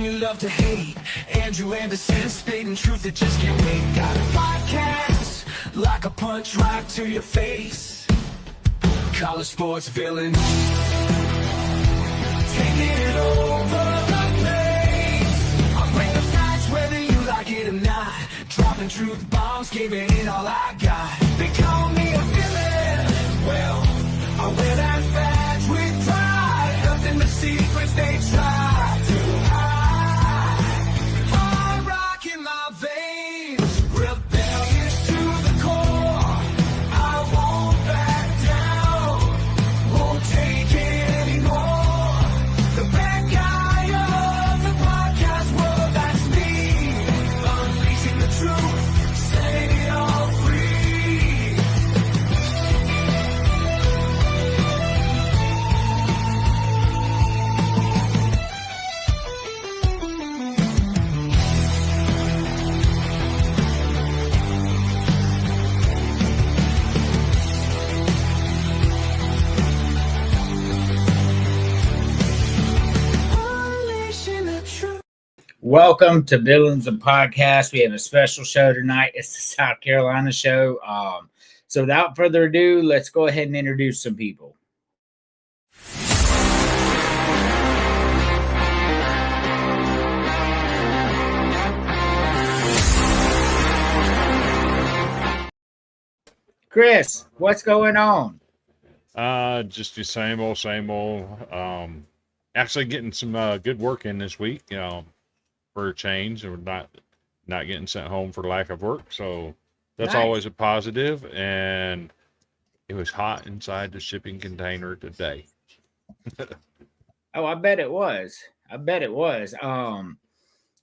you love to hate. Andrew Anderson spitting truth that just can't wait. Got a podcast like a punch right to your face. College sports villain taking it over the place. I'll bring the facts whether you like it or not. Dropping truth bombs, giving it all I got. They call me a villain. Well, I wear that badge with pride. Nothing but secrets they try to hide. Hard rock in my veins, rebellious to the core. I won't back down, won't take it anymore. The bad guy of the podcast world, that's me. Unleashing the truth, setting it all free. Unleashing the truth. Welcome to Villains and Podcast. We have a special show tonight. It's the South Carolina show. So without further ado, let's go ahead and introduce some people. Chris, what's going on? Just the same old, same old. Actually getting some good work in this week, for a change. We're not getting sent home for lack of work, so that's Nice. always a positive. And it was hot inside the shipping container today. Oh, I bet it was.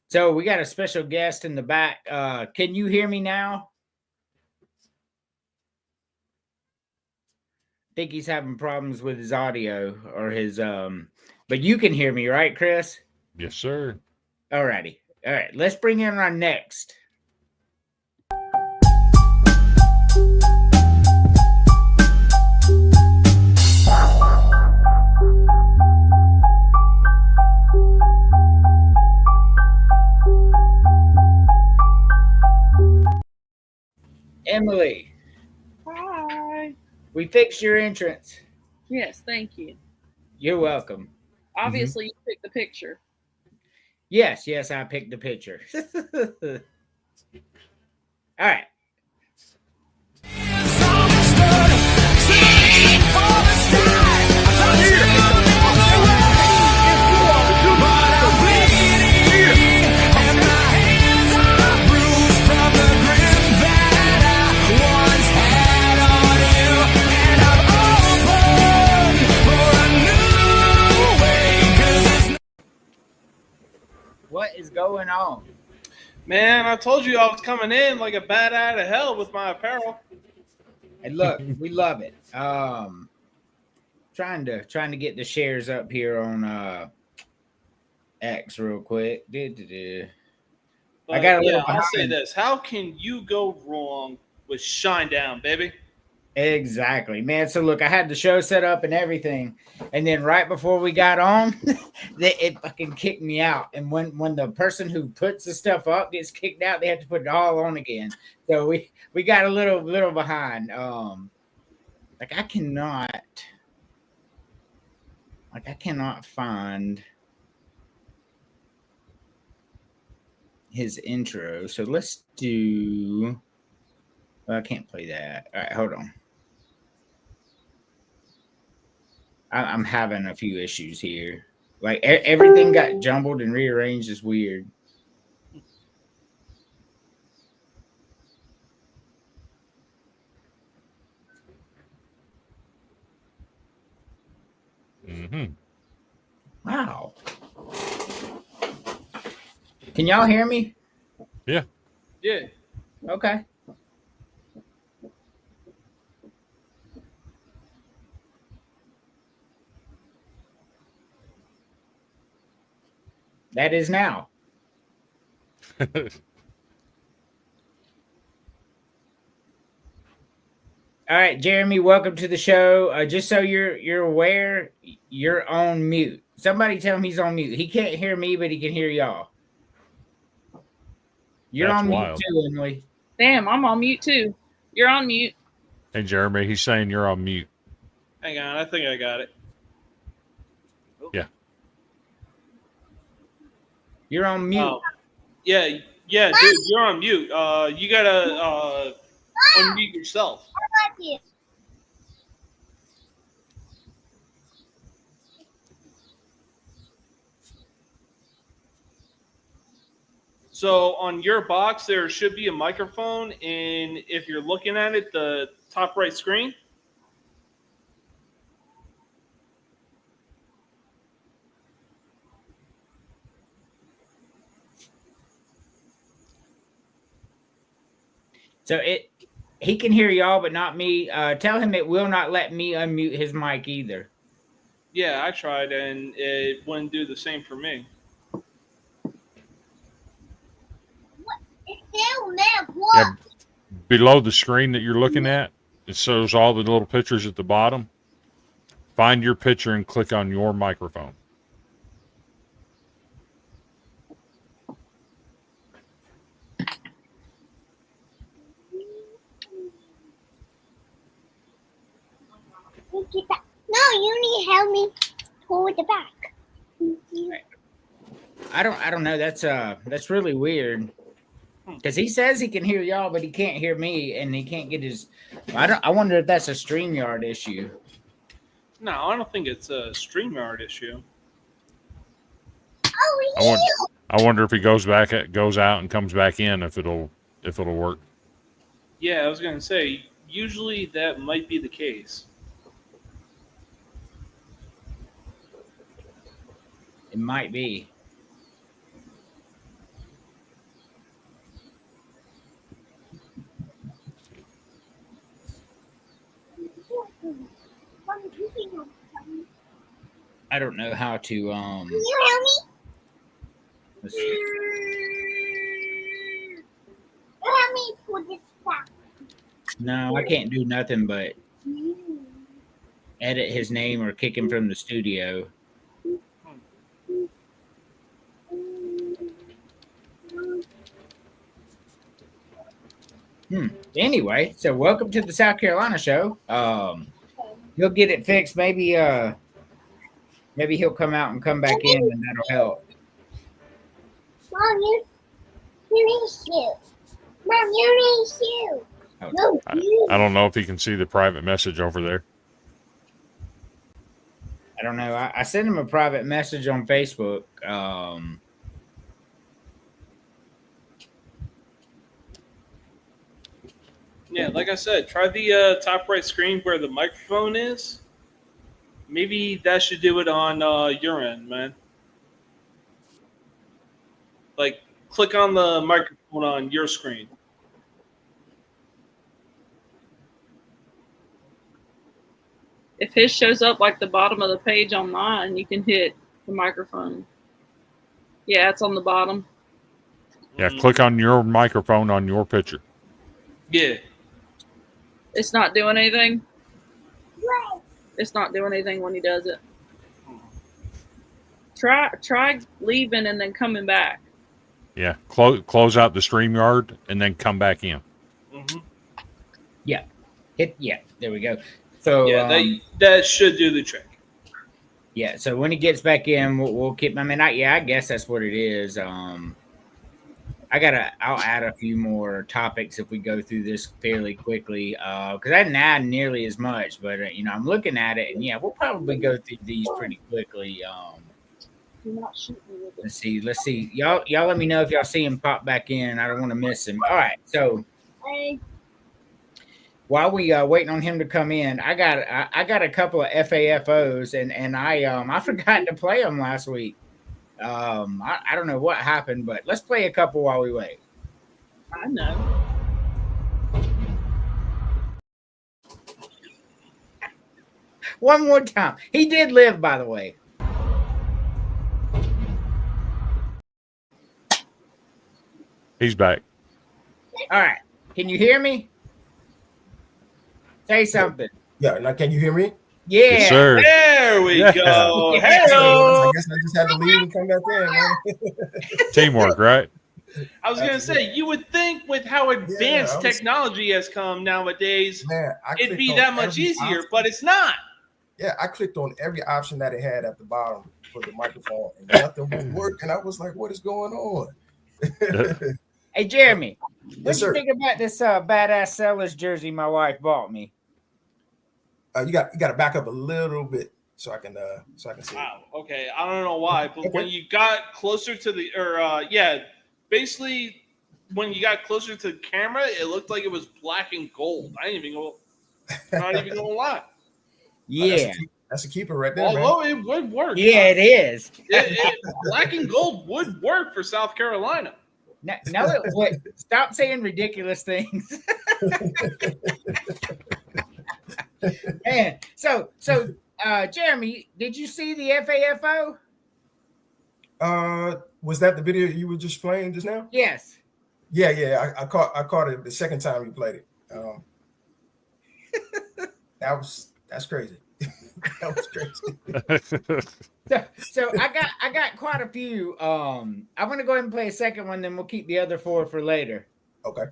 So we got a special guest in the back. Can you hear me now? I think he's having problems with his audio or his but you can hear me, right, Chris? Yes, sir. Alrighty. All right, let's bring in our next. Emily, Hi. we fixed your entrance. Yes, thank you. You're welcome. Obviously, you picked the picture. Yes, I picked the picture. All right. What is going on? Man, I told you I was coming in like a bat out of hell with my apparel. And look, we love it. Trying to get the shares up here on X real quick. I got a little I'll say behind. this. How can you go wrong with Shine Down, baby? Exactly, man. So look, I had the show set up and everything, and then right before we got on, it fucking kicked me out. And when the person who puts the stuff up gets kicked out, they have to put it all on again. So we got a little behind. Like I cannot find his intro. So let's do. Well, I can't play that. All right, hold on. I'm having a few issues here. Like everything got jumbled and rearranged. Is weird. Mm-hmm. Wow. Can y'all hear me? Yeah. Yeah. Okay. That is now. All right, Jeremy, welcome to the show. Just so you're aware, you're on mute. Somebody tell him he's on mute. He can't hear me, but he can hear y'all. You're That's on mute wild. too, Emily. Damn, I'm on mute too. You're on mute. Hey, Jeremy, he's saying you're on mute. Hang on, I think I got it. Yeah. You're on mute. Oh. Yeah, dude, you're on mute. You gotta unmute yourself. So on your box, there should be a microphone, and if you're looking at it, the top right screen. So he can hear y'all, but not me. Tell him it will not let me unmute his mic either. Yeah, I tried, and it wouldn't do the same for me. Yeah, below the screen that you're looking at, it shows all the little pictures at the bottom. Find your picture and click on your microphone. No, you need to help me pull it back. I don't know. That's really weird. Because he says he can hear y'all, but he can't hear me, and he can't get his. I wonder if that's a StreamYard issue. No, I don't think it's a StreamYard issue. I wonder if he goes out and comes back in if it'll work. Yeah, I was gonna say usually that might be the case. It might be. I don't know how to Can you help me? let's see. Help me pull this back. No, I can't do nothing but edit his name or kick him from the studio. Anyway, so welcome to the South Carolina show. He'll get it fixed. Maybe he'll come out and come back in, and that'll help. Mom, you need shoes. Mom, you need shoes. Oh. No, I don't know if he can see the private message over there. I don't know. I sent him a private message on Facebook. Yeah, like I said, try the top right screen where the microphone is. Maybe that should do it on your end, man. Like, click on the microphone on your screen. If his shows up like the bottom of the page on mine, you can hit the microphone. Yeah, it's on the bottom. Yeah, click on your microphone on your picture. Yeah. It's not doing anything. It's not doing anything when he does it. Try leaving and then coming back. Yeah, close out the StreamYard and then come back in. Mm-hmm. Yeah, there we go. So yeah, that should do the trick. Yeah, so when he gets back in, we'll keep. I guess that's what it is. I'll add a few more topics if we go through this fairly quickly. Because I didn't add nearly as much, but I'm looking at it, and yeah, we'll probably go through these pretty quickly. Do not shoot me with it. Let's see. Y'all let me know if y'all see him pop back in. I don't want to miss him. All right, so while we waiting on him to come in, I got a couple of FAFOs, and I forgot to play them last week. I don't know what happened, but let's play a couple while we wait. I know. One more time. He did live, by the way. He's back. All right. Can you hear me? Say something. Yeah, now can you hear me? Yeah. Yes, sir. There we go. Yeah. Hello. I guess I just had to leave and come back in, man. Teamwork, right? I was going to say, you would think with how advanced I was- technology has come nowadays, Man, I it'd clicked be on that much every easier, option. but it's not. Yeah, I clicked on every option that it had at the bottom for the microphone, and nothing was working. I was like, "What is going on?" Hey, Jeremy, what Yes, do you sir. think about this badass Sellers jersey my wife bought me? You got to back up a little bit so I can see. Wow. Okay. I don't know why, but Okay. when you got closer to the, basically when you got closer to the camera, it looked like it was black and gold. I didn't even go. Not even gonna lie. Yeah. That's a keeper right there, man. Although it would work. Yeah, it is. Black and gold would work for South Carolina. No, it would. Stop saying ridiculous things. Man, so Jeremy, did you see the FAFO? Was that the video you were just playing just now? Yes. Yeah. I caught it the second time you played it. That's crazy. That was crazy. So I got quite a few. I'm gonna go ahead and play a second one, then we'll keep the other 4 for later. Okay.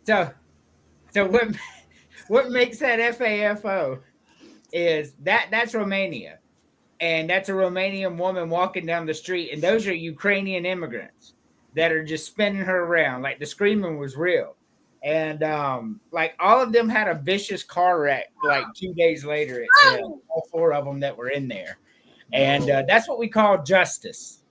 So what makes that FAFO is that's Romania, and that's a Romanian woman walking down the street, and those are Ukrainian immigrants that are just spinning her around. Like the screaming was real, and like all of them had a vicious car wreck. Like 2 days later, it said all 4 of them that were in there, and that's what we call justice.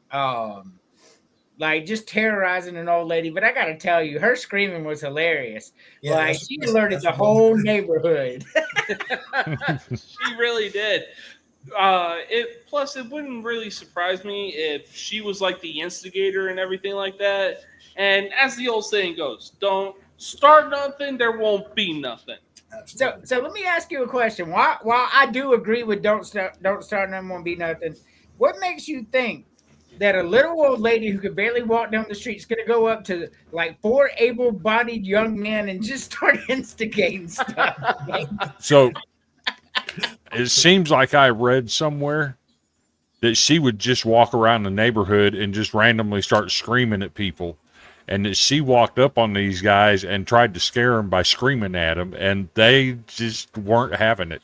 Like just terrorizing an old lady. But I got to tell you, her screaming was hilarious. Yeah, like she alerted the whole neighborhood. She really did. It wouldn't really surprise me if she was like the instigator and everything like that. And as the old saying goes, don't start nothing, there won't be nothing. So let me ask you a question. While I do agree with don't start nothing, won't be nothing, what makes you think that a little old lady who could barely walk down the street is going to go up to like 4 able-bodied young men and just start instigating stuff? So it seems like I read somewhere that she would just walk around the neighborhood and just randomly start screaming at people, and that she walked up on these guys and tried to scare them by screaming at them, and they just weren't having it.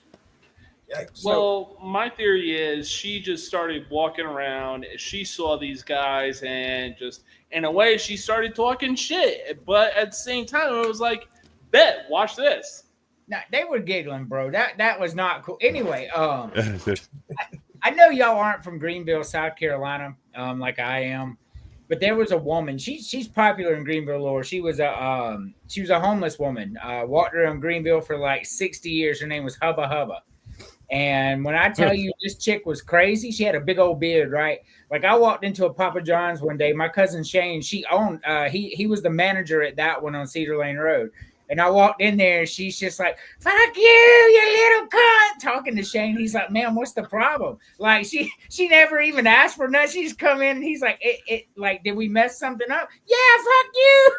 Yikes. Well, my theory is she just started walking around. She saw these guys and just, in a way, she started talking shit. But at the same time, it was like, bet, watch this. No, they were giggling, bro. That was not cool. Anyway, I know y'all aren't from Greenville, South Carolina, like I am, but there was a woman. She's popular in Greenville lore. She was a homeless woman. Walked around Greenville for like 60 years. Her name was Hubba Hubba. And when I tell you this chick was crazy, she had a big old beard, right? Like I walked into a Papa John's one day. My cousin Shane, she owned, he was the manager at that one on Cedar Lane Road. And I walked in there, and she's just like, "Fuck you little cunt," talking to Shane. He's like, "Man, what's the problem?" Like she never even asked for nothing. She just come in, and he's like, "It like, did we mess something up?" Yeah, fuck you.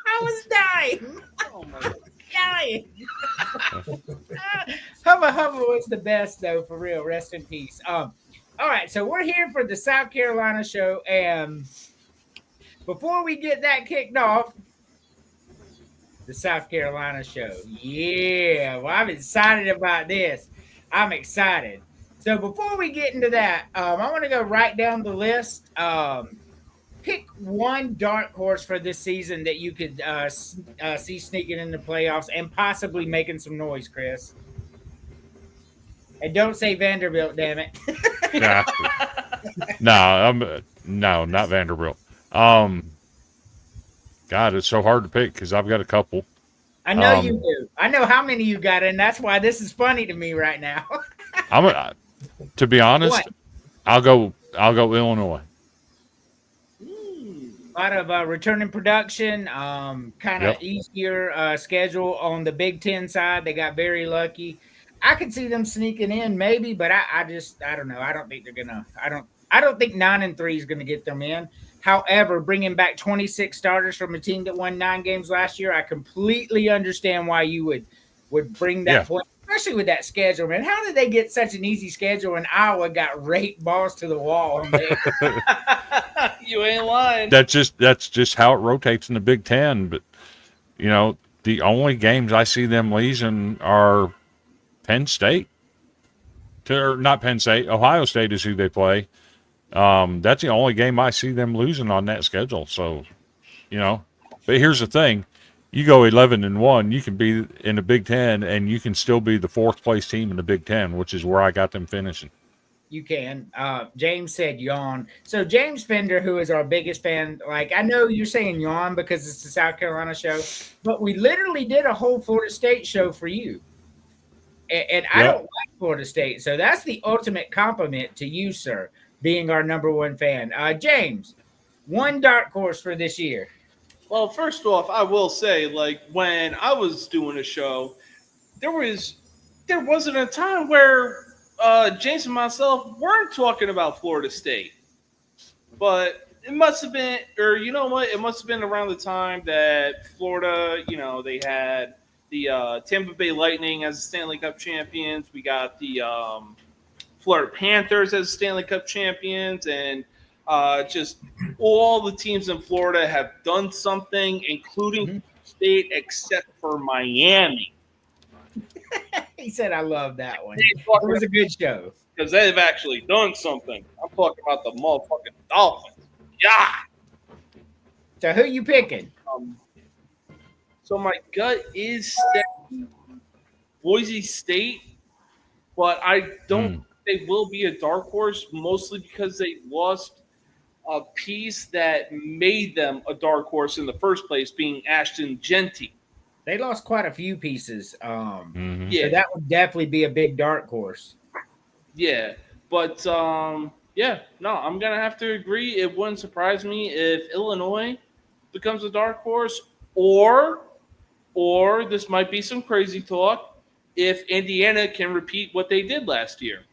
I was dying. Oh my God. Dying. Hubba Hubba was the best though, for real. Rest in peace. All right, so we're here for the South Carolina show, and before we get that kicked off, the South Carolina show. Yeah, well, I'm excited about this. I'm excited. So before we get into that, I want to go right down the list. Pick one dark horse for this season that you could see sneaking in the playoffs and possibly making some noise, Chris. And don't say Vanderbilt, damn it. No, not Vanderbilt. God, God, it's so hard to pick because I've got a couple. I know you do. I know how many you got, and that's why this is funny to me right now. To be honest, What? I'll go Illinois. A lot of returning production, kind of Yep. easier schedule on the Big Ten side. They got very lucky. I could see them sneaking in, maybe, but I don't know. I don't think they're gonna. I don't think 9-3 is gonna get them in. However, bringing back 26 starters from a team that won 9 games last year, I completely understand why you would bring that Yeah. point, especially with that schedule. Man, how did they get such an easy schedule? And Iowa got raked balls to the wall. You ain't lying. That's just how it rotates in the Big Ten. But the only games I see them losing are Penn State. Or not Penn State. Ohio State is who they play. That's the only game I see them losing on that schedule. So, But here's the thing: you go 11-1, you can be in the Big Ten, and you can still be the 4th place team in the Big Ten, which is where I got them finishing. You can. James said yawn. So James Fender, who is our biggest fan, like I know you're saying yawn because it's the South Carolina show, but we literally did a whole Florida State show for you. And I don't like Florida State. So that's the ultimate compliment to you, sir, being our number one fan. James, one dark horse for this year. Well, first off, I will say, like, when I was doing a show, there wasn't a time where James and myself weren't talking about Florida State. But it must have been, or you know what? It must have been around the time that Florida, they had the Tampa Bay Lightning as Stanley Cup champions. We got the Florida Panthers as Stanley Cup champions, and just all the teams in Florida have done something, including State, except for Miami. He said, "I love that one. It was a good show because they've actually done something." I'm talking about the motherfucking Dolphins. Yeah. So who you picking? So my gut is Boise State, but I don't think they will be a dark horse, mostly because they lost a piece that made them a dark horse in the first place, being Ashton Genty. They lost quite a few pieces. Yeah, so that would definitely be a big dark horse. Yeah, but I'm gonna have to agree. It wouldn't surprise me if Illinois becomes a dark horse, or this might be some crazy talk, if Indiana can repeat what they did last year.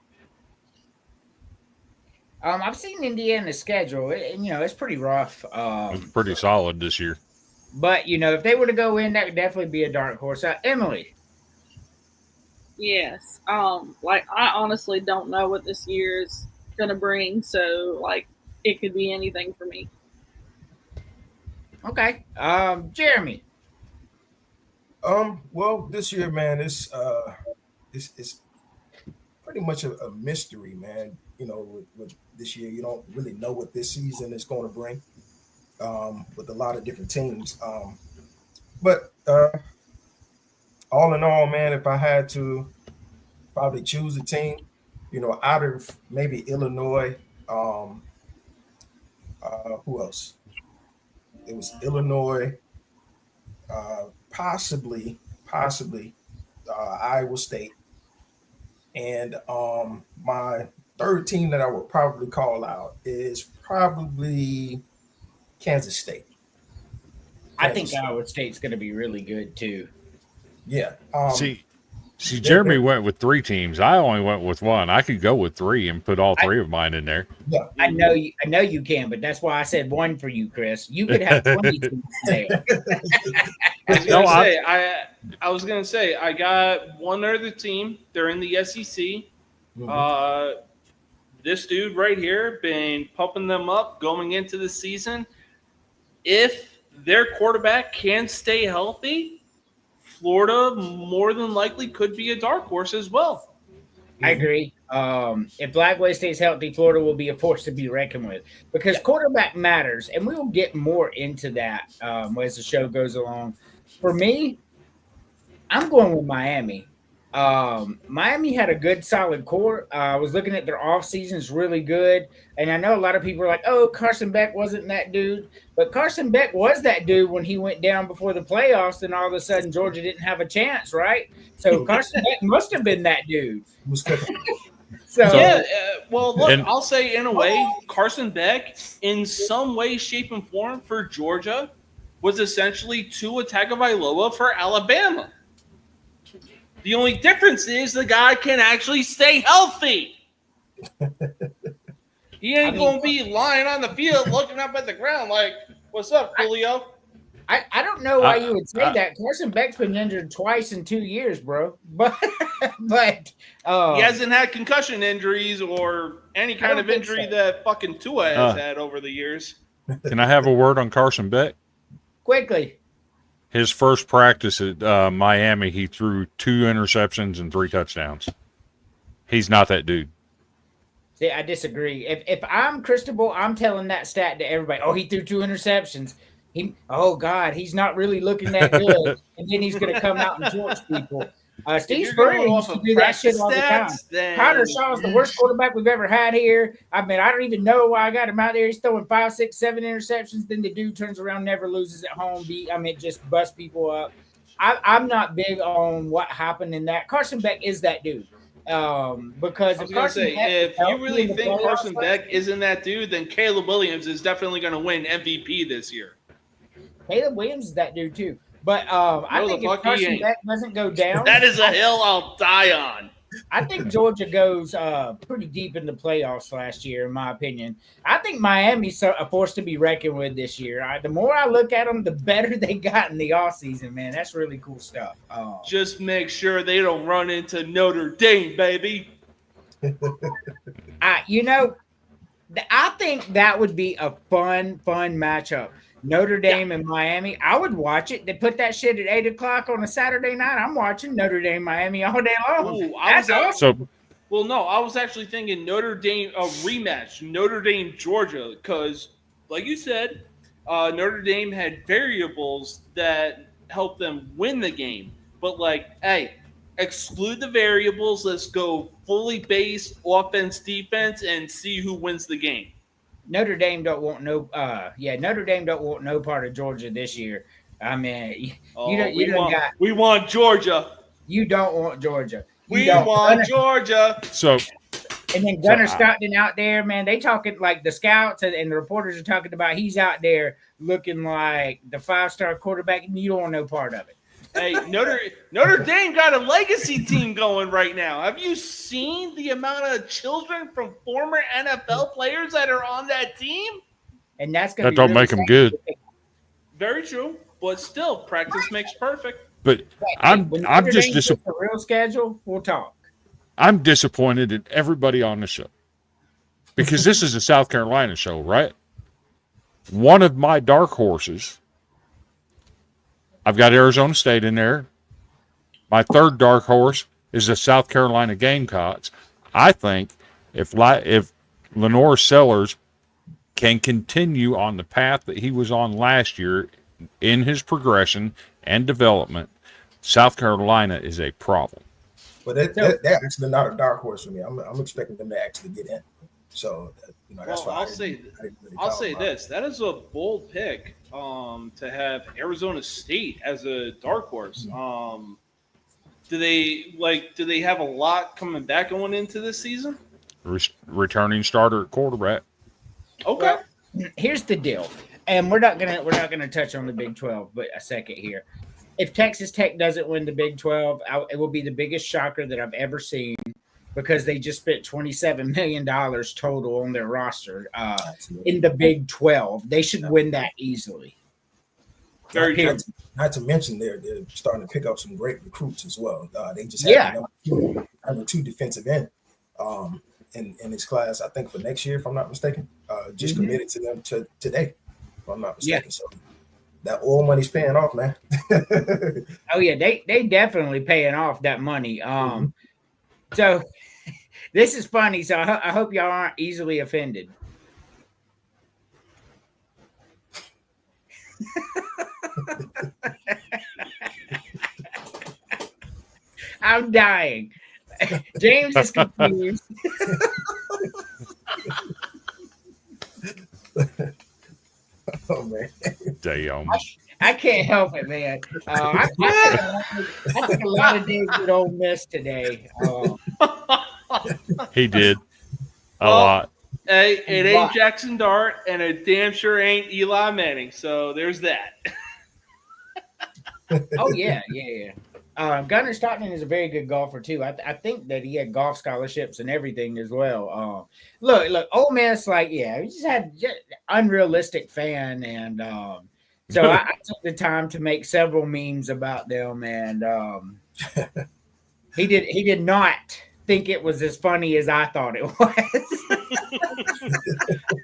I've seen Indiana's schedule. It's pretty rough. It's pretty solid this year. But, if they were to go in, that would definitely be a dark horse. Emily. Yes. I honestly don't know what this year is going to bring. So, it could be anything for me. Okay. Jeremy. Well, this year, man, it's pretty much a mystery, man. With this year, you don't really know what this season is going to bring. With a lot of different teams. But all in all, man, if I had to probably choose a team, out of maybe Illinois, who else? It was Illinois, possibly Iowa State. And my third team that I would probably call out is probably Kansas State. I think Iowa State's going to be really good too. Yeah. See, Jeremy went with 3 teams. I only went with 1. I could go with 3 and put all 3 of mine in there. Yeah. I know you can, but that's why I said 1 for you, Chris. You could have 20 teams there. I was gonna say I got one other team. They're in the SEC. Mm-hmm. This dude right here been pumping them up going into the season. If their quarterback can stay healthy, Florida more than likely could be a dark horse as well. I agree. If Blackway stays healthy, Florida will be a force to be reckoned with because quarterback matters, and we will get more into that as the show goes along. For me, I'm going with Miami. Miami had a good, solid core. I was looking at their off seasons, really good. And I know a lot of people are like, "Oh, Carson Beck wasn't that dude," but Carson Beck was that dude when he went down before the playoffs. And all of a sudden, Georgia didn't have a chance, right? So Carson Beck must have been that dude. Who's cooking? So Yeah, well, look, And- I'll say in a way, Carson Beck, in some way, shape, and form for Georgia, was essentially Tua Tagovailoa for Alabama. The only difference is the guy can actually stay healthy. He ain't going to be lying on the field looking up at the ground like, what's up, Julio? I don't know why I- you would say I- that. Carson Beck's been injured twice in 2 years, bro. But He hasn't had concussion injuries or any kind don't of think injury so. that fucking Tua has had over the years. Can I have a word on Carson Beck? quickly. His first practice at Miami, he threw 2 interceptions and 3 touchdowns. He's not that dude. See, I disagree. If I'm Cristobal, I'm telling that stat to everybody. Oh, he threw 2 interceptions. Oh God, he's not really looking that good. And then he's gonna come out and torch people. Steve If you're going Spurrier off used to of do that shit practice all the time. stats, then Connor Shaw is the worst quarterback we've ever had here. I mean, I don't even know why I got him out there. He's throwing 5, 6, 7 interceptions. Then the dude turns around, never loses at home. Just bust people up. I'm not big on what happened in that. Carson Beck is that dude. Because I if was gonna Carson say, Beck if was you healthy really in the think playoffs Carson last Beck year- isn't that dude, then Caleb Williams is definitely going to win MVP this year. Caleb Williams is that dude too. But I No, think the if fuck he Carson ain't. Beck doesn't go down, That is a hill I'll die on. I think Georgia goes pretty deep in the playoffs last year, in my opinion. I think Miami's a force to be reckoned with this year. The more I look at them, the better they got in the offseason, man. That's really cool stuff. Just make sure they don't run into Notre Dame, baby. I think that would be a fun matchup. Notre Dame and Miami. I would watch it. They put that shit at 8:00 on a Saturday night. I'm watching Notre Dame, Miami all day long. Ooh, That's awesome. So Well, no, I was actually thinking Notre Dame, a rematch, Notre Dame, Georgia, because, like you said, Notre Dame had variables that helped them win the game. But, hey, exclude the variables. Let's go fully based offense, defense, and see who wins the game. Notre Dame don't want Notre Dame don't want no part of Georgia this year. I mean, We want Georgia. you don't want Georgia. We want Georgia. so And then Gunnar Stockton out there, man, they talking like the scouts and the reporters are talking about he's out there looking like the 5-star quarterback, and you don't want no part of it. Hey, Notre Dame got a legacy team going right now. Have you seen the amount of children from former NFL players that are on that team? And that's gonna that don't make them good. Very true, but still, practice makes perfect. But When I'm Notre just Dame gets the real schedule, we'll talk. I'm disappointed in everybody on the show because this is a South Carolina show, right? One of my dark horses, I've got Arizona State in there. My third dark horse is the South Carolina Gamecocks. I think if Lenore Sellers can continue on the path that he was on last year in his progression and development, South Carolina is a problem. But they're actually not a dark horse for me. I'm expecting them to actually get in. So that's Well, why I'll say this: that is a bold pick to have Arizona State as a dark horse. Do they have a lot coming back going into this season? Returning starter at quarterback. Okay. Well, here's the deal, and we're not gonna touch on the Big 12, but a second here. If Texas Tech doesn't win the Big 12, it will be the biggest shocker that I've ever seen because they just spent $27 million total on their roster in the Big 12. They should win that easily. Very true. Not to mention they're starting to pick up some great recruits as well. They just had number two defensive end in this class, I think for next year, if I'm not mistaken. Just committed to them today, if I'm not mistaken. Yeah. So that oil money's paying off, man. Oh yeah, they definitely paying off that money. So this is funny. So I hope y'all aren't easily offended. I'm dying. James is confused. Oh man. Damn. I can't help it, man. I took a lot of days with Ole Miss today. He did a Well, lot. Hey, it ain't Right. Jackson Dart, and it damn sure ain't Eli Manning. So there's that. Oh yeah. Gunnar Stockton is a very good golfer too. I think that he had golf scholarships and everything as well. Look, Ole Miss, like, yeah, he just had unrealistic fan, and so I took the time to make several memes about them, and he did not think it was as funny as I thought it was.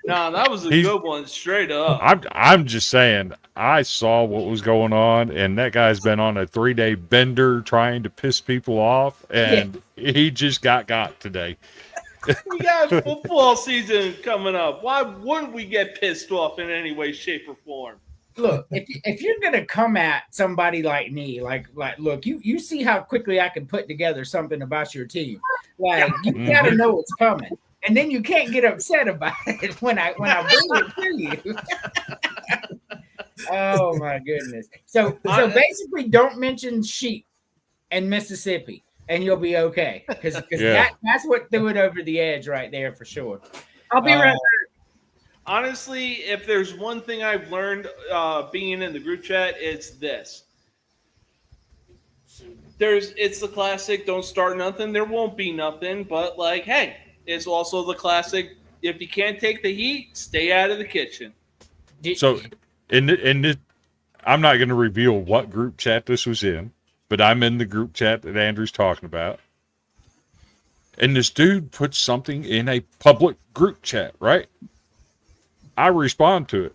No, that was a He's- good one, straight up. I'm just saying, I saw what was going on, and that guy's been on a 3-day bender trying to piss people off, and he just got today. We got football season coming up. Why wouldn't we get pissed off in any way, shape, or form? Look, if you're gonna come at somebody like me, like look, you see how quickly I can put together something about your team. Like, you gotta know what's coming, and then you can't get upset about it when I bring it to you. Oh my goodness! So basically, don't mention sheep and Mississippi, and you'll be okay, because Yeah. that's what threw it over the edge right there for sure. I'll be right back. Honestly, if there's one thing I've learned being in the group chat, it's this. It's the classic, don't start nothing, there won't be nothing, but like, hey, it's also the classic, if you can't take the heat, stay out of the kitchen. So, I'm not going to reveal what group chat this was in, but I'm in the group chat that Andrew's talking about. And this dude puts something in a public group chat, right? I respond to it.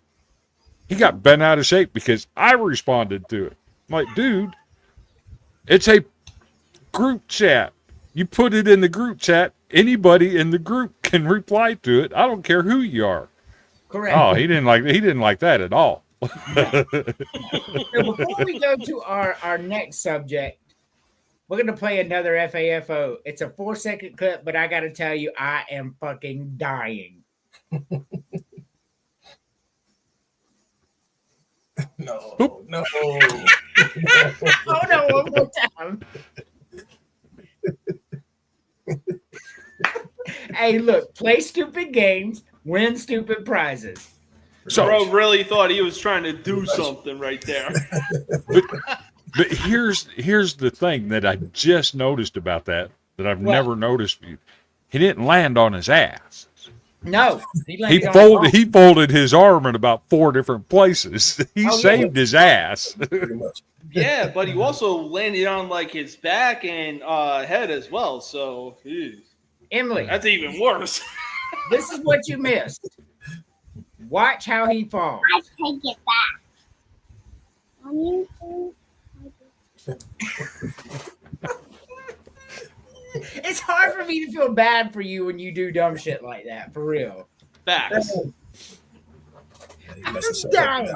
He got bent out of shape because I responded to it. I'm like, dude, it's a group chat. You put it in the group chat, anybody in the group can reply to it. I don't care who you are. Correct. Oh, he didn't like that at all. So before we go to our next subject, we're going to play another FAFO. It's a 4-second clip, but I got to tell you, I am fucking dying. No. Oh no, one more time. Hey, look, play stupid games, win stupid prizes. So, Bro really thought he was trying to do something right there. but here's the thing that I just noticed about that I've never noticed. He didn't land on his ass. No, He folded his arm in about 4 different places. He saved his ass. Pretty much. Yeah, but he also landed on like his back and head as well. So, Emily, that's even worse. this is what you missed. Watch how he falls. I take it back. It's hard for me to feel bad for you when you do dumb shit like that, for real. Facts. He messed himself up. Dying.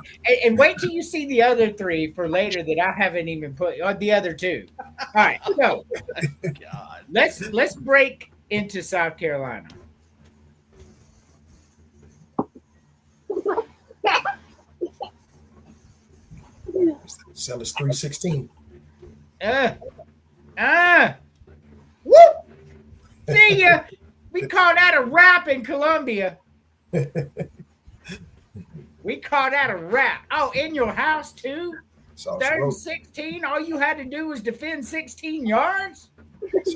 And wait till you see the other 3 for later that I haven't even put, or the other 2. All right, so God. let's break into South Carolina. Sell us 316. Woo! See ya. We call that a rap in Columbia. We call that a rap. Oh, in your house too? Sauce 3rd and road. 16. All you had to do was defend 16 yards.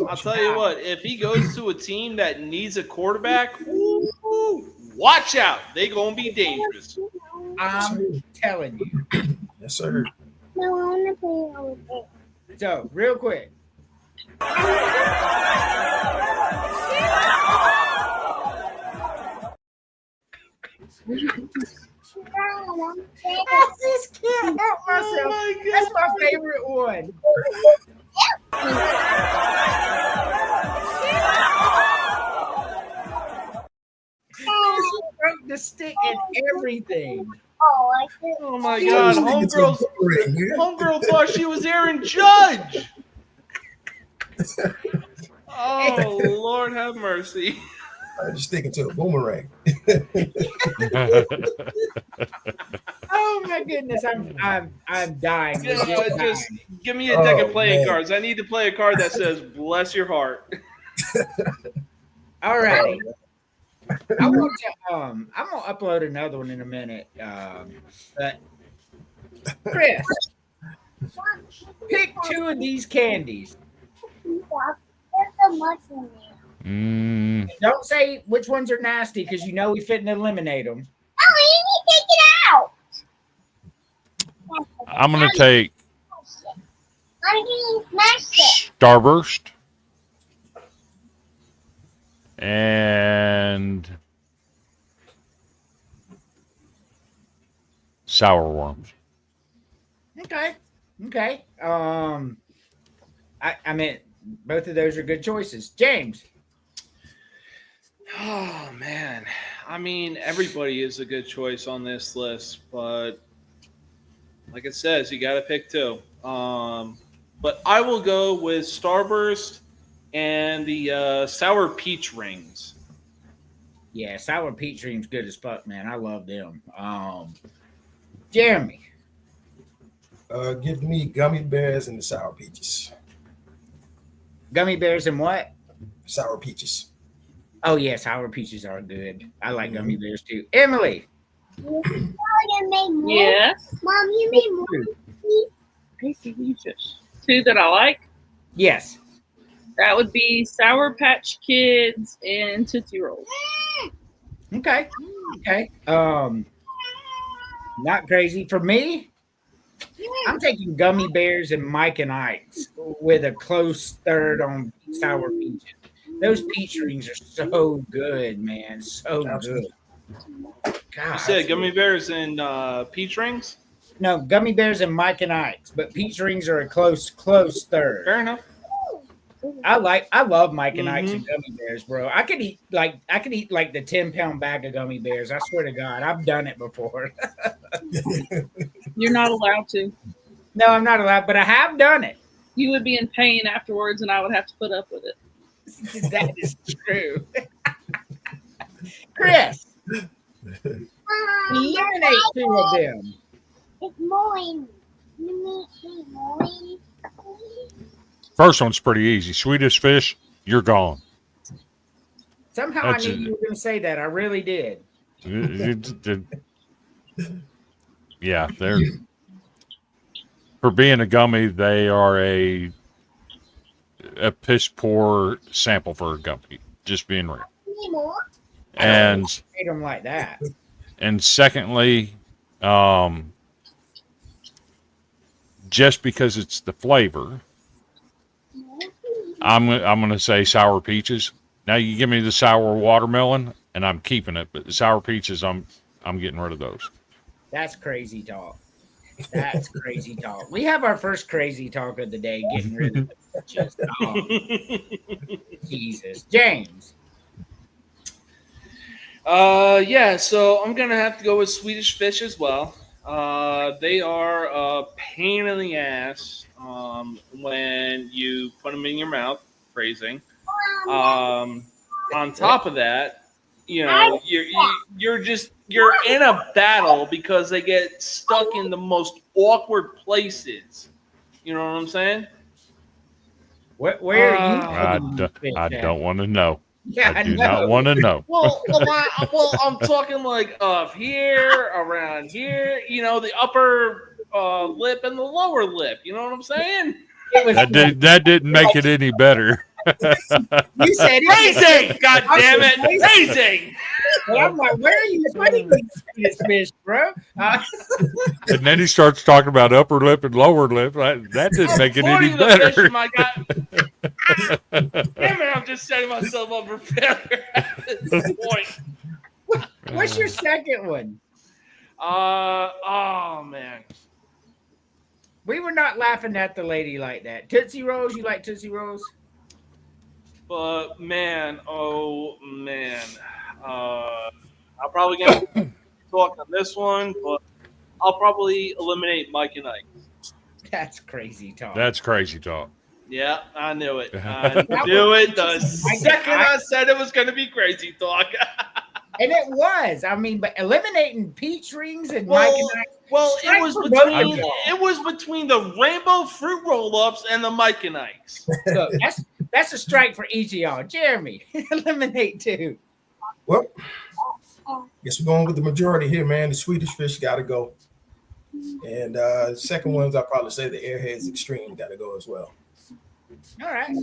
I'll tell you what, if he goes to a team that needs a quarterback, watch out. They going to be dangerous. I'm telling you. Yes, sir. No, I want to play over there. So, real quick. I just can't help myself. That's my favorite one. Broke the stick and everything. Oh, I see. Oh my God, homegirl thought she was Aaron Judge. Oh, Lord have mercy. I'm just sticking to a boomerang. Oh my goodness, I'm dying. Legit Just dying. give me a deck of Oh, playing man. cards. I need to play a card that says "Bless your heart." All righty. I want to I'm gonna upload another one in a minute. But Chris, pick two of these candies. There's so much in there. Don't say which ones are nasty because you know we fit and eliminate them. Oh, you need to take it out. I'm going to take I'm getting smashed it. Starburst and sour worms. Okay. Okay. I mean both of those are good choices. James. Oh man, I mean everybody is a good choice on this list, but like it says, you got to pick two. But I will go with Starburst and the sour peach rings. Yeah, sour peach cream's good as fuck, man. I love them. Jeremy. Give me gummy bears and the sour peaches. Gummy bears and what? Sour peaches. Oh yeah, sour peaches are good. I like gummy bears too. Emily. Oh, you made more? Yes. Mom, you made more? Tasty Lucius. Two that I like. Yes. That would be Sour Patch Kids and Tootsie Rolls. Okay. Okay. Not crazy. For me, I'm taking gummy bears and Mike and Ike's with a close third on sour peaches. Those peach rings are so good, man. So good. God. You said gummy bears and peach rings. No, gummy bears and Mike and Ike's, but peach rings are a close third. Fair enough. I love Mike and Ike's and gummy bears, bro. I could eat like the 10-pound bag of gummy bears. I swear to God, I've done it before. You're not allowed to. No, I'm not allowed, but I have done it. You would be in pain afterwards, and I would have to put up with it. That is true. Chris, eliminate two of them. It's mine. You make mine. First one's pretty easy. Swedish fish, you're gone. Somehow That's I knew you were going to say that. I really did. Yeah, they're for being a gummy, they are a piss poor sample for a gummy. Just being real. Need more? And Hate them like that. and secondly, just because it's the flavor, I'm gonna say sour peaches. Now you give me the sour watermelon, and I'm keeping it. But the sour peaches, I'm getting rid of those. That's crazy talk. That's crazy talk. We have our first crazy talk of the day, getting rid of the just Jesus. James. Yeah, so I'm gonna have to go with Swedish fish as well. They are a pain in the ass when you put them in your mouth. Phrasing. On top of that, you know, you're in a battle because they get stuck in the most awkward places. You know what I'm saying? Where are you? I don't want to know. Yeah, I do not want to know. Well, I'm talking like up here, around here. You know, the upper lip and the lower lip. You know what I'm saying? That didn't make it any better. You said Raising! God damn it! Raising! Well, I'm like, where are you putting this fish, bro? And then he starts talking about upper lip and lower lip. That didn't make it any better. Damn it! I'm just setting myself up for failure at this point. What's your second one? Oh man. We were not laughing at the lady like that. Tootsie Rolls, you like Tootsie Rolls? But man, oh man, I'm probably gonna talk on this one, but I'll probably eliminate Mike and Ike. That's crazy talk. That's crazy talk. Yeah, I knew it. I knew it the second I said it was going to be crazy talk. And it was. I mean, but eliminating peach rings and Mike and I. Well, strike for both of y'all. it was between the rainbow fruit roll-ups and the Mike and Ike's. Look, that's a strike for each of y'all. Jeremy, eliminate 2. Well, guess we're going with the majority here, man. The Swedish Fish got to go. And second ones, I'll probably say the Airheads Extreme got to go as well. All right.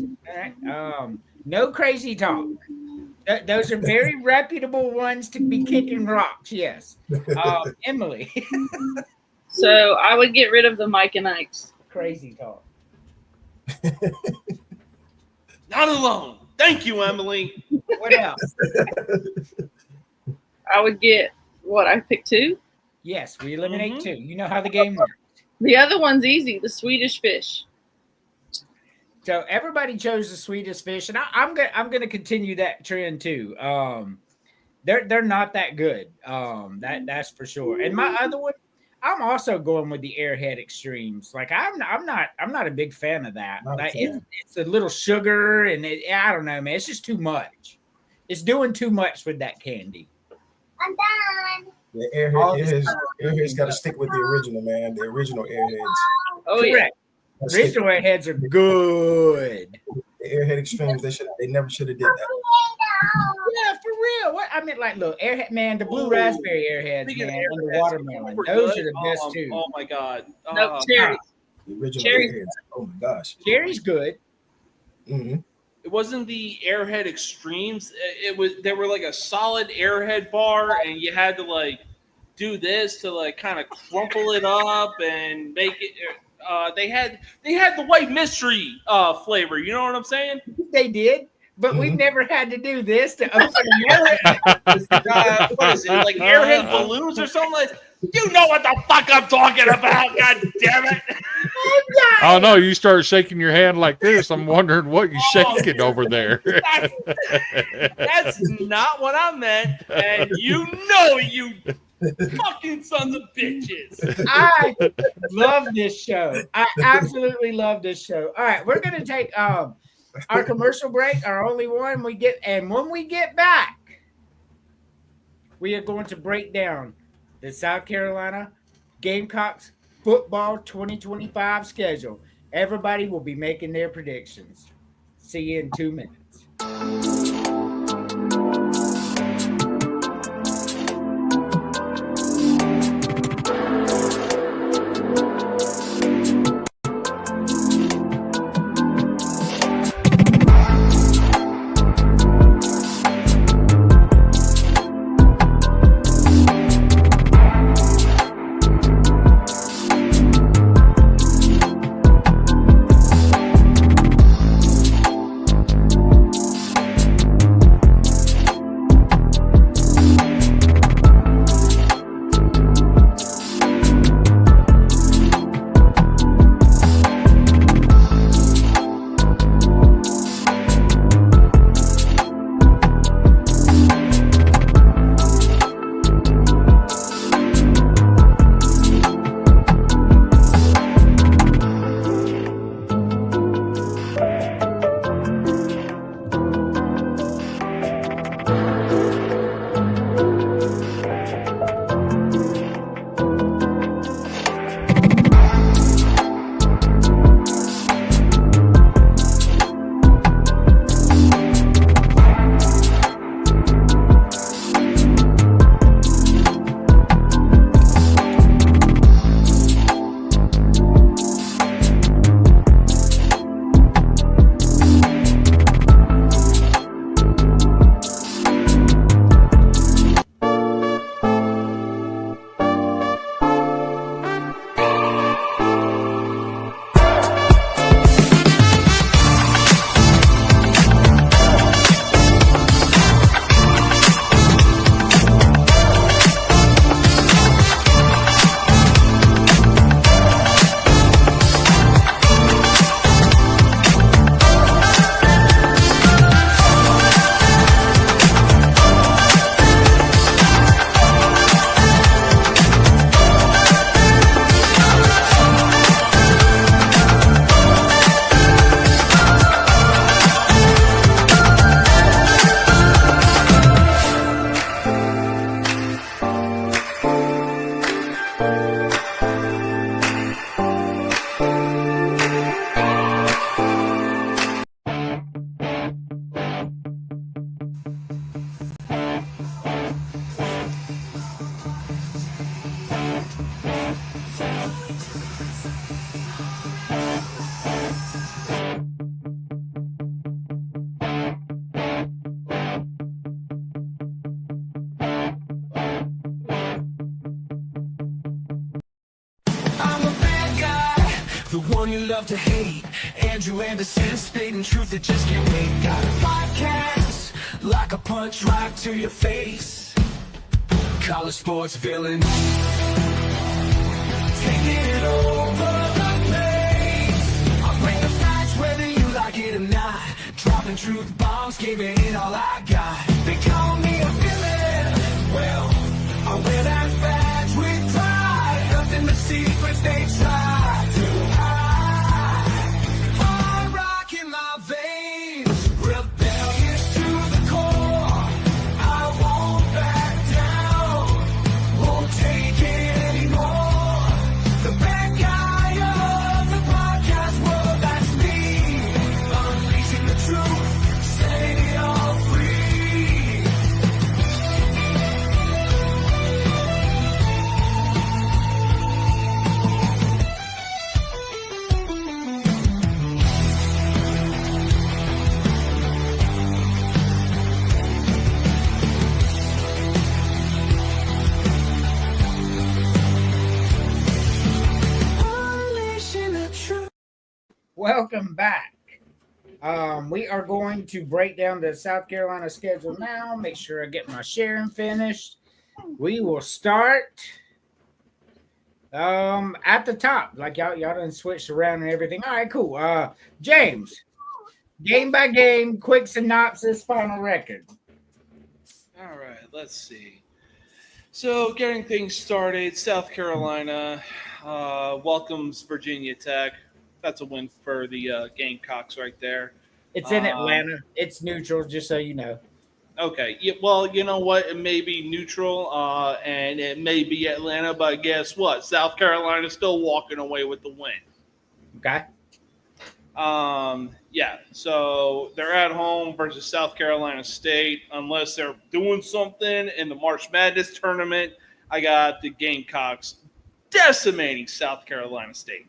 No crazy talk. Those are very reputable ones to be kicking rocks. Yes. Emily. So I would get rid of the Mike and Ike's. Crazy talk. Not alone. Thank you, Emily. What else? I would get I picked 2. Yes, we eliminate 2. You know how the game works. The other one's easy. The Swedish Fish. So everybody chose the Swedish Fish, and I'm gonna continue that trend too. They're not that good. That's for sure. And my other one, I'm also going with the Airhead Extremes. Like I'm not a big fan of that. Like, it's a little sugar, and I don't know, man. It's just too much. It's doing too much with that candy. I'm done. The Airheads got to stick with the original, man. The original Airheads. Oh, correct. Yeah. Original Airheads are good. The Airhead Extremes, they never should have did that. Yeah, for real. What I mean, like, look, Airhead, man, the blue raspberry Airheads, man, and the watermelon. Those are the best too. Oh my god. No, cherry. The original Cherry. Airheads. Oh my gosh. Cherry's good. Mm-hmm. It wasn't the Airhead Extremes. They were like a solid Airhead bar, and you had to like do this to like kind of crumple it up and make it. They had the white mystery flavor. You know what I'm saying? They did, but we've never had to do this to open a What is it? Like Airhead balloons or something like? You know what the fuck I'm talking about? God damn it! Oh no, you start shaking your hand like this. I'm wondering what you're shaking over there. That's not what I meant, and you know you fucking sons of bitches. I love this show. I absolutely love this show. All right, we're gonna take our commercial break, our only one. When we get back, we are going to break down the South Carolina Gamecocks football 2025 schedule. Everybody will be making their predictions. See you in 2 minutes. love to hate. Andrew Anderson, spitting truth that just can't wait. Got a podcast like a punch right to your face. College sports villain, taking it over the place. I bring the facts whether you like it or not. Dropping truth bombs, giving it all I got. They call me a villain. Well, I wear that badge with pride. Nothing but secrets they try to hide. Hard rock in my veins, rebellious to the core. I won't back down, won't take it anymore. The bad guy of the podcast world, that's me. Unleashing the truth, setting it all free. Unleashing the truth. Welcome back. We are going to break down the South Carolina schedule now. Make sure I get my sharing finished. We will start at the top. Like y'all done switched around and everything. All right, cool. James, game by game, quick synopsis, final record. All right, let's see. So, getting things started, South Carolina welcomes Virginia Tech. That's a win for the Gamecocks right there. It's in Atlanta. It's neutral, just so you know. Okay. Yeah, well, you know what? It may be neutral and it may be Atlanta, but guess what? South Carolina's still walking away with the win. Okay. Yeah. So they're at home versus South Carolina State. Unless they're doing something in the March Madness tournament, I got the Gamecocks decimating South Carolina State.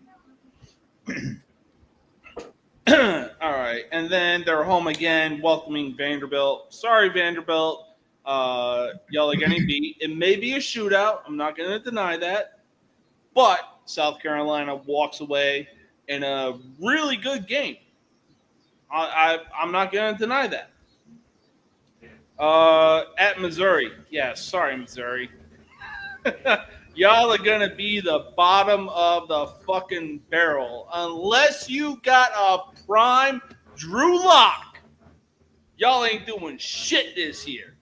All right, and then they're home again, welcoming Vanderbilt. Sorry, Vanderbilt. Y'all are getting beat. It may be a shootout. I'm not going to deny that. But South Carolina walks away in a really good game. I'm not going to deny that. At Missouri. Yeah, sorry, Missouri. Y'all are going to be the bottom of the fucking barrel. Unless you got a prime Drew Lock, y'all ain't doing shit this year.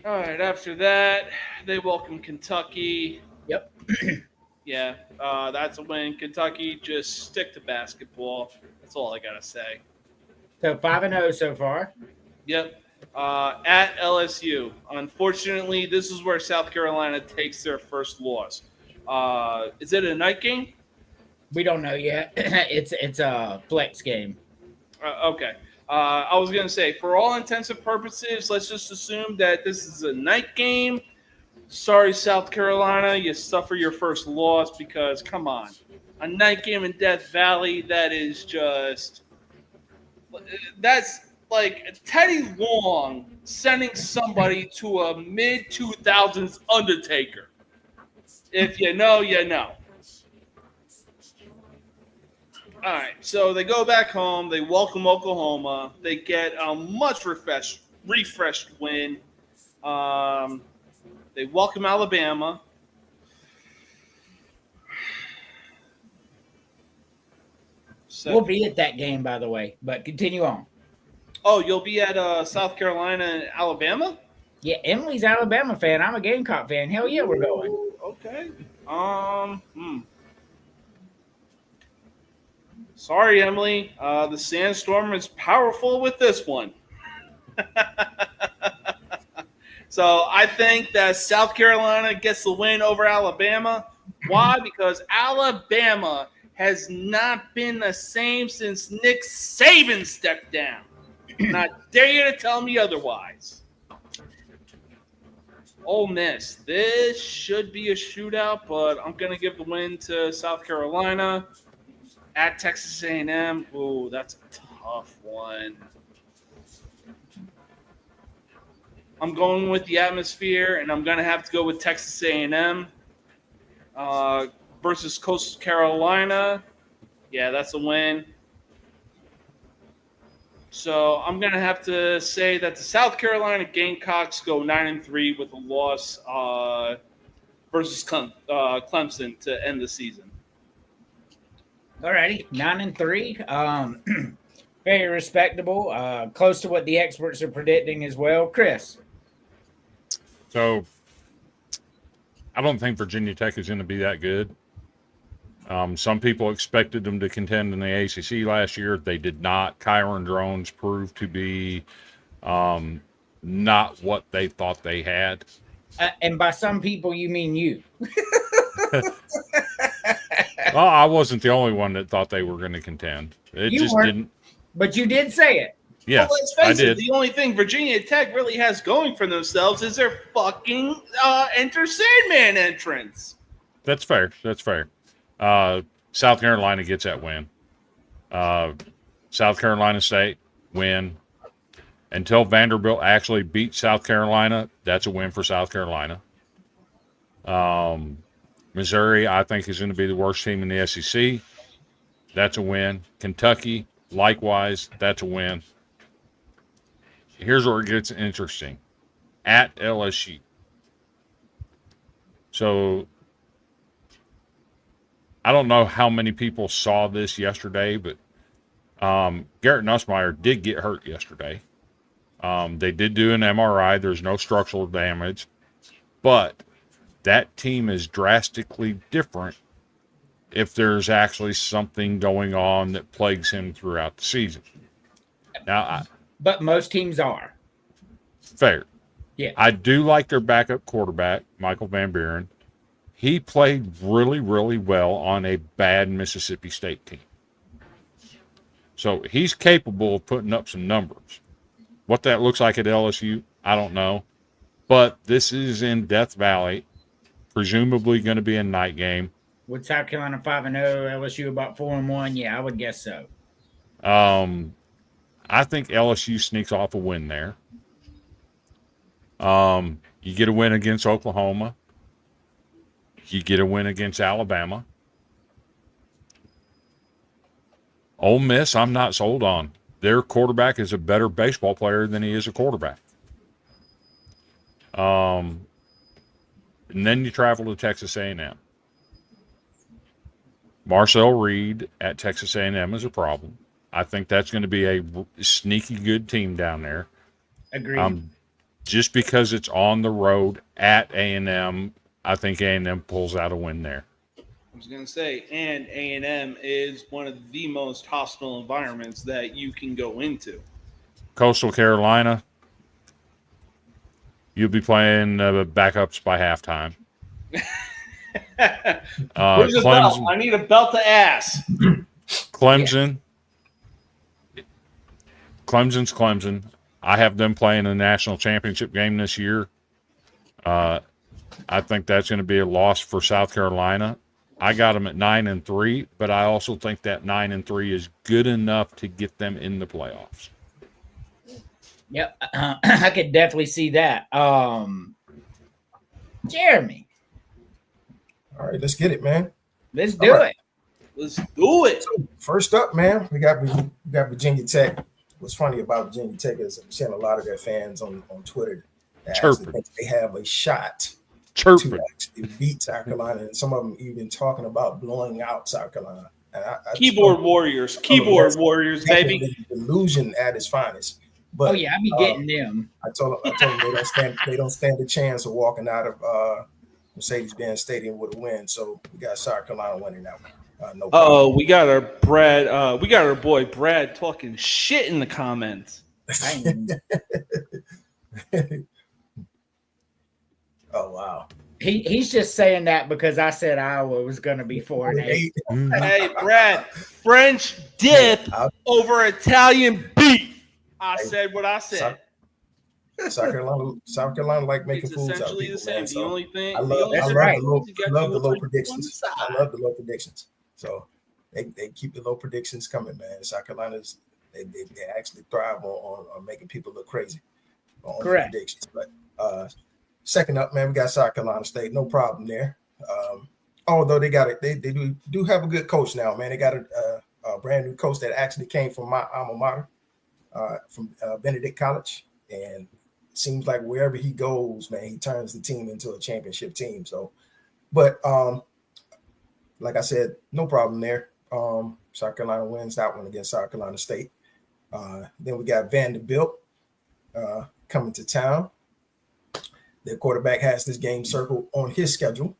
All right, after that, they welcome Kentucky. Yep. Yeah, that's a win. Kentucky, just stick to basketball. That's all I got to say. So 5-0 so far. Yep. At LSU. Unfortunately, this is where South Carolina takes their first loss. Is it a night game? We don't know yet. It's a flex game. Okay. I was going to say, for all intents and purposes, let's just assume that this is a night game. Sorry, South Carolina, you suffer your first loss because, come on, a night game in Death Valley, that's like Teddy Long sending somebody to a mid-2000s Undertaker. If you know, you know. All right, so they go back home. They welcome Oklahoma. They get a much refreshed win. They welcome Alabama. So, We'll be at that game, by the way, but continue on. oh, you'll be at South Carolina and Alabama? Yeah, Emily's Alabama fan. I'm a Gamecock fan. Hell yeah, we're going. Ooh, okay. Sorry, Emily. The sandstorm is powerful with this one. So I think that South Carolina gets the win over Alabama. Why? Because Alabama has not been the same since Nick Saban stepped down. And I dare you to tell me otherwise. Ole Miss. This should be a shootout, but I'm going to give the win to South Carolina. At Texas A&M. Ooh, that's a tough one. I'm going with the atmosphere, and I'm going to have to go with Texas A&M. versus Coastal Carolina. Yeah, that's a win. So I'm going to have to say that the South Carolina Gamecocks go 9-3 with a loss versus Clemson to end the season. Alrighty, 9-3. Very respectable. Close to what the experts are predicting as well. Chris. So I don't think Virginia Tech is going to be that good. Some people expected them to contend in the ACC last year. They did not. Kyron Drones proved to be not what they thought they had. And by some people, you mean you. Well, I wasn't the only one that thought they were going to contend. It You just weren't. didn't. But you did say it. Yes, Well, let's I face it, did. the only thing Virginia Tech really has going for themselves is their fucking Enter Sandman entrance. That's fair. That's fair. South Carolina gets that win. South Carolina State win. Until Vanderbilt actually beats South Carolina, that's a win for South Carolina. Missouri, I think, is going to be the worst team in the SEC. That's a win. Kentucky, likewise, that's a win. Here's where it gets interesting. At LSU. So I don't know how many people saw this yesterday, but Garrett Nussmeier did get hurt yesterday. They did do an MRI. There's no structural damage. But that team is drastically different if there's actually something going on that plagues him throughout the season. Now, But most teams are. fair. Yeah. I do like their backup quarterback, Michael Van Buren. He played really, really well on a bad Mississippi State team. So he's capable of putting up some numbers. What that looks like at LSU, I don't know. But this is in Death Valley, presumably going to be a night game. With South Carolina 5-0, LSU about 4-1. Yeah, I would guess so. I think LSU sneaks off a win there. You get a win against Oklahoma. You get a win against Alabama. Ole Miss, I'm not sold on. Their quarterback is a better baseball player than he is a quarterback. And then you travel to Texas A&M. Marcel Reed at Texas A&M is a problem. I think that's going to be a sneaky good team down there. Agreed. Just because it's on the road at A&M, I think A&M pulls out a win there. I was going to say, and A&M is one of the most hostile environments that you can go into. Coastal Carolina, you'll be playing backups by halftime. Where's the belt? I need a belt to ass. Clemson. Yeah. Clemson's Clemson. I have them playing a national championship game this year. I think that's going to be a loss for South Carolina. I got them at 9-3, but I also think that 9-3 is good enough to get them in the playoffs. Yep, I could definitely see that. Jeremy. All right, let's get it, man. Let's do it. Let's do it. So first up, man, we got Virginia Tech. What's funny about Virginia Tech is I'm seeing a lot of their fans on Twitter that actually think they have a shot to actually beat South Carolina, and some of them even talking about blowing out South Carolina. And keyboard warriors, baby. Delusion at its finest. But, I be getting them. I told them they don't stand a chance of walking out of Mercedes-Benz Stadium with a win. So we got South Carolina winning that one. No problem. We got our Brad. We got our boy Brad talking shit in the comments. Oh wow. He's just saying that because I said Iowa was going to be 4-8. Hey, Brad, French dip over Italian beef. I said what I said. South Carolina like making fools out of people. It's essentially the same. The only thing. I love the low predictions. I love the low predictions. So they keep the low predictions coming, man. South Carolina's they actually thrive on making people look crazy on predictions. But second up, man, we got South Carolina State. No problem there. although they got it, they do have a good coach now, man. They got a brand new coach that actually came from my alma mater, from Benedict College, and it seems like wherever he goes, man, he turns the team into a championship team. So, but like I said, no problem there. South Carolina wins that one against South Carolina State. Then we got Vanderbilt coming to town. Their quarterback has this game circled on his schedule.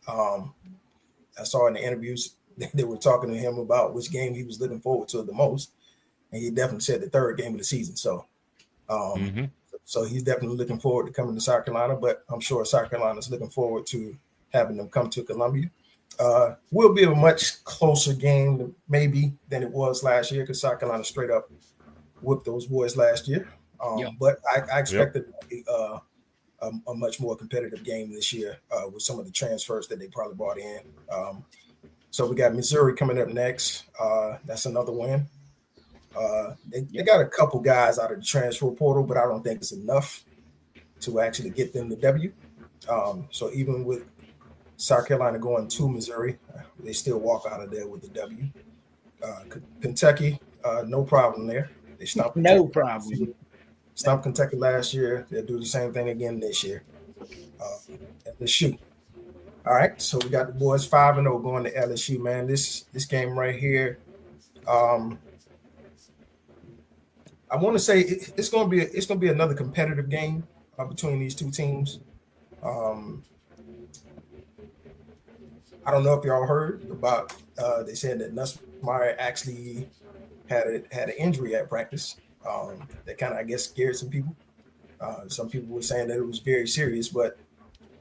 I saw in the interviews they were talking to him about which game he was looking forward to the most, and he definitely said the third game of the season. So, so he's definitely looking forward to coming to South Carolina. But I'm sure South Carolina is looking forward to having them come to Columbia. Will be a much closer game maybe than it was last year because South Carolina straight up whipped those boys last year. But I expected a much more competitive game this year with some of the transfers that they probably brought in. So we got Missouri coming up next. That's another win. They got a couple guys out of the transfer portal, but I don't think it's enough to actually get them the W. So even with South Carolina going to Missouri, they still walk out of there with the W. Kentucky, no problem there. They stopped No problem. Stopped Kentucky last year. They'll do the same thing again this year. LSU. All right, so we got the boys 5-0 going to LSU, man. This game right here, I want to say it's gonna be another competitive game between these two teams. I don't know if y'all heard about. They said that Nussmeier actually had an injury at practice. That kind of, I guess, scared some people. Some people were saying that it was very serious, but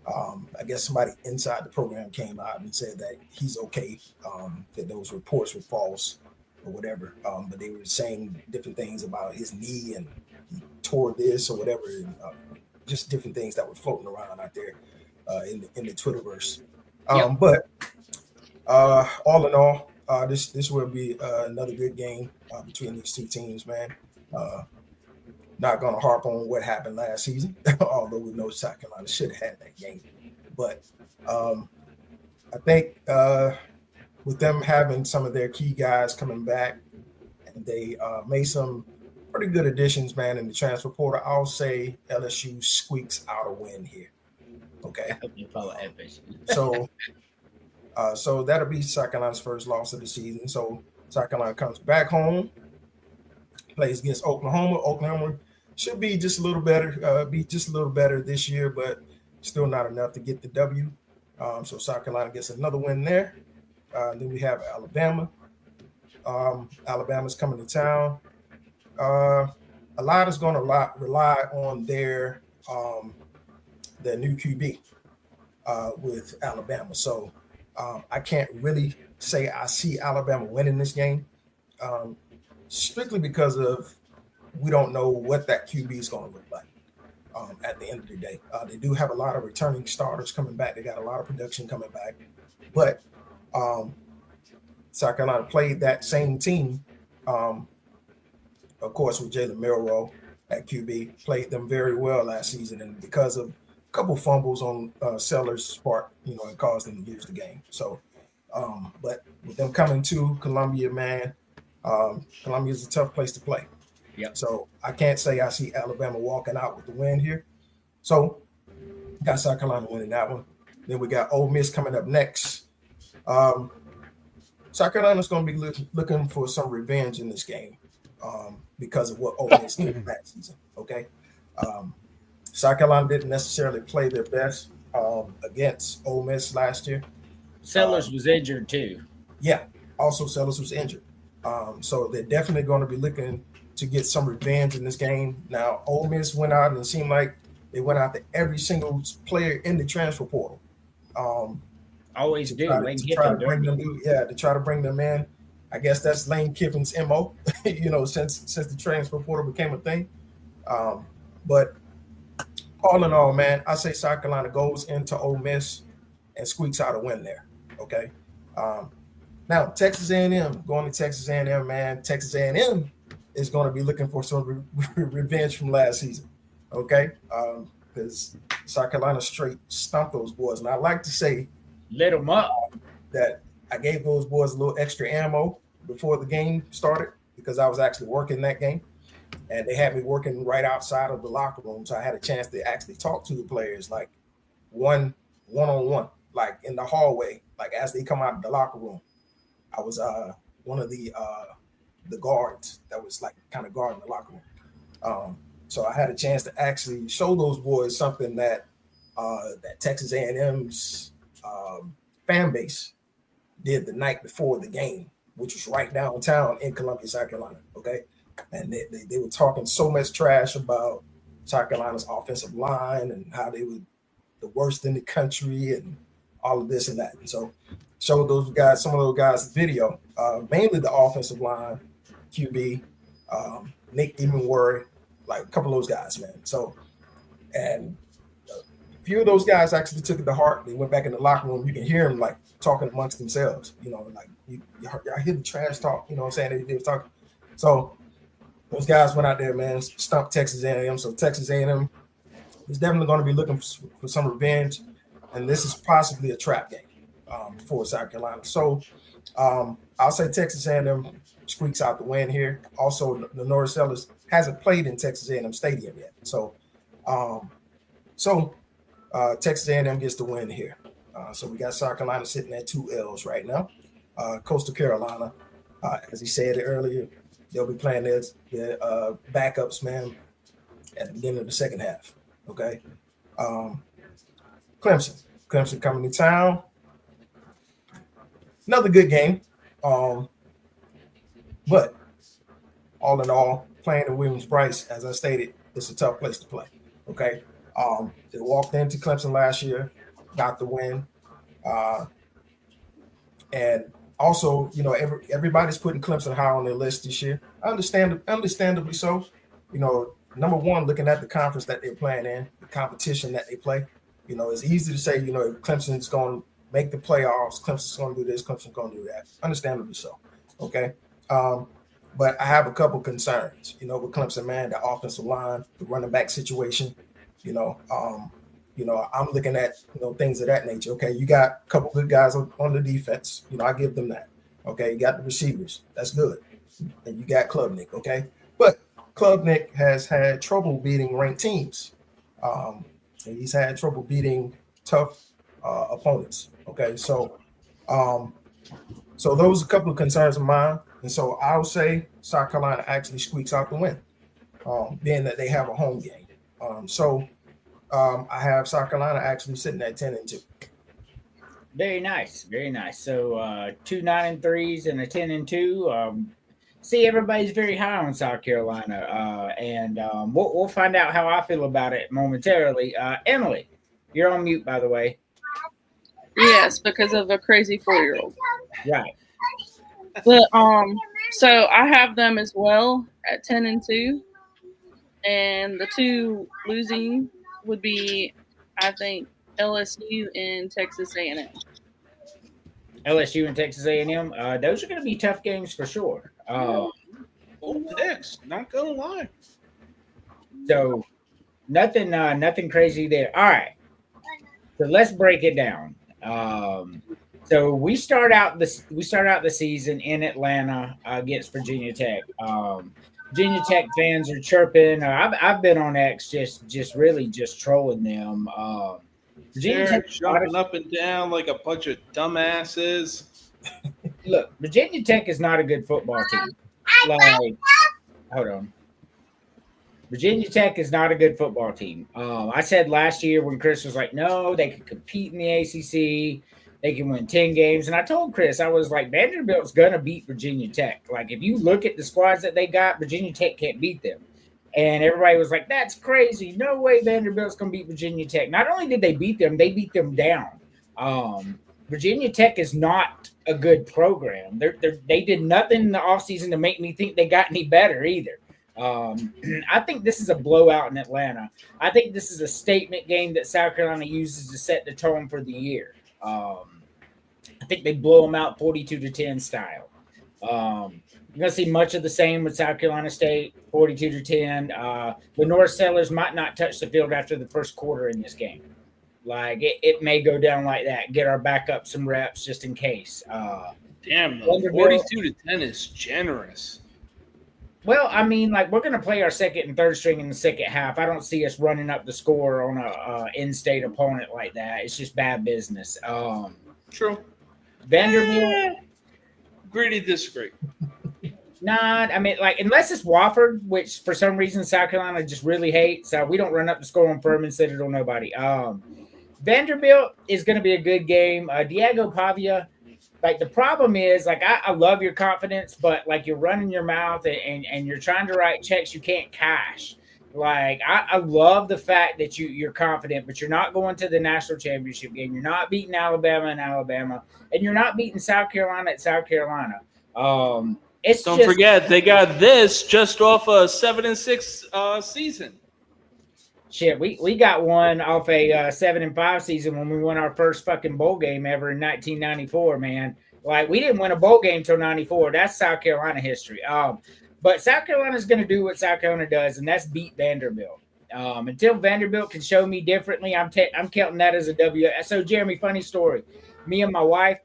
I guess somebody inside the program came out and said that he's okay, that those reports were false or whatever. But they were saying different things about his knee and he tore this or whatever, and, just different things that were floating around out there in the Twitterverse. But all in all, this will be another good game between these two teams, man. Not going to harp on what happened last season, although we know South Carolina should have had that game. But I think with them having some of their key guys coming back, and they made some pretty good additions, man, in the transfer portal, I'll say LSU squeaks out a win here. Okay. So that'll be South Carolina's first loss of the season. So South Carolina comes back home, plays against Oklahoma. Oklahoma should be just a little better, this year, but still not enough to get the W. So South Carolina gets another win there. Then we have Alabama. Alabama's coming to town. A lot is going to rely on their new QB with Alabama. So I can't really say I see Alabama winning this game, strictly because of we don't know what that QB is going to look like at the end of the day. They do have a lot of returning starters coming back. They got a lot of production coming back. But South Carolina played that same team, of course, with Jalen Milroe at QB, played them very well last season. And because of a couple fumbles on Sellers' part, it caused them to lose the game. So, but with them coming to Columbia, man, Columbia is a tough place to play. Yep. So I can't say I see Alabama walking out with the win here. So got South Carolina winning that one. Then we got Ole Miss coming up next. South Carolina's going to be looking for some revenge in this game because of what Ole Miss did last season. Okay. South Carolina didn't necessarily play their best against Ole Miss last year. Sellers was injured too. Yeah. Also, Sellers was injured. So they're definitely going to be looking to get some revenge in this game. Now, Ole Miss went out and it seemed like they went out to every single player in the transfer portal. Always do. To try to bring them in. I guess that's Lane Kiffin's MO, since the transfer portal became a thing. But all in all, man, I say South Carolina goes into Ole Miss and squeaks out a win there. Okay. Now Texas A&M, going to Texas A&M, man. Texas A&M is going to be looking for some revenge from last season. Okay. Because South Carolina straight stumped those boys. And I like to say Lit them up. that I gave those boys a little extra ammo before the game started because I was actually working that game. And they had me working right outside of the locker room. So I had a chance to actually talk to the players like one on one, like in the hallway, like as they come out of the locker room. I was one of the guards that was like kind of guarding the locker room. So I had a chance to actually show those boys something that that Texas A&M's fan base did the night before the game, which was right downtown in Columbia, South Carolina. Okay, and they were talking so much trash about South Carolina's offensive line and how they were the worst in the country and all of this and that. And so showed those guys, some of those guys' video, mainly the offensive line, QB, Nick Emenworry, like a couple of those guys, man. So, and a few of those guys actually took it to heart. They went back in the locker room. You can hear them like talking amongst themselves, you know, like I hear the trash talk, you know what I'm saying? They were talking. So those guys went out there, man, stumped Texas A&M. So Texas A&M is definitely going to be looking for some revenge. And this is possibly a trap game for South Carolina. So I'll say Texas A&M squeaks out the win here. Also, the North Sellers hasn't played in Texas A&M Stadium yet. So Texas A&M gets the win here. So we got South Carolina sitting at 2 L's right now. Coastal Carolina, as he said it earlier, they'll be playing their backups, man, at the beginning of the second half. Okay. Clemson coming to town. Another good game. But all in all, playing in Williams-Brice, as I stated, it's a tough place to play. Okay. They walked into Clemson last year, got the win. And also, you know, everybody's putting Clemson high on their list this year. Understandably so. You know, number one, looking at the conference that they're playing in, the competition that they play, you know, it's easy to say, you know, Clemson's going to make the playoffs, Clemson's going to do this, Clemson's going to do that. Understandably so. Okay. But I have a couple concerns, you know, with Clemson, man, the offensive line, the running back situation, you know, I'm looking at, you know, things of that nature. Okay. You got a couple good guys on the defense. You know, I give them that. Okay. You got the receivers. That's good. And you got Klubnik. Okay. But Klubnik has had trouble beating ranked teams. And he's had trouble beating tough opponents. Okay. So those are a couple of concerns of mine. And so I'll say South Carolina actually squeaks out the win, being that they have a home game. I have South Carolina actually sitting at 10-2. Very nice, very nice. So 2 9-3s and a 10-2. See, everybody's very high on South Carolina, and we'll find out how I feel about it momentarily. Emily, you're on mute, by the way. Yes, because of a crazy 4-year-old. Right. But so I have them as well at 10-2, and the two losing would be, I think, LSU and Texas A&M. LSU and Texas A&M. Those are going to be tough games for sure. Old picks, not gonna lie. So nothing crazy there. All right. So let's break it down. So we start out the season in Atlanta against Virginia Tech. Virginia Tech fans are chirping. I've been on X just really trolling them. Virginia They're Tech jumping up and down like a bunch of dumbasses. Look, Virginia Tech is not a good football team. Like, hold on. Virginia Tech is not a good football team. I said last year when Chris was like, no, they could compete in the ACC. They can win 10 games. And I told Chris, I was like, Vanderbilt's going to beat Virginia Tech. Like, if you look at the squads that they got, Virginia Tech can't beat them. And everybody was like, that's crazy. No way Vanderbilt's going to beat Virginia Tech. Not only did they beat them, they beat them down. Virginia Tech is not a good program. They did nothing in the offseason to make me think they got any better either. I think this is a blowout in Atlanta. I think this is a statement game that South Carolina uses to set the tone for the year. I think they blow them out 42-10 style. You're going to see much of the same with South Carolina State, 42-10. The North Sellers might not touch the field after the first quarter in this game. Like it may go down like that. Get our backup some reps just in case. Damn, though, Vanderbilt- 42-10 is generous. Well, I mean, like we're going to play our second and third string in the second half. I don't see us running up the score on a in-state opponent like that. It's just bad business. True. Vanderbilt, Agree to disagree. not. I mean, like unless it's Wofford, which for some reason South Carolina just really hates. We don't run up the score on Furman, said it on nobody. Vanderbilt is going to be a good game. Diego Pavia. Like the problem is, like I love your confidence, but like you're running your mouth and you're trying to write checks you can't cash. Like I love the fact that you're confident, but you're not going to the national championship game. You're not beating Alabama in Alabama, and you're not beating South Carolina at South Carolina. It's Don't just, forget they got this just off a 7-6 season. shit, we got one off a 7-5 season when we won our first fucking bowl game ever in 1994, man. Like we didn't win a bowl game till 94. That's South Carolina history. But South Carolina's going to do what South Carolina does, and that's beat Vanderbilt. Until Vanderbilt can show me differently, I'm counting that as a W. So Jeremy, funny story. Me and my wife,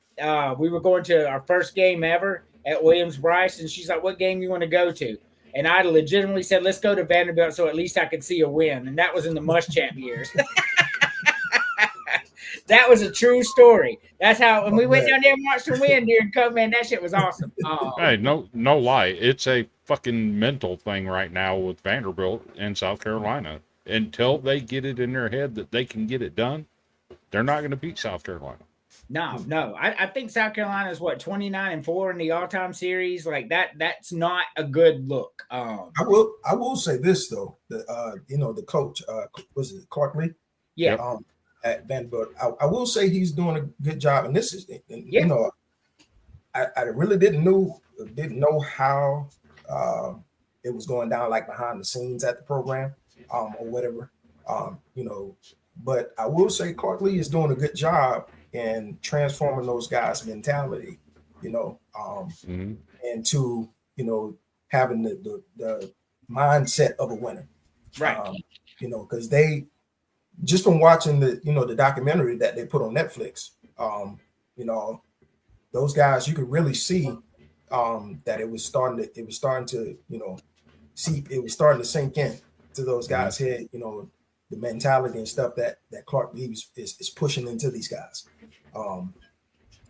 we were going to our first game ever at Williams-Brice, and she's like, "What game you want to go to?" And I legitimately said, "Let's go to Vanderbilt so at least I could see a win." And that was in the Muschamp years. That was a true story. That's how when we went down there and watched them win during COVID, man, that shit was awesome. Hey, no lie. It's a fucking mental thing right now with Vanderbilt and South Carolina. Until they get it in their head that they can get it done, they're not going to beat South Carolina. No. I think South Carolina is 29-4 in the all-time series. Like that's not a good look. I will say this though. The coach was it Clark Lee? Yeah. At Vanderbilt, I will say he's doing a good job. And this is, I really didn't know how it was going down, like behind the scenes at the program, or whatever, But I will say Clark Lee is doing a good job in transforming those guys' mentality, and to having the mindset of a winner, right? Because they. Just from watching the documentary that they put on Netflix, those guys, you could really see that it was starting to sink in to those guys' head, the mentality and stuff that Clark Lee is pushing into these guys. And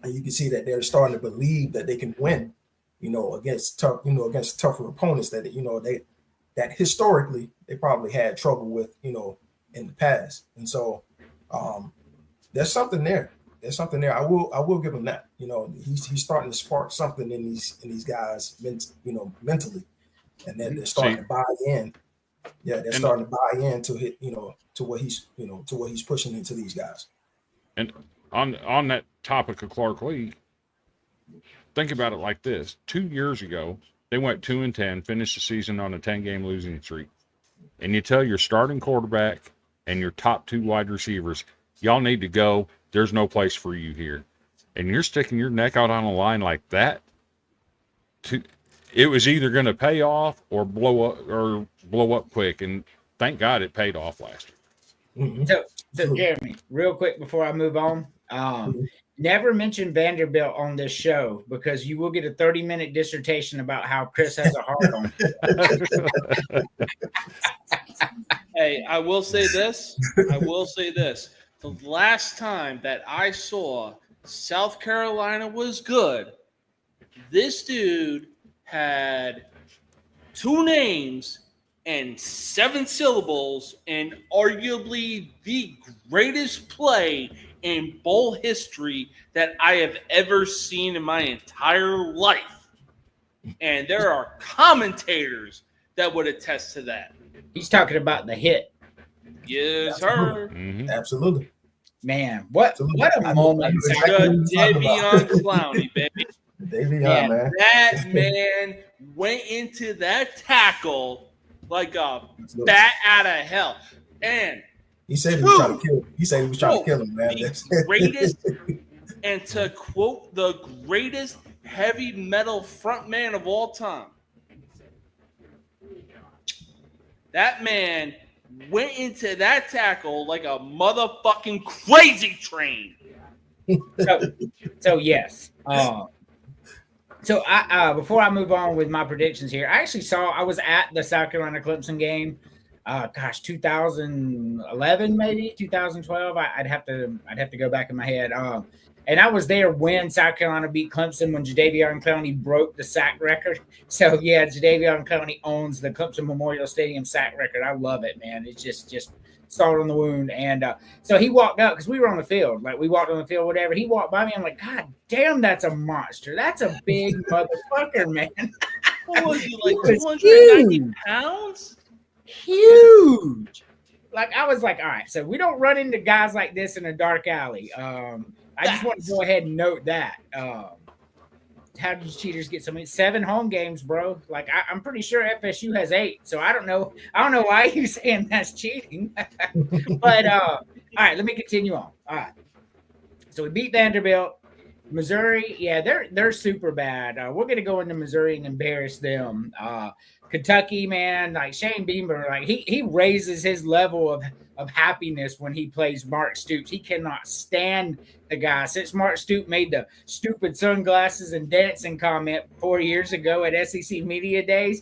you can see that they're starting to believe that they can win, against tougher opponents that historically they probably had trouble with, in the past. And so there's something there. I will give him that. He's starting to spark something in these guys, mentally, and then they're starting to buy in. Yeah, they're starting to buy into it, to what he's pushing into these guys. And on that topic of Clark Lee, think about it like this: 2 years ago, they went 2-10, finished the season on a 10-game losing streak, and you tell your starting quarterback and your top 2 wide receivers, y'all need to go. There's no place for you here. And you're sticking your neck out on a line like that. It was either going to pay off or blow up quick. And thank God it paid off last year. Mm-hmm. So Jeremy, real quick before I move on, never mention Vanderbilt on this show because you will get a 30-minute dissertation about how Chris has a heart on it. Hey, I will say this. The last time that I saw South Carolina was good, this dude had 2 names and 7 syllables and arguably the greatest play in bowl history that I have ever seen in my entire life. And there are commentators that would attest to that. He's talking about the hit. Yes, sir. Mm-hmm. Absolutely. Man, what a moment. Davion Clowney, baby. Davion, man. That man went into that tackle like a bat out of hell. And he said he was trying to kill. He said he was trying to kill him, man. The greatest, and to quote the greatest heavy metal frontman of all time, that man went into that tackle like a motherfucking crazy train. So yes. So I before I move on with my predictions here, I was at the South Carolina Clemson game. 2011 maybe 2012. I'd have to go back in my head. And I was there when South Carolina beat Clemson when Jadeveon Clowney broke the sack record. So yeah, Jadeveon Clowney owns the Clemson Memorial Stadium sack record. I love it, man. It's just salt on the wound. And so he walked up because we were on the field. Like we walked on the field, whatever. He walked by me. I'm like, God damn, that's a monster. That's a big motherfucker, man. What was he, like He was 290 huge. pounds? Huge. Like I was like, all right, so we don't run into guys like this in a dark alley. I just want to go ahead and note that. How did you cheaters get so many 7 home games, bro? Like I'm pretty sure FSU has 8, so I don't know why you're saying that's cheating. But all right, let me continue on. All right, so we beat Vanderbilt. Missouri, yeah, they're super bad. We're gonna go into Missouri and embarrass them. Kentucky, man, like Shane Beamer, like he raises his level of happiness when he plays Mark Stoops. He cannot stand the guy. Since Mark Stoops made the stupid sunglasses and dancing comment 4 years ago at SEC Media Days,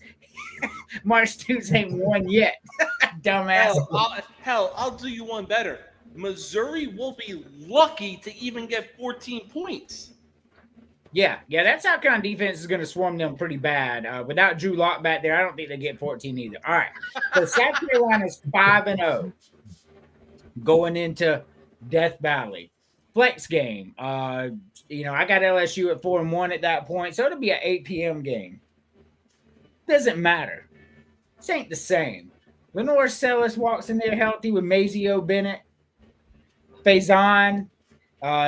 Mark Stoops ain't won yet. Dumbass. I'll do you one better. Missouri will be lucky to even get 14 points. Yeah, that South Carolina defense is going to swarm them pretty bad. Without Drew Lock back there, I don't think they get 14 either. All right, so South Carolina's 5-0 going into Death Valley. Flex game. I got LSU at 4-1 at that point, so it'll be an 8 p.m. game. Doesn't matter. This ain't the same. Lenore Sellis walks in there healthy with Mazio Bennett. Faison,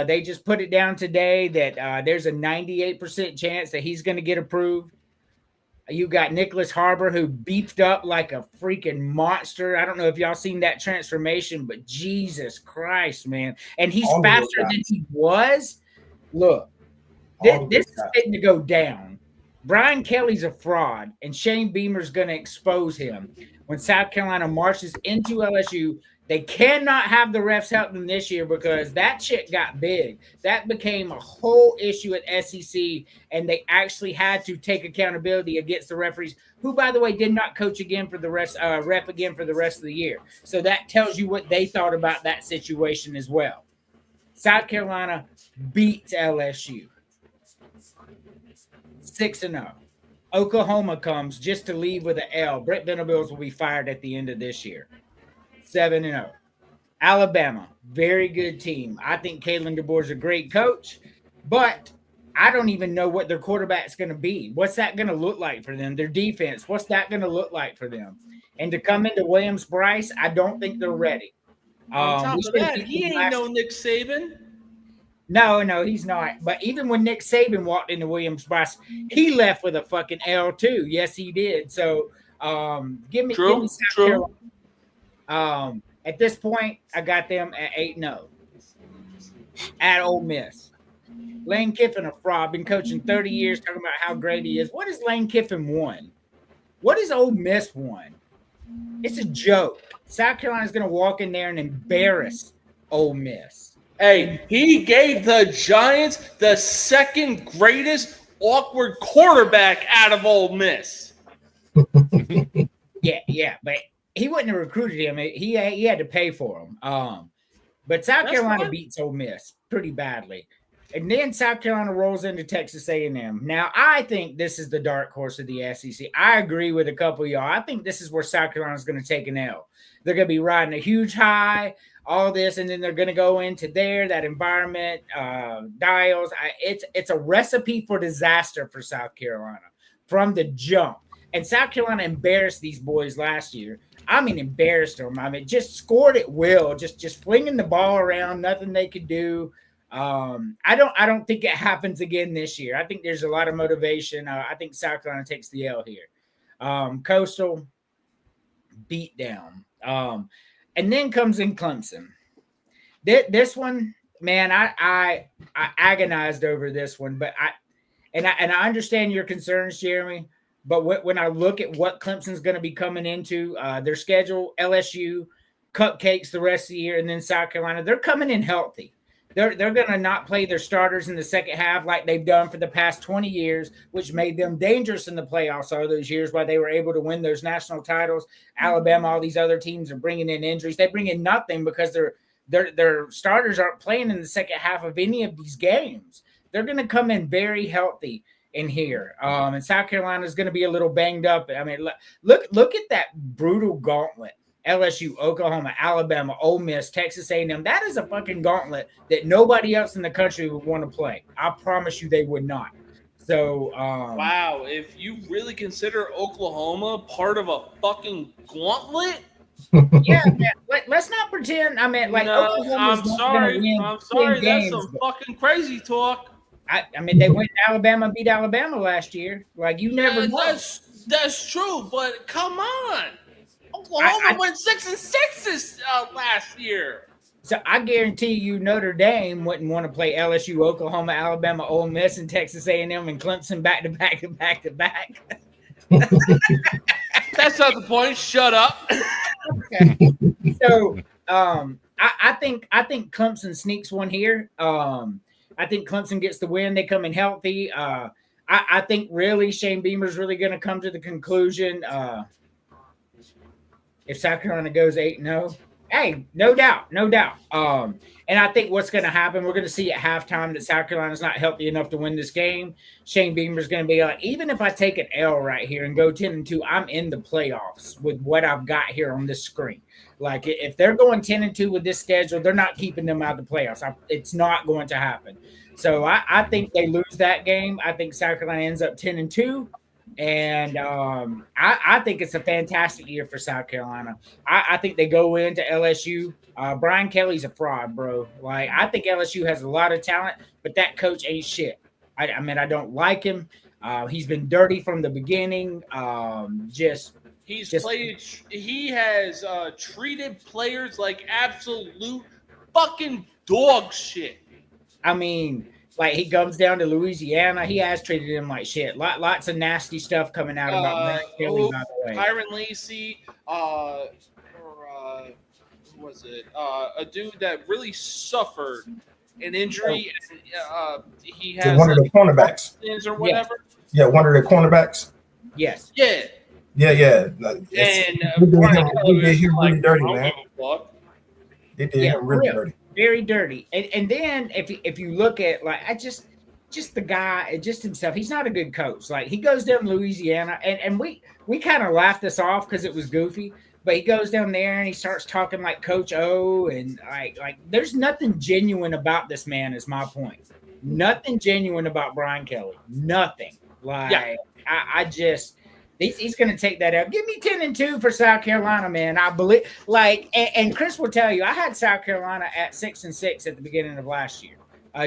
they just put it down today that there's a 98% chance that he's going to get approved. You got Nicholas Harbor, who beefed up like a freaking monster. I don't know if y'all seen that transformation, but Jesus Christ, man. And he's faster than he was. Look, this is fitting to go down. Brian Kelly's a fraud, and Shane Beamer's going to expose him. When South Carolina marches into LSU, they cannot have the refs help them this year because that shit got big. That became a whole issue at SEC, and they actually had to take accountability against the referees, who, by the way, did not coach again for the rest of the year. So that tells you what they thought about that situation as well. South Carolina beats LSU 6-0. Oklahoma comes just to leave with an L. Brett Venables will be fired at the end of this year. 7-0. Alabama, very good team. I think Kalen DeBoer's a great coach, but I don't even know what their quarterback's going to be. What's that going to look like for them? Their defense, what's that going to look like for them? And to come into Williams-Brice, I don't think they're ready. On top of that, he ain't no Nick Saban. No, he's not. But even when Nick Saban walked into Williams-Brice, he left with a fucking L too. Yes, he did. So give me South Carolina. At this point, I got them at 8-0 at Ole Miss. Lane Kiffin, a fraud, been coaching 30 years, talking about how great he is. What has Lane Kiffin won? What has Ole Miss won? It's a joke. South Carolina's going to walk in there and embarrass Ole Miss. Hey, he gave the Giants the second greatest awkward quarterback out of Ole Miss. Yeah, but he wouldn't have recruited him. He had to pay for him. But South Carolina beats Ole Miss pretty badly. And then South Carolina rolls into Texas A&M. Now, I think this is the dark horse of the SEC. I agree with a couple of y'all. I think this is where South Carolina is going to take an L. They're going to be riding a huge high, all this, and then they're going to go into that environment, dials. It's a recipe for disaster for South Carolina from the jump. And South Carolina embarrassed these boys last year. I mean, embarrassed them. I mean, just scored at will, just flinging the ball around, nothing they could do. I don't think it happens again this year. I think there's a lot of motivation. I think South Carolina takes the L here. Coastal beat down. And then comes in Clemson. This one, man, I agonized over this one, but I understand your concerns, Jeremy. But when I look at what Clemson's going to be coming into, their schedule, LSU, cupcakes the rest of the year, and then South Carolina, they're coming in healthy. They're going to not play their starters in the second half like they've done for the past 20 years, which made them dangerous in the playoffs all those years while they were able to win those national titles. Alabama, all these other teams are bringing in injuries. They bring in nothing because their starters aren't playing in the second half of any of these games. They're going to come in very healthy in here. And South Carolina is going to be a little banged up. I mean, look at that brutal gauntlet. LSU, Oklahoma, Alabama, Ole Miss, Texas A&M. That is a fucking gauntlet that nobody else in the country would want to play. I promise you they would not. So, wow, if you really consider Oklahoma part of a fucking gauntlet, yeah, man, let's not pretend. I mean, like, no, Oklahoma's I'm not sorry. gonna win I'm sorry. 10 That's games, some fucking crazy talk. I mean, they went to Alabama, beat Alabama last year. Like, you never know. That's true, but come on. Oklahoma went 6-6 last year. So I guarantee you Notre Dame wouldn't want to play LSU, Oklahoma, Alabama, Ole Miss, and Texas A&M and Clemson back to back to back to back. That's not the point. Shut up. Okay. So I think Clemson sneaks one here. I think Clemson gets the win. They come in healthy. I think really Shane Beamer's really going to come to the conclusion. If South Carolina goes 8-0, hey, no doubt. And I think what's going to happen, we're going to see at halftime that South Carolina's not healthy enough to win this game. Shane Beamer's going to be like, even if I take an L right here and go 10-2, I'm in the playoffs with what I've got here on this screen. Like, if they're going 10-2 with this schedule, they're not keeping them out of the playoffs. It's not going to happen. So I think they lose that game. I think South Carolina ends up 10-2. And I think it's a fantastic year for South Carolina. I think they go into LSU. Brian Kelly's a fraud, bro. Like, I think LSU has a lot of talent, but that coach ain't shit. I mean, I don't like him. He's been dirty from the beginning. He has treated players like absolute fucking dog shit. I mean, like, he comes down to Louisiana. He has treated him like shit. Lots of nasty stuff coming out about Brian Kelly, by the way. Tyron Lacey, who was it? A dude that really suffered an injury. And, he has one of the cornerbacks or whatever. Yeah, one of the cornerbacks. Yes. Yeah. Yeah. And we did him really dirty, man. They did him really dirty. Very dirty. And then if you look at, like, just the guy, just himself, he's not a good coach. Like, he goes down to Louisiana, and we kind of laughed this off because it was goofy, but he goes down there and he starts talking like Coach O, and like there's nothing genuine about this man, is my point. Nothing genuine about Brian Kelly. Nothing. Like, yeah. I just he's going to take that out. Give me 10-2 for South Carolina, man. I believe, like, and Chris will tell you, I had South Carolina at 6-6 at the beginning of last year.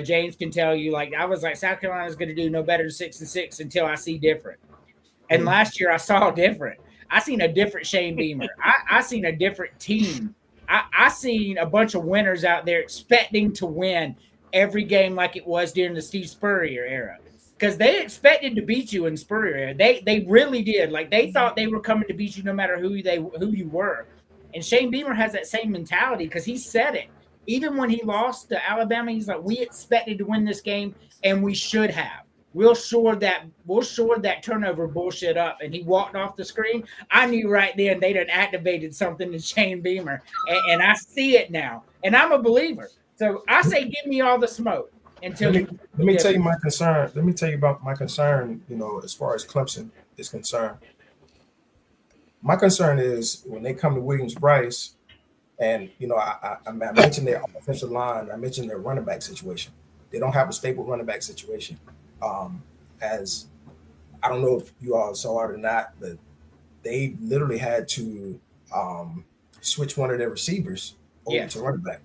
James can tell you, like, I was like, South Carolina's going to do no better than 6-6 until I see different. And last year I saw different. I seen a different Shane Beamer. I seen a different team. I seen a bunch of winners out there expecting to win every game like it was during the Steve Spurrier era. Because they expected to beat you in Spurrier. They really did. Like, they thought they were coming to beat you no matter who you were. And Shane Beamer has that same mentality because he said it. Even when he lost to Alabama, he's like, we expected to win this game, and we should have. We'll shore that turnover bullshit up. And he walked off the screen. I knew right then they done activated something in Shane Beamer. And I see it now. And I'm a believer. So I say give me all the smoke. Let me tell you my concern. Let me tell you about my concern, as far as Clemson is concerned. My concern is when they come to Williams-Brice, and, I mentioned their offensive line. I mentioned their running back situation. They don't have a stable running back situation. As I don't know if you all saw it or not, but they literally had to switch one of their receivers over to running back.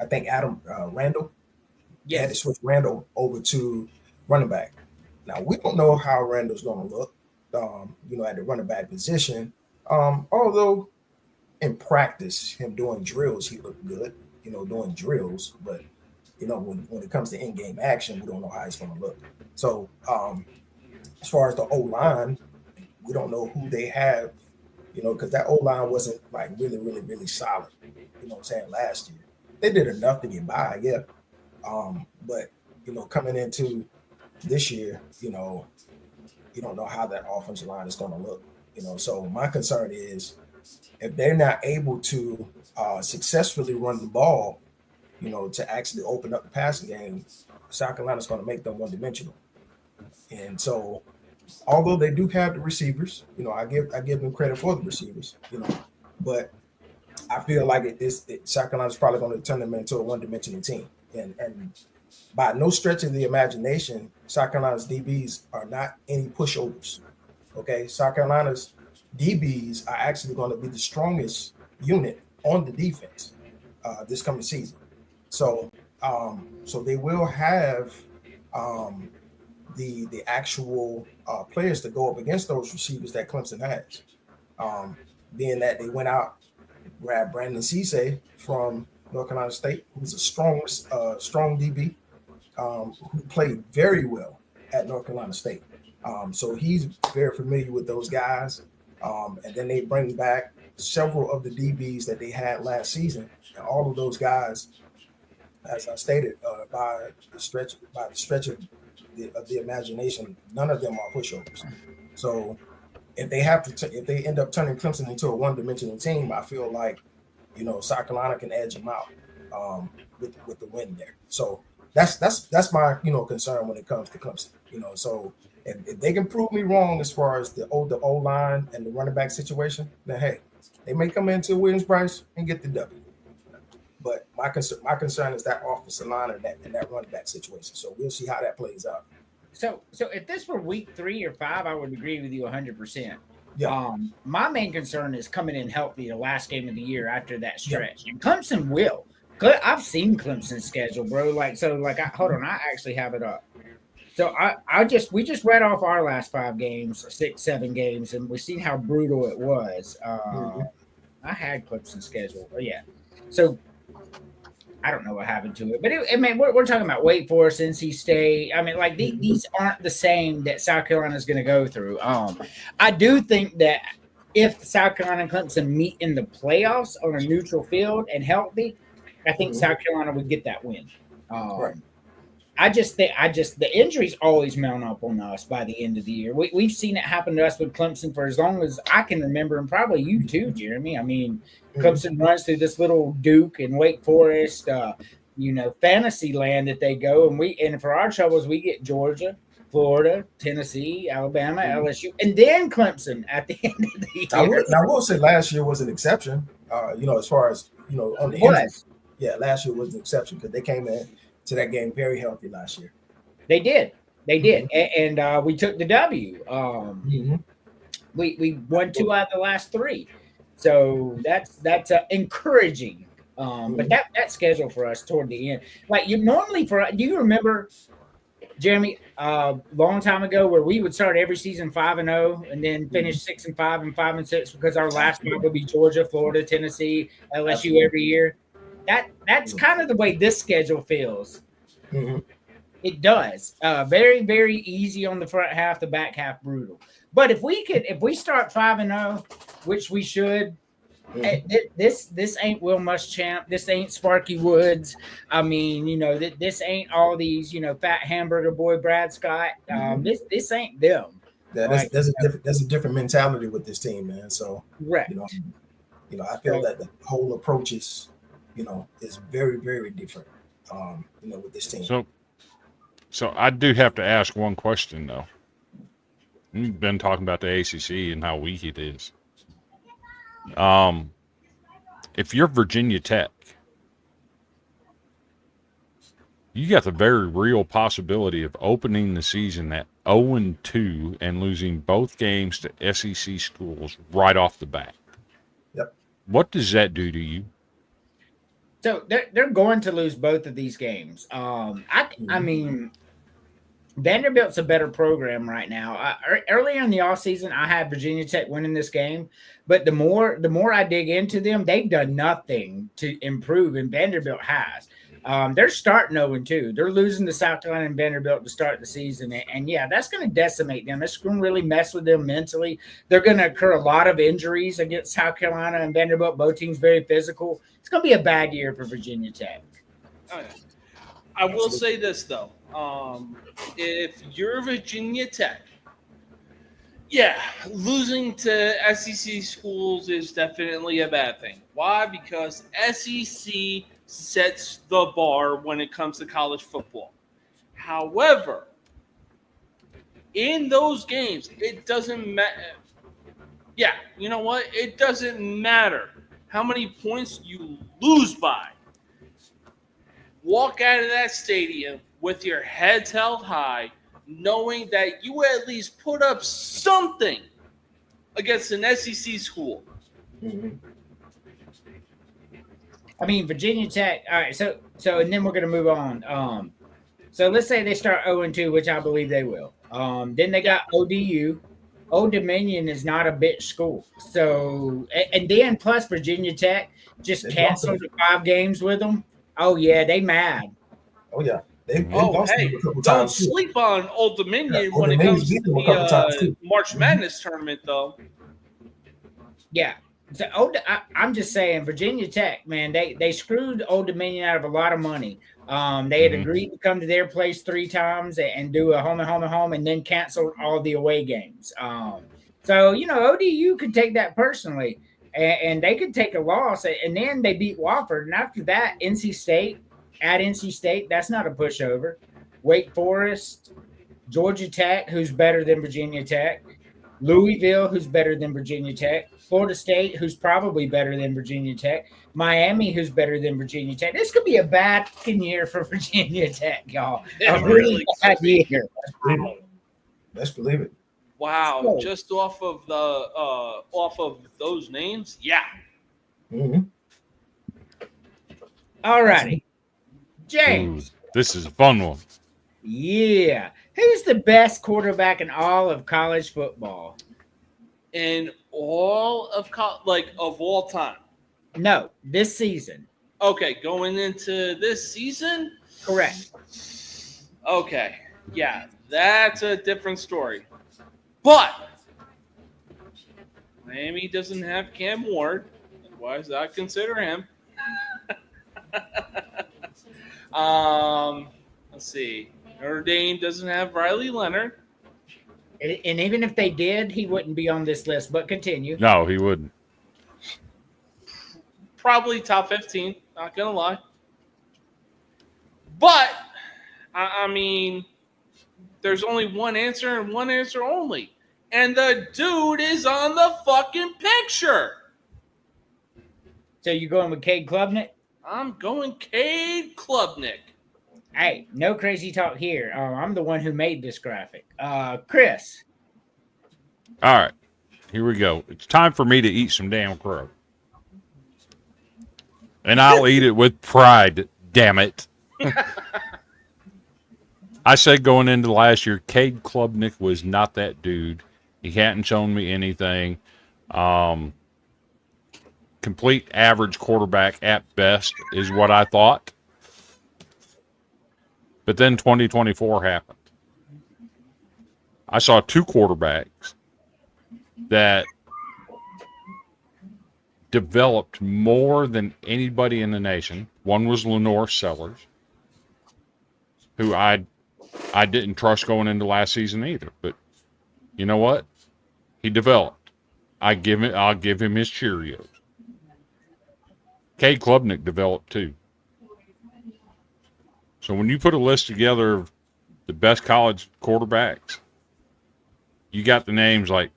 I think Adam Randall. Yes. Had to switch Randall over to running back. Now, we don't know how Randall's going to look, at the running back position. Although in practice, him doing drills, he looked good, doing drills. But, when it comes to in-game action, we don't know how he's going to look. So, as far as the O line, we don't know who they have, because that O line wasn't like really, really, really solid. You know what I'm saying? Last year, they did enough to get by, yeah. But coming into this year, you don't know how that offensive line is going to look. So my concern is if they're not able to successfully run the ball, to actually open up the passing game, South Carolina's going to make them one-dimensional. And so, although they do have the receivers, I give them credit for the receivers, but I feel like South Carolina's probably going to turn them into a one-dimensional team. And by no stretch of the imagination, South Carolina's DBs are not any pushovers. Okay, South Carolina's DBs are actually going to be the strongest unit on the defense this coming season. So, so they will have the actual players to go up against those receivers that Clemson has. Being that they went out, grabbed Brandon Cisse from North Carolina State, who's a strong DB, who played very well at North Carolina State. So he's very familiar with those guys. And then they bring back several of the DBs that they had last season, and all of those guys, as I stated, by the stretch of the imagination, none of them are pushovers. So if they end up turning Clemson into a one-dimensional team, I feel like South Carolina can edge them out with the win there. So that's my concern when it comes to Clemson. So if they can prove me wrong as far as the O line and the running back situation, then hey, they may come into Williams-Brice and get the W. But my concern is that offensive line and that running back situation. So we'll see how that plays out. So if this were week 3 or 5, I would agree with you 100%. Yeah. My main concern is coming in healthy the last game of the year after that stretch. And Clemson will. I've seen Clemson's schedule, bro. Hold on, I actually have it up. So we just read off our last 5 games, 6, 7 games, and we've seen how brutal it was. I had Clemson's schedule. Oh, yeah. So I don't know what happened to it, but we're talking about Wake Forest, NC State. I mean, like these aren't the same that South Carolina is going to go through. I do think that if South Carolina and Clemson meet in the playoffs on a neutral field and healthy, I think South Carolina would get that win. Right. I just think the injuries always mount up on us by the end of the year. We've seen it happen to us with Clemson for as long as I can remember, and probably you too, Jeremy. I mean, Clemson runs through this little Duke and Wake Forest, fantasy land that they go, and for our troubles, we get Georgia, Florida, Tennessee, Alabama, LSU, and then Clemson at the end of the year. I will say last year was an exception. As far as on the injuries. Yeah, last year was an exception because they came in to that game very healthy last year. They did, and we took the W. We won 2 out of the last 3, so that's encouraging. But that schedule for us toward the end, like you normally do you remember, Jeremy, long time ago where we would start every season 5-0 and then finish 6-5 and 5-6 because our last one would be Georgia, Florida, Tennessee, LSU every year. That's kind of the way this schedule feels. It does. Very, very easy on the front half, the back half brutal. But if we start 5-0, which we should, this ain't Will Muschamp. This ain't Sparky Woods. I mean, this ain't all these, fat hamburger boy Brad Scott. This ain't them. Yeah, there's a different mentality with this team, man. So correct. I feel that the whole approach is very, very different, with this team. So I do have to ask one question, though. We've been talking about the ACC and how weak it is. If you're Virginia Tech, you got the very real possibility of opening the season at 0-2 and losing both games to SEC schools right off the bat. Yep. What does that do to you? So they're going to lose both of these games. I mean, Vanderbilt's a better program right now. Earlier in the offseason, I had Virginia Tech winning this game, but the more I dig into them, they've done nothing to improve, and Vanderbilt has. They're starting 0-2. They're losing to South Carolina and Vanderbilt to start the season. And yeah, that's going to decimate them. It's going to really mess with them mentally. They're going to occur a lot of injuries against South Carolina and Vanderbilt. Both teams very physical. It's going to be a bad year for Virginia Tech. Oh, yeah. I will say this, though. If you're Virginia Tech, yeah, losing to SEC schools is definitely a bad thing. Why? Because SEC sets the bar when it comes to college football. However, in those games, it doesn't matter. Yeah, you know what? It doesn't matter how many points you lose by. Walk out of that stadium with your heads held high, knowing that you at least put up something against an SEC school. Mm-hmm. I mean, Virginia Tech. All right, so and then we're going to move on. So let's say they start 0-2, which I believe they will. Then they got ODU. Old Dominion is not a bitch school. So and then plus Virginia Tech just canceled the 5 games with them. Oh yeah, they mad. Oh yeah. They Oh, hey, don't sleep on Old Dominion when it comes to the March Madness tournament, though. Yeah. So I'm just saying, Virginia Tech, man, they screwed Old Dominion out of a lot of money. They had agreed to come to their place 3 times and do a home and home, and then canceled all the away games. So you know, ODU could take that personally, and they could take a loss, and then they beat Wofford, and after that, NC State. At NC State, that's not a pushover. Wake Forest, Georgia Tech, who's better than Virginia Tech, Louisville, who's better than Virginia Tech, Florida State, who's probably better than Virginia Tech, Miami, who's better than Virginia Tech. This could be a bad year for Virginia Tech, y'all. A really bad year. Let's believe it. Wow, So, just off of those names, yeah. Mm-hmm. all righty. James. Ooh, this is a fun one. Yeah. Who's the best quarterback in all of college football? In all of of all time. No, this season. Okay, going into this season? Correct. Okay. Yeah, that's a different story. But Miami doesn't have Cam Ward. Otherwise, I consider him. Let's see. Notre Dame doesn't have Riley Leonard. And even if they did, he wouldn't be on this list, but continue. No, he wouldn't. Probably top 15, not going to lie. But, I mean, there's only one answer and one answer only. And the dude is on the fucking picture. So you're going with Cade Klubnik? I'm going Cade Klubnik. Hey, no crazy talk here. I'm the one who made this graphic. Chris. All right, here we go. It's time for me to eat some damn crow. And I'll eat it with pride, damn it. I said going into last year, Cade Klubnik was not that dude. He hadn't shown me anything. Complete average quarterback at best is what I thought. But then 2024 happened. I saw 2 quarterbacks that developed more than anybody in the nation. One was Lenore Sellers, who I didn't trust going into last season either. But you know what? He developed. I'll give him his Cheerios. Cade Klubnik developed too. So when you put a list together of the best college quarterbacks, you got the names like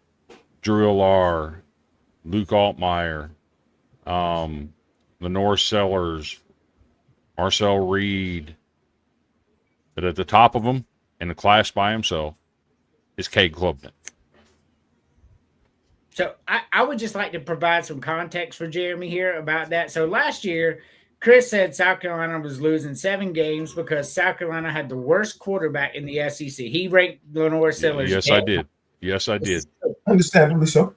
Drew Allar, Luke Altmaier, Lenore Sellers, Marcel Reed. But at the top of them, in a class by himself, is Cade Klubnik. So I would just like to provide some context for Jeremy here about that. So last year, Chris said South Carolina was losing 7 games because South Carolina had the worst quarterback in the SEC. He ranked Lenore Sellers. Yes, I did. Yes, I did. Understandably so.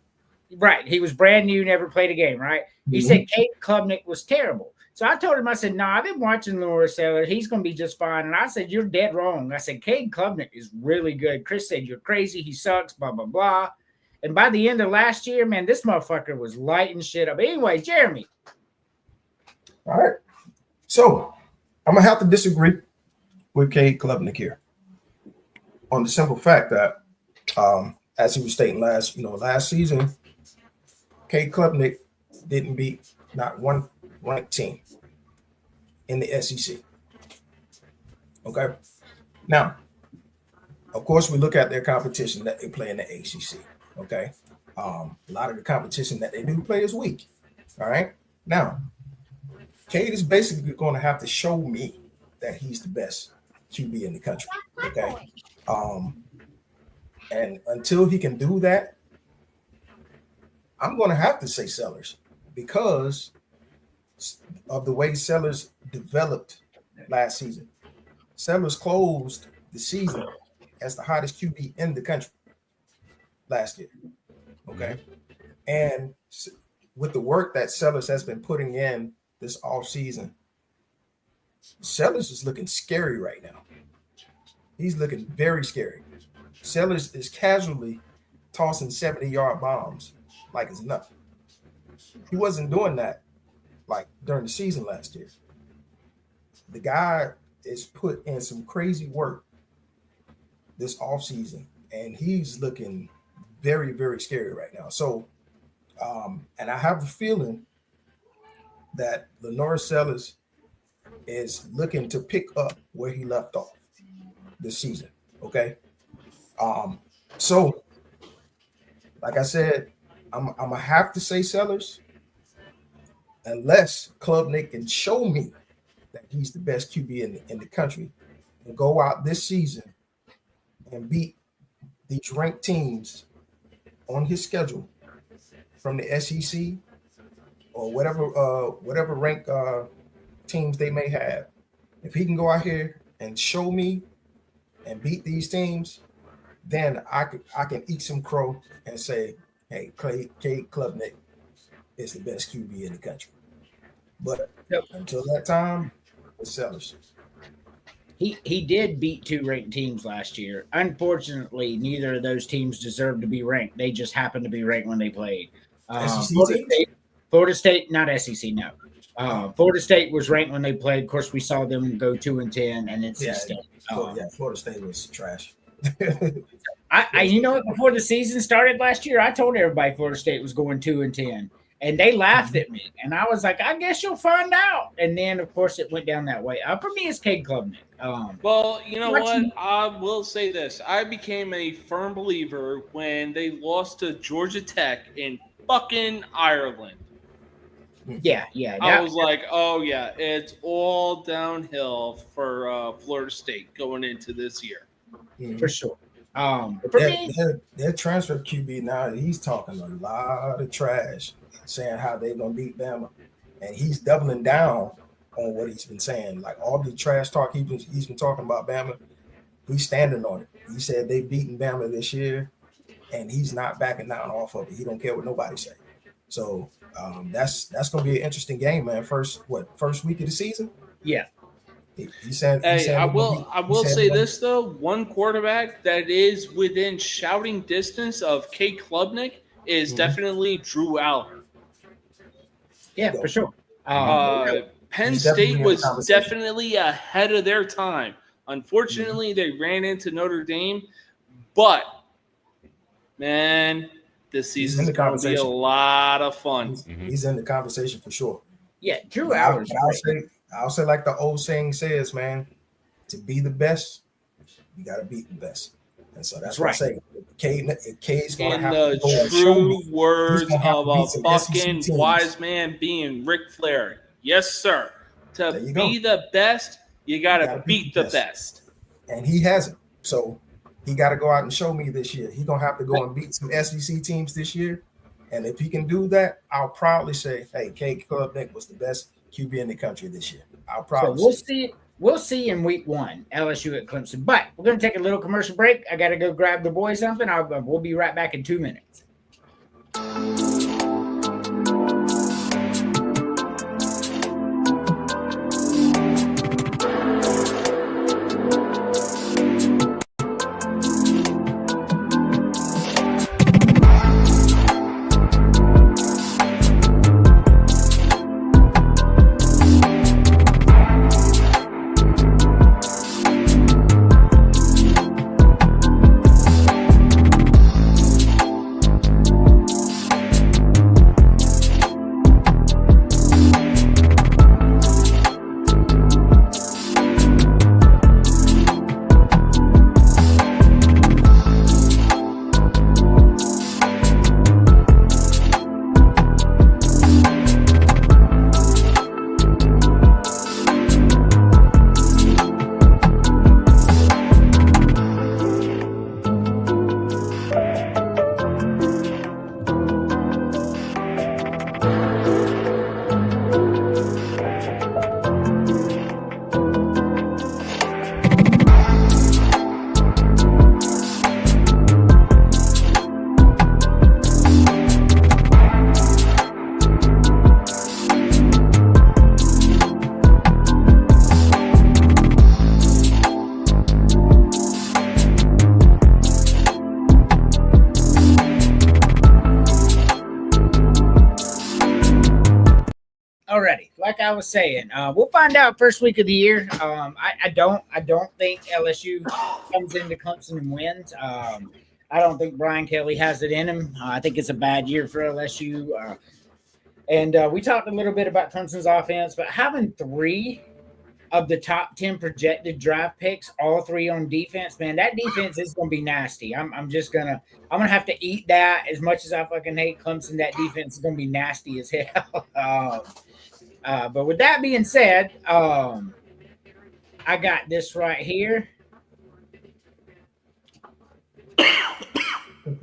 Right. He was brand new, never played a game, right? He said Cade Klubnik was terrible. So I told him, I said, I've been watching Lenore Sellers. He's going to be just fine. And I said, you're dead wrong. I said, Cade Klubnik is really good. Chris said, you're crazy. He sucks, blah, blah, blah. And by the end of last year, man, this motherfucker was lighting shit up. Anyway, Jeremy. All right. So I'm going to have to disagree with Cade Klubnik here on the simple fact that, as he was stating last season, Cade Klubnik didn't beat not one ranked team in the SEC. Okay. Now, of course, we look at their competition that they play in the ACC. Okay. A lot of the competition that they do play is weak. All right. Now, Cade is basically going to have to show me that he's the best QB in the country. Okay. And until he can do that, I'm going to have to say Sellers because of the way Sellers developed last season. Sellers closed the season as the hottest QB in the country last year. Okay. And with the work that Sellers has been putting in this offseason, Sellers is looking scary right now. He's looking very scary. Sellers is casually tossing 70-yard bombs like it's nothing. He wasn't doing that like during the season last year. The guy is put in some crazy work this offseason, and he's looking very, very scary right now. So, and I have a feeling that Lenore Sellers is looking to pick up where he left off this season. Okay. So, like I said, I'm gonna have to say Sellers, unless Klubnik can show me that he's the best QB in the country and go out this season and beat these ranked teams on his schedule from the SEC or whatever ranked teams they may have. If he can go out here and show me and beat these teams, then I can eat some crow and say, hey, Cade Klubnik is the best QB in the country. But until that time, it's Sellers. He did beat 2 ranked teams last year. Unfortunately, neither of those teams deserved to be ranked. They just happened to be ranked when they played. Florida State, not SEC, no. Florida State was ranked when they played. Of course, we saw them go 2-10, and it's Florida State was trash. You know what? Before the season started last year, I told everybody Florida State was going 2-10, and they laughed at me. And I was like, I guess you'll find out. And then, of course, it went down that way. For me, it's Cade Klubnik. Well, you know what? I will say this. I became a firm believer when they lost to Georgia Tech in fucking Ireland. Yeah. I was like, oh, yeah, it's all downhill for Florida State going into this year. For sure. Their transfer QB now, he's talking a lot of trash, saying how they're going to beat Bama. And he's doubling down on what he's been saying. Like all the trash talk he's been talking about Bama, he's standing on it. He said they beaten Bama this year, and he's not backing down off of it. He don't care what nobody say. So that's going to be an interesting game, man. First week of the season? Yeah. I will say this though: one quarterback that is within shouting distance of Cade Klubnik is definitely Drew Aller. Yeah, for sure. Penn State was definitely ahead of their time. Unfortunately, they ran into Notre Dame, but man, this season is going to be a lot of fun. He's in the conversation for sure. Yeah, Drew Aller. I'll say like the old saying says, man, to be the best, you got to beat the best. And so that's what I say. Cade's going to have to go and show me. True words of a fucking wise man being Ric Flair. Yes, sir. To be the best, you got to beat the best. And he hasn't. So he got to go out and show me this year. He's going to have to go and beat some SEC teams this year. And if he can do that, I'll proudly say, hey, Cade Klubnik was the best QB in the country this year. I'll probably we'll see in week 1, LSU at Clemson. But we're going to take a little commercial break. I got to go grab the boys something. We'll be right back in 2 minutes. already, like I was saying, we'll find out first week of the year. I don't think LSU comes into Clemson and wins. I don't think Brian Kelly has it in him. I think it's a bad year for LSU. And we talked a little bit about Clemson's offense, but having 3 of the top 10 projected draft picks, all 3 on defense, man, that defense is going to be nasty. I'm going to have to eat that. As much as I fucking hate Clemson, that defense is going to be nasty as hell. But with that being said, I got this right here.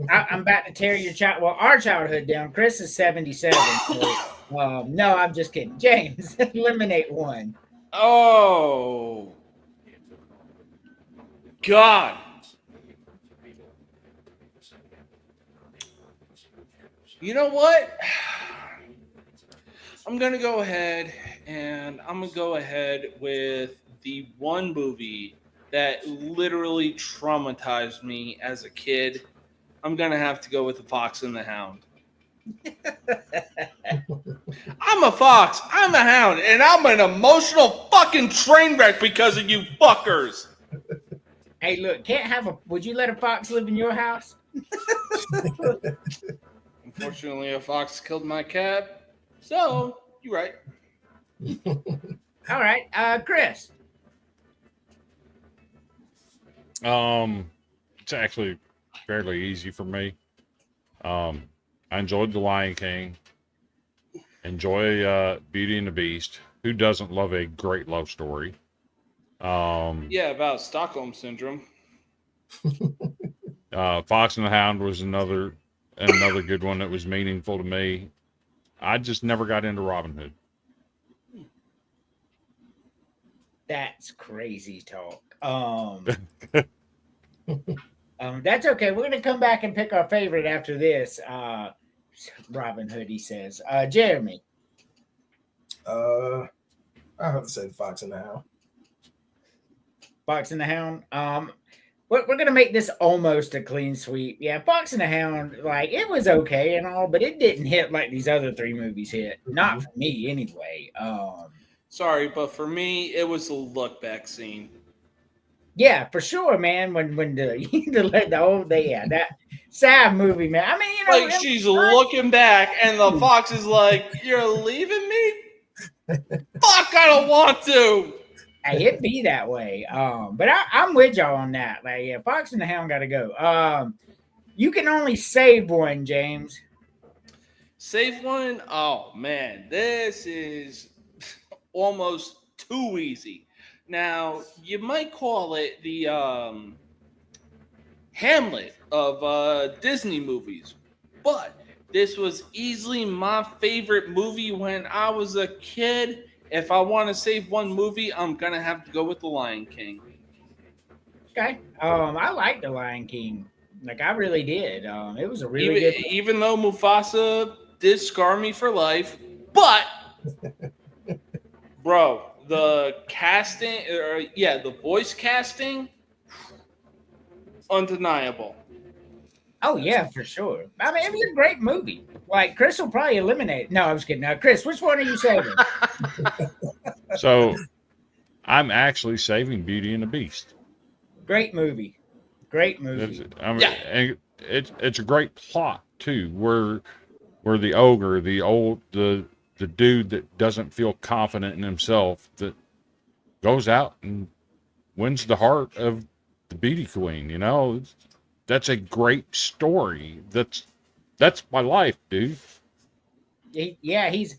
I'm about to tear our childhood down. Chris is 77. So, no, I'm just kidding. James, eliminate one. Oh, God. You know what? I'm going to go ahead with the one movie that literally traumatized me as a kid. I'm going to have to go with The Fox and the Hound. I'm a fox, I'm a hound, and I'm an emotional fucking train wreck because of you fuckers. Hey, look, would you let a fox live in your house? Unfortunately, a fox killed my cat, so you're right. All right, Chris. It's actually fairly easy for me. I enjoyed The Lion King. Enjoy Beauty and the Beast. Who doesn't love a great love story? Yeah, about Stockholm Syndrome. Fox and the Hound was another good one that was meaningful to me. I just never got into Robin Hood. That's crazy talk. That's okay. We're gonna come back and pick our favorite after this. Robin Hood, he says. Jeremy. I have to say Fox and the Hound. Fox and the Hound. We're gonna make this almost a clean sweep. Yeah, Fox and the Hound, like it was okay and all, but it didn't hit like these other 3 movies hit. Not for me, anyway. Sorry, but for me, it was the look back scene. Yeah, for sure, man. When the old day, yeah, that sad movie, man. I mean, you know, like she's looking back, and the fox is like, "You're leaving me? Fuck, I don't want to." Hey, it be that way. But I'm with y'all on that. Like, yeah, Fox and the Hound got to go. You can only save one, James. Save one? Oh man, this is almost too easy. Now, you might call it the Hamlet of Disney movies, but this was easily my favorite movie when I was a kid. If I want to save one movie, I'm going to have to go with The Lion King. Okay. I like The Lion King. Like, I really did. It was a really good movie. Even though Mufasa did scar me for life, but, bro, the casting, the voice casting, undeniable. Oh, yeah, for sure. I mean, it was a great movie. Like, Chris will probably eliminate it. No, I was kidding. Now, Chris, which one are you saving? So, I'm actually saving Beauty and the Beast. Great movie. Great movie. And it's a great plot, too, where the ogre, the dude that doesn't feel confident in himself, that goes out and wins the heart of the beauty queen. You know, that's a great story. That's my life, dude. He's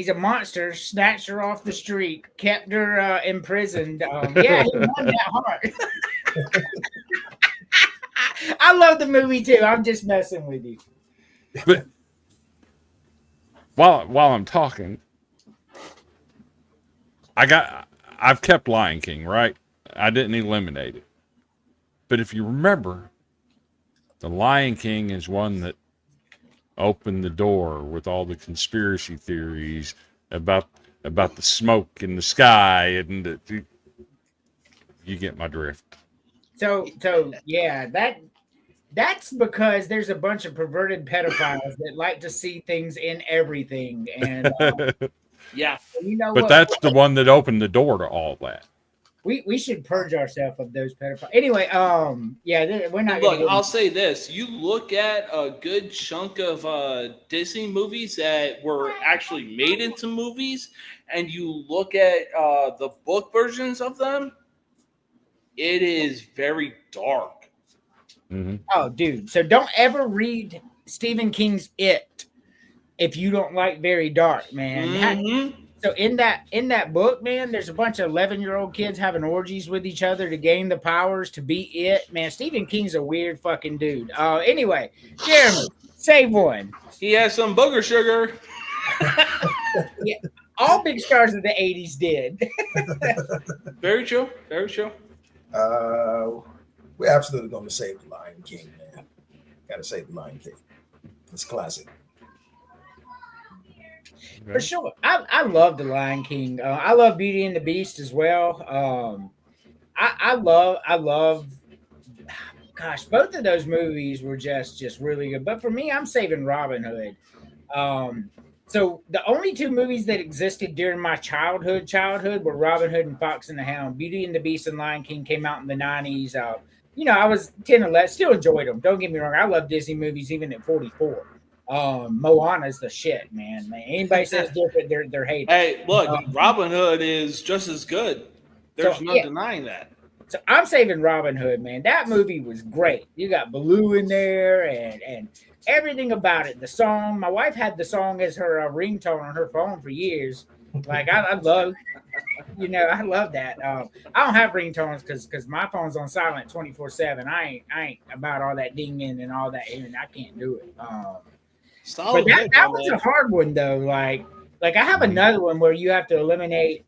a monster. Snatched her off the street, kept her imprisoned. He won that heart. I love the movie too. I'm just messing with you. But while I'm talking, I've kept Lion King, right? I didn't eliminate it. But if you remember, the Lion King is one that opened the door with all the conspiracy theories about the smoke in the sky, and you get my drift. So yeah, that's because there's a bunch of perverted pedophiles that like to see things in everything, and Yeah. You know But what? that's the one that opened the door to all that. We should purge ourselves of those pedophiles. Anyway, yeah, we're not. And look, I'll say this: you look at a good chunk of Disney movies that were actually made into movies, and you look at the book versions of them. It is very dark. Mm-hmm. Oh, dude! So don't ever read Stephen King's It if you don't like very dark, man. Mm-hmm. So in that book, man, there's a bunch of 11-year-old kids having orgies with each other to gain the powers to be it. Man, Stephen King's a weird fucking dude. Anyway, Jeremy, save one. He has some booger sugar. Yeah, all big stars of the '80s did. Very true. Very true. We're absolutely going to save the Lion King, man. Got to save the Lion King. It's classic. For sure. I love The Lion King. I love Beauty and the Beast as well. I love gosh, both of those movies were just really good. But for me, I'm saving Robin Hood. So the only two movies that existed during my childhood were Robin Hood and Fox and the Hound. Beauty and the Beast and Lion King came out in the 90s. I was 10 or 11, still enjoyed them. Don't get me wrong. I love Disney movies even at 44. Moana's the shit, man. Anybody says different, they're hating. Hey, look, Robin Hood is just as good. There's no denying that. So I'm saving Robin Hood, man. That movie was great. You got Baloo in there and everything about it. The song, my wife had the song as her ringtone on her phone for years. Like I love, I love that. I don't have ringtones because my phone's on silent 24/7. I ain't about all that dinging and all that, and I can't do it. But that was a hard one though. Like I have another one where you have to eliminate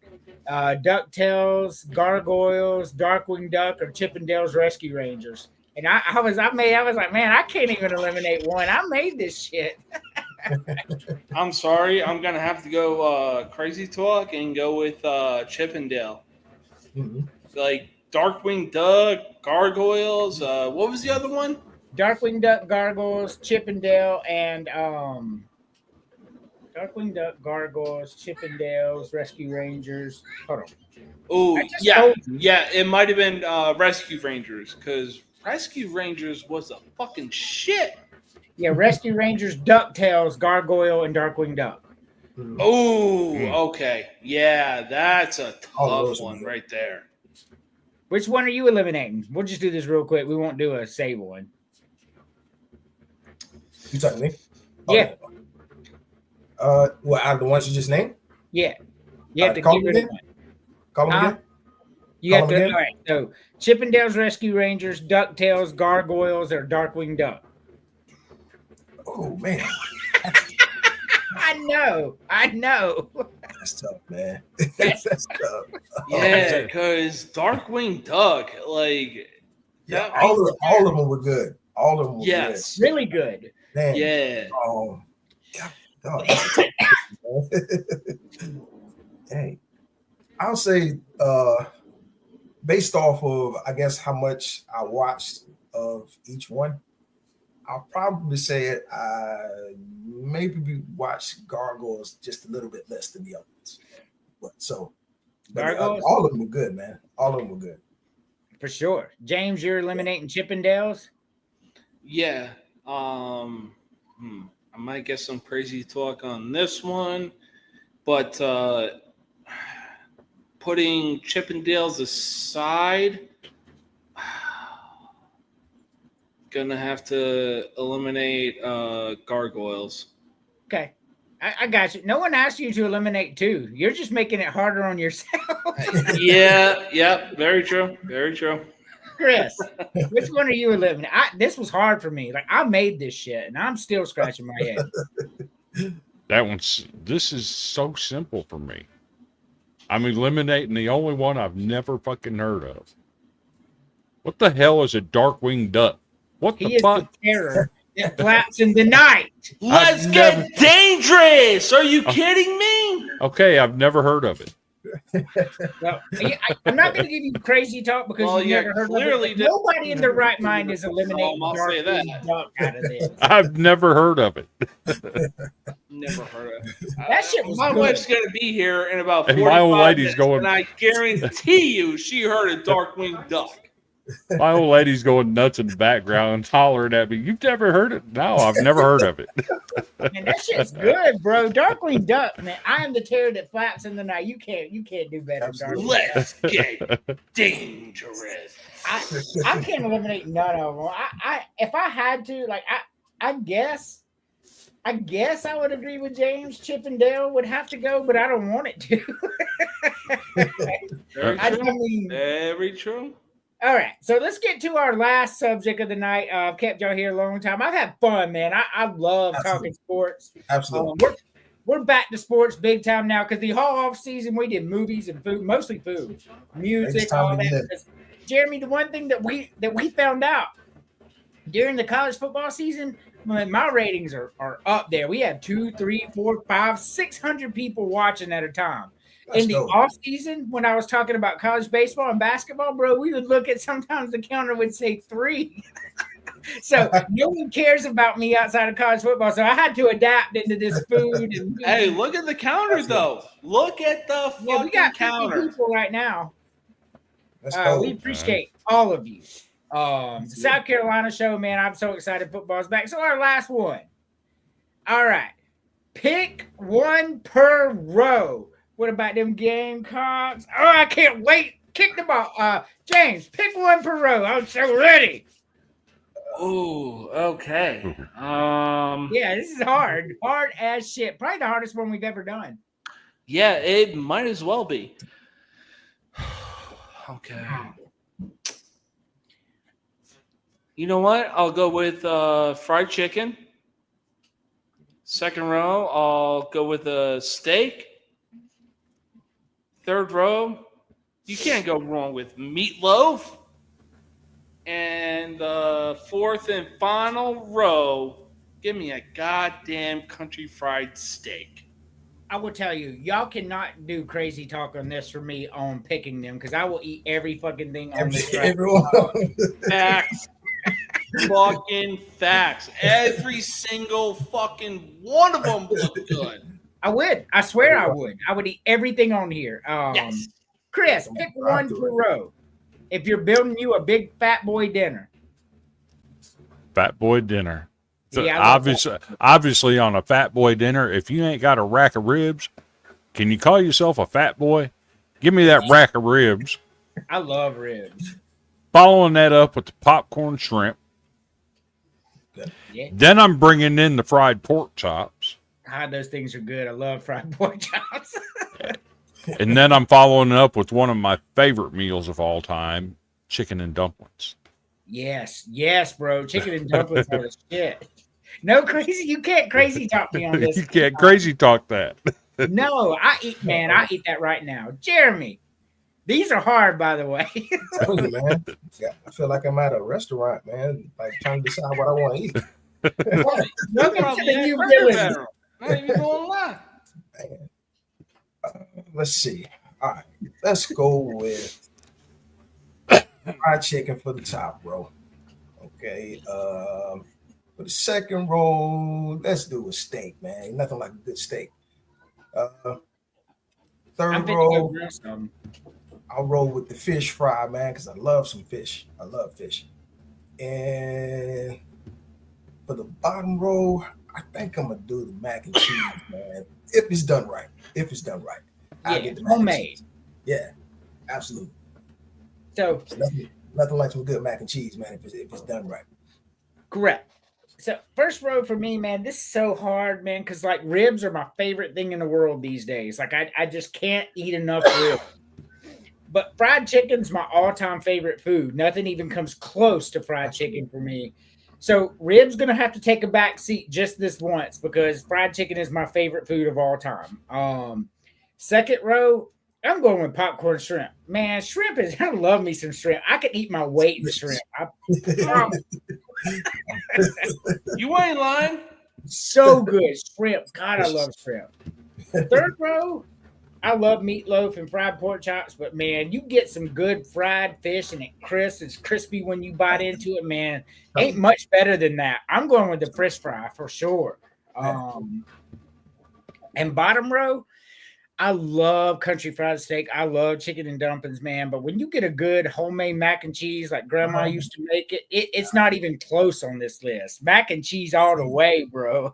DuckTales, Gargoyles, Darkwing Duck, or Chippendales Rescue Rangers. And I was like, man, I can't even eliminate one. I made this shit. I'm sorry. I'm going to have to go crazy talk and go with Chippendale. Mm-hmm. Like Darkwing Duck, Gargoyles. What was the other one? Darkwing Duck, Gargoyles, Chippendale, and Darkwing Duck, Gargoyles, Chippendales, Rescue Rangers. Hold on. Oh, yeah. It might have been Rescue Rangers because Rescue Rangers was a fucking shit. Yeah, Rescue Rangers, DuckTales, Gargoyle, and Darkwing Duck. Oh, okay. Yeah, that's a tough one right there. Which one are you eliminating? We'll just do this real quick. We won't do a save one. You talking to me? Yeah. Out of the ones you just named? Yeah. You have to call get rid of one. Call them again? You have to. All right. So Chippendales Rescue Rangers, DuckTales, Gargoyles, or Darkwing Duck. Oh man. I know. That's tough, man. That's tough. Yeah, because Darkwing Duck, all of them were good. All of them were good. Really good. Man, yeah. God, dang. I'll say based off of I guess how much I watched of each one, I'll probably say I maybe watched Gargoyles just a little bit less than the others. But all of them were good, man. All of them were good. For sure. James, you're eliminating Chippendales? Yeah. I might get some crazy talk on this one, but putting Chippendales aside, gonna have to eliminate Gargoyles. Okay. I got you. No one asked you to eliminate two. You're just making it harder on yourself. Yeah. Very true. Very true. Chris, which one are you eliminating? This was hard for me. Like I made this shit and I'm still scratching my head. This is so simple for me. I'm eliminating the only one I've never fucking heard of. What the hell is a Darkwing Duck? What the fuck? The terror that flaps in the night. Let's get dangerous. Are you kidding me? Okay, I've never heard of it. Well, I'm not going to give you crazy talk because Well, you've yeah, never heard clearly of it. Nobody in their right mind is eliminating I'll say that. Darkwing Duck out of this. I've never heard of it. Never heard of it. That shit was My good. wife's going to be here in about And 45 my old lady's minutes, going- and I guarantee you she heard a Darkwing Duck. My old lady's going nuts in the background, hollering at me. You've never heard it? No, I've never heard of it. Man, that shit's good, bro. Darkwing Duck, man. I am the terror that flaps in the night. You can't do better, Darkwing. Let's get dangerous. I can't eliminate none of them. I if I had to, like, I guess I would agree with James. Chip and Dale would have to go, but I don't want it to. Very I true. mean, Very true. all right, so let's get to our last subject of the night. I've kept y'all here a long time. I've had fun, man. I love talking sports. Absolutely. We're back to sports big time now because the whole off season we did movies and food, mostly food, music, It's time all to get that. it. Because, Jeremy, the one thing that we found out during the college football season, my ratings are up there. We have 200, 300, 400, 500, 600 people watching at a time. In the off season, when I was talking about college baseball and basketball, bro, we would look at sometimes the counter would say 3. So no one cares about me outside of college football. So I had to adapt into this food. And Hey, look at the counter, though. Look at the fucking yeah, we got 50 counter. people right now. Let's go. We appreciate all of you. The South Carolina show, man. I'm so excited football's back. So our last one. All right. Pick one per row. What about them Gamecocks? Oh, I can't wait. Kick the ball. James, pick one per row. I'm so ready. Oh, okay. Yeah, this is hard. Hard as shit. Probably the hardest one we've ever done. Yeah, it might as well be. Okay. You know what? I'll go with fried chicken. Second row, I'll go with a steak. Third row, you can't go wrong with meatloaf. And the fourth and final row, give me a goddamn country fried steak. I will tell you, y'all cannot do crazy talk on this for me on picking them because I will eat every fucking thing on this. Everyone. Facts. Fucking facts. Every single fucking one of them look good. I would. I swear I would. I would eat everything on here. Yes. Chris, pick one per row. If you're building you a big fat boy dinner. Fat boy dinner. So Yeah, I love obviously, on a fat boy dinner, if you ain't got a rack of ribs, can you call yourself a fat boy? Give me that rack of ribs. I love ribs. Following that up with the popcorn shrimp. Yeah. Then I'm bringing in the fried pork chops. God, those things are good. I love fried pork chops. And then I'm following up with one of my favorite meals of all time, chicken and dumplings. Yes, bro. Chicken and dumplings are the shit. No crazy. You can't crazy talk me on this. You can't crazy talk that. No, I eat that right now. Jeremy, these are hard, by the way. Tell you, man. Yeah, I feel like I'm at a restaurant, man. Like trying to decide what I want to eat. Welcome to the new villains. Not even gonna lie. Man. Let's see. All right, let's go with fried chicken for the top row. Okay. For the second row, let's do a steak, man. Nothing like a good steak. Third row, I'll roll with the fish fry, man, because I love some fish. I love fish. And for the bottom row, I think I'm gonna do the mac and cheese, man. If it's done right. I'll Yeah, get the mac and homemade. cheese. Yeah, absolutely. So Nothing like some good mac and cheese, man, if it's done right. correct. So first row for me, man, this is so hard, man, because like ribs are my favorite thing in the world these days. Like I just can't eat enough ribs. But fried chicken's my all-time favorite food. Nothing even comes close to fried chicken for me. So ribs gonna have to take a back seat just this once because fried chicken is my favorite food of all time. Second row, I'm going with popcorn shrimp. Man, shrimp is I love me some shrimp. I could eat my weight in shrimp. You ain't lying. So good. Shrimp. God, I love shrimp. Third row, I love meatloaf and fried pork chops, but man, you get some good fried fish and it's crispy when you bite into it, man. Ain't much better than that. I'm going with the fish fry for sure. And bottom row, I love country fried steak. I love chicken and dumplings, man. But when you get a good homemade mac and cheese like grandma used to make it's not even close on this list. Mac and cheese all the way, bro.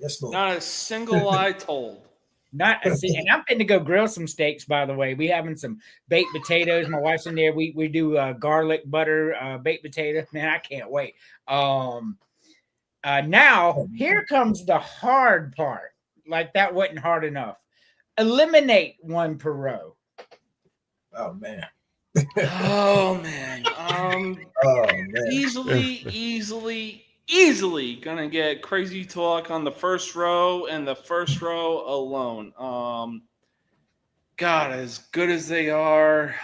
Yes, Lord. Not a single lie told. Not a and I'm going to go grill some steaks, by the way. We having some baked potatoes. My wife's in there. We do garlic butter baked potato. Man, I can't wait. Now here comes the hard part. Like that wasn't hard enough. Eliminate one per row. Oh man. Oh man. Oh man. Easily gonna get crazy talk on the first row and the first row alone. God, as good as they are,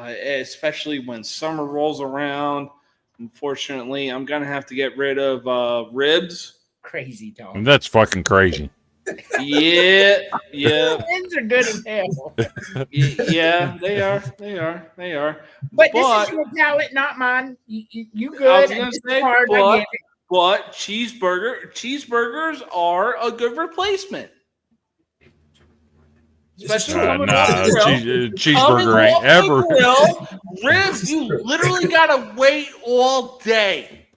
especially when summer rolls around, unfortunately, I'm gonna have to get rid of ribs. Crazy talk. And that's fucking crazy. Yeah. Ribs are good as hell. Yeah, they are. But this is your palate, not mine. You good? I was gonna say, hard, I get it. but cheeseburgers are a good replacement. Especially coming off the grill. Cheeseburger ain't ever. Grill, ribs, you literally gotta wait all day.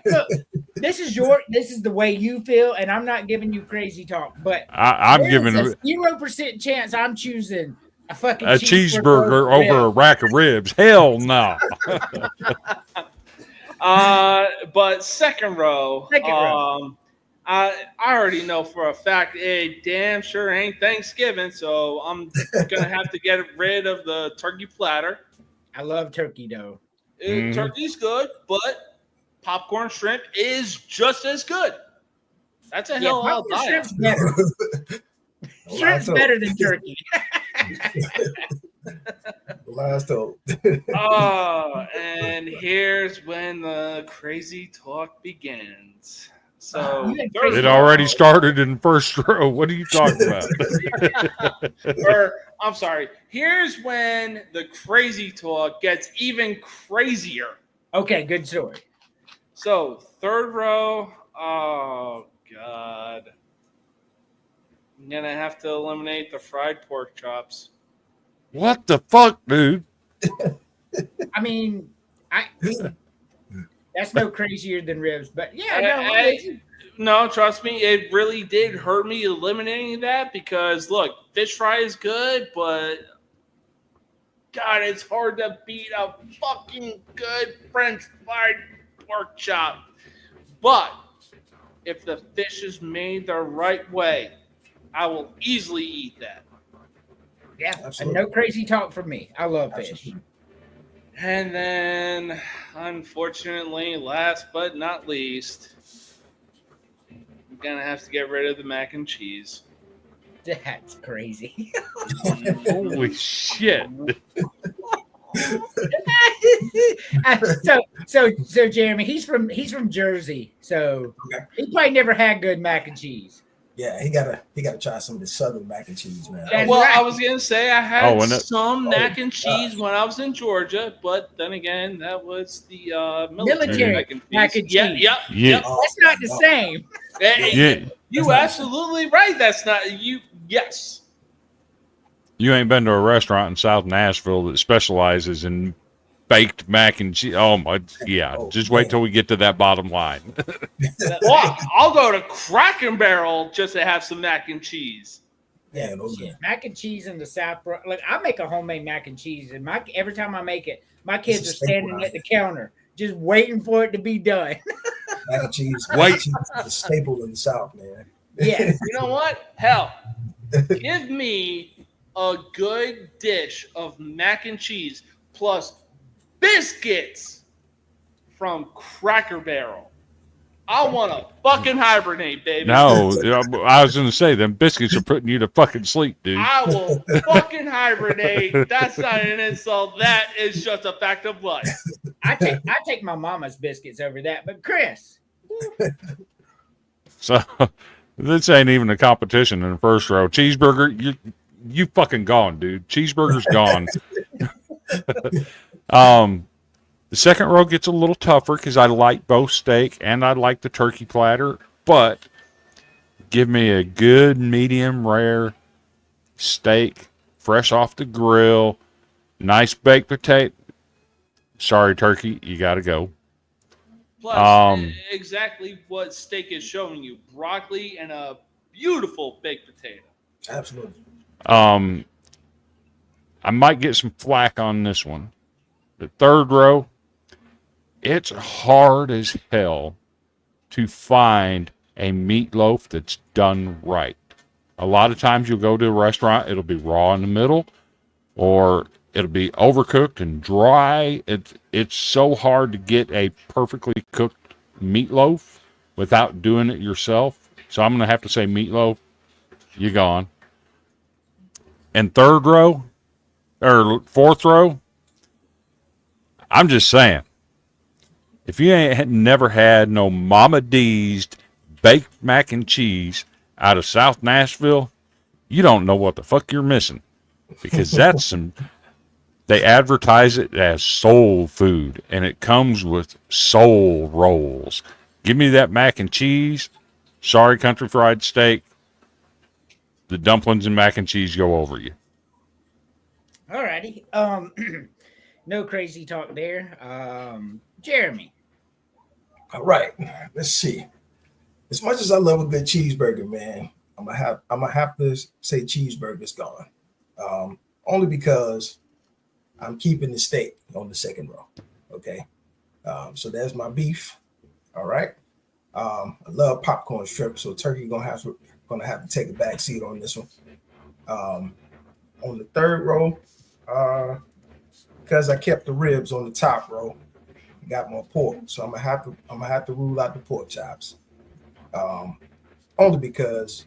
Look, this is the way you feel, and I'm not giving you crazy talk, but I'm giving a 0% chance I'm choosing a fucking cheeseburger over a rack of ribs. Hell no. But second row. I already know for a fact it damn sure ain't Thanksgiving, so I'm gonna have to get rid of the turkey platter. I love turkey though. Turkey's good, but popcorn shrimp is just as good. That's a hell of a diet. Shrimp's better. Shrimp's better than turkey. Last told. And here's when the crazy talk begins. So it already started in first row. What are you talking about? I'm sorry. Here's when the crazy talk gets even crazier. Okay, good story. So third row. Oh God, I'm gonna have to eliminate the fried pork chops. What the fuck, dude? I mean, that's no crazier than ribs, but yeah, no, trust me, it really did hurt me eliminating that because look, fish fry is good, but God, it's hard to beat a fucking good French fried pork chop. But if the fish is made the right way, I will easily eat that. Yeah, and no crazy talk from me. I love fish. And then, unfortunately, last but not least, I'm going to have to get rid of the mac and cheese. That's crazy. Holy shit. So Jeremy, he's from Jersey, so he probably never had good mac and cheese. Yeah, he gotta try some of the southern mac and cheese, man. Well, I was gonna say I had some mac and cheese when I was in Georgia, but then again, that was the military mac and cheese. Yeah. That's not the same. You absolutely right. That's not you. Yes. You ain't been to a restaurant in South Nashville that specializes in baked mac and cheese. Oh my, yeah. Just wait till we get to that bottom line. Well, I'll go to Cracker Barrel just to have some mac and cheese. Yeah, mac and cheese in the South. Like I make a homemade mac and cheese, and every time I make it, my kids are standing at the counter just waiting for it to be done. Mac and cheese, is a staple in the South, man. Yeah. You know what? Hell, give me a good dish of mac and cheese plus biscuits from Cracker Barrel. I want to fucking hibernate, baby. No, I was going to say, them biscuits are putting you to fucking sleep, dude. I will fucking hibernate. That's not an insult. That is just a fact of life. I take my mama's biscuits over that, but Chris. So, This ain't even a competition in the first row. Cheeseburger, you fucking gone, dude. Cheeseburger's gone. The second row gets a little tougher because I like both steak and I like the turkey platter, but give me a good medium rare steak, fresh off the grill, nice baked potato. Sorry, turkey, you got to go. Plus, exactly what steak is showing you: broccoli and a beautiful baked potato. Absolutely. I might get some flack on this one. The third row, it's hard as hell to find a meatloaf that's done right. A lot of times you'll go to a restaurant, it'll be raw in the middle, or it'll be overcooked and dry. It's so hard to get a perfectly cooked meatloaf without doing it yourself. So I'm going to have to say meatloaf, you gone. And third row, or fourth row, I'm just saying, if you ain't never had no Mama D's baked mac and cheese out of South Nashville, you don't know what the fuck you're missing. Because that's some, they advertise it as soul food, and it comes with soul rolls. Give me that mac and cheese. Sorry, country fried steak. The dumplings and mac and cheese go over you. Alrighty. No crazy talk there. Jeremy. All right. Let's see. As much as I love a good cheeseburger, man, I'm gonna have to say cheeseburger's gone. Only because I'm keeping the steak on the second row. Okay. So there's my beef. All right. I love popcorn shrimp, so turkey gonna have to take a back seat on this one. On the third row, because I kept the ribs on the top row, I got more pork, so I'm gonna have to rule out the pork chops. Only because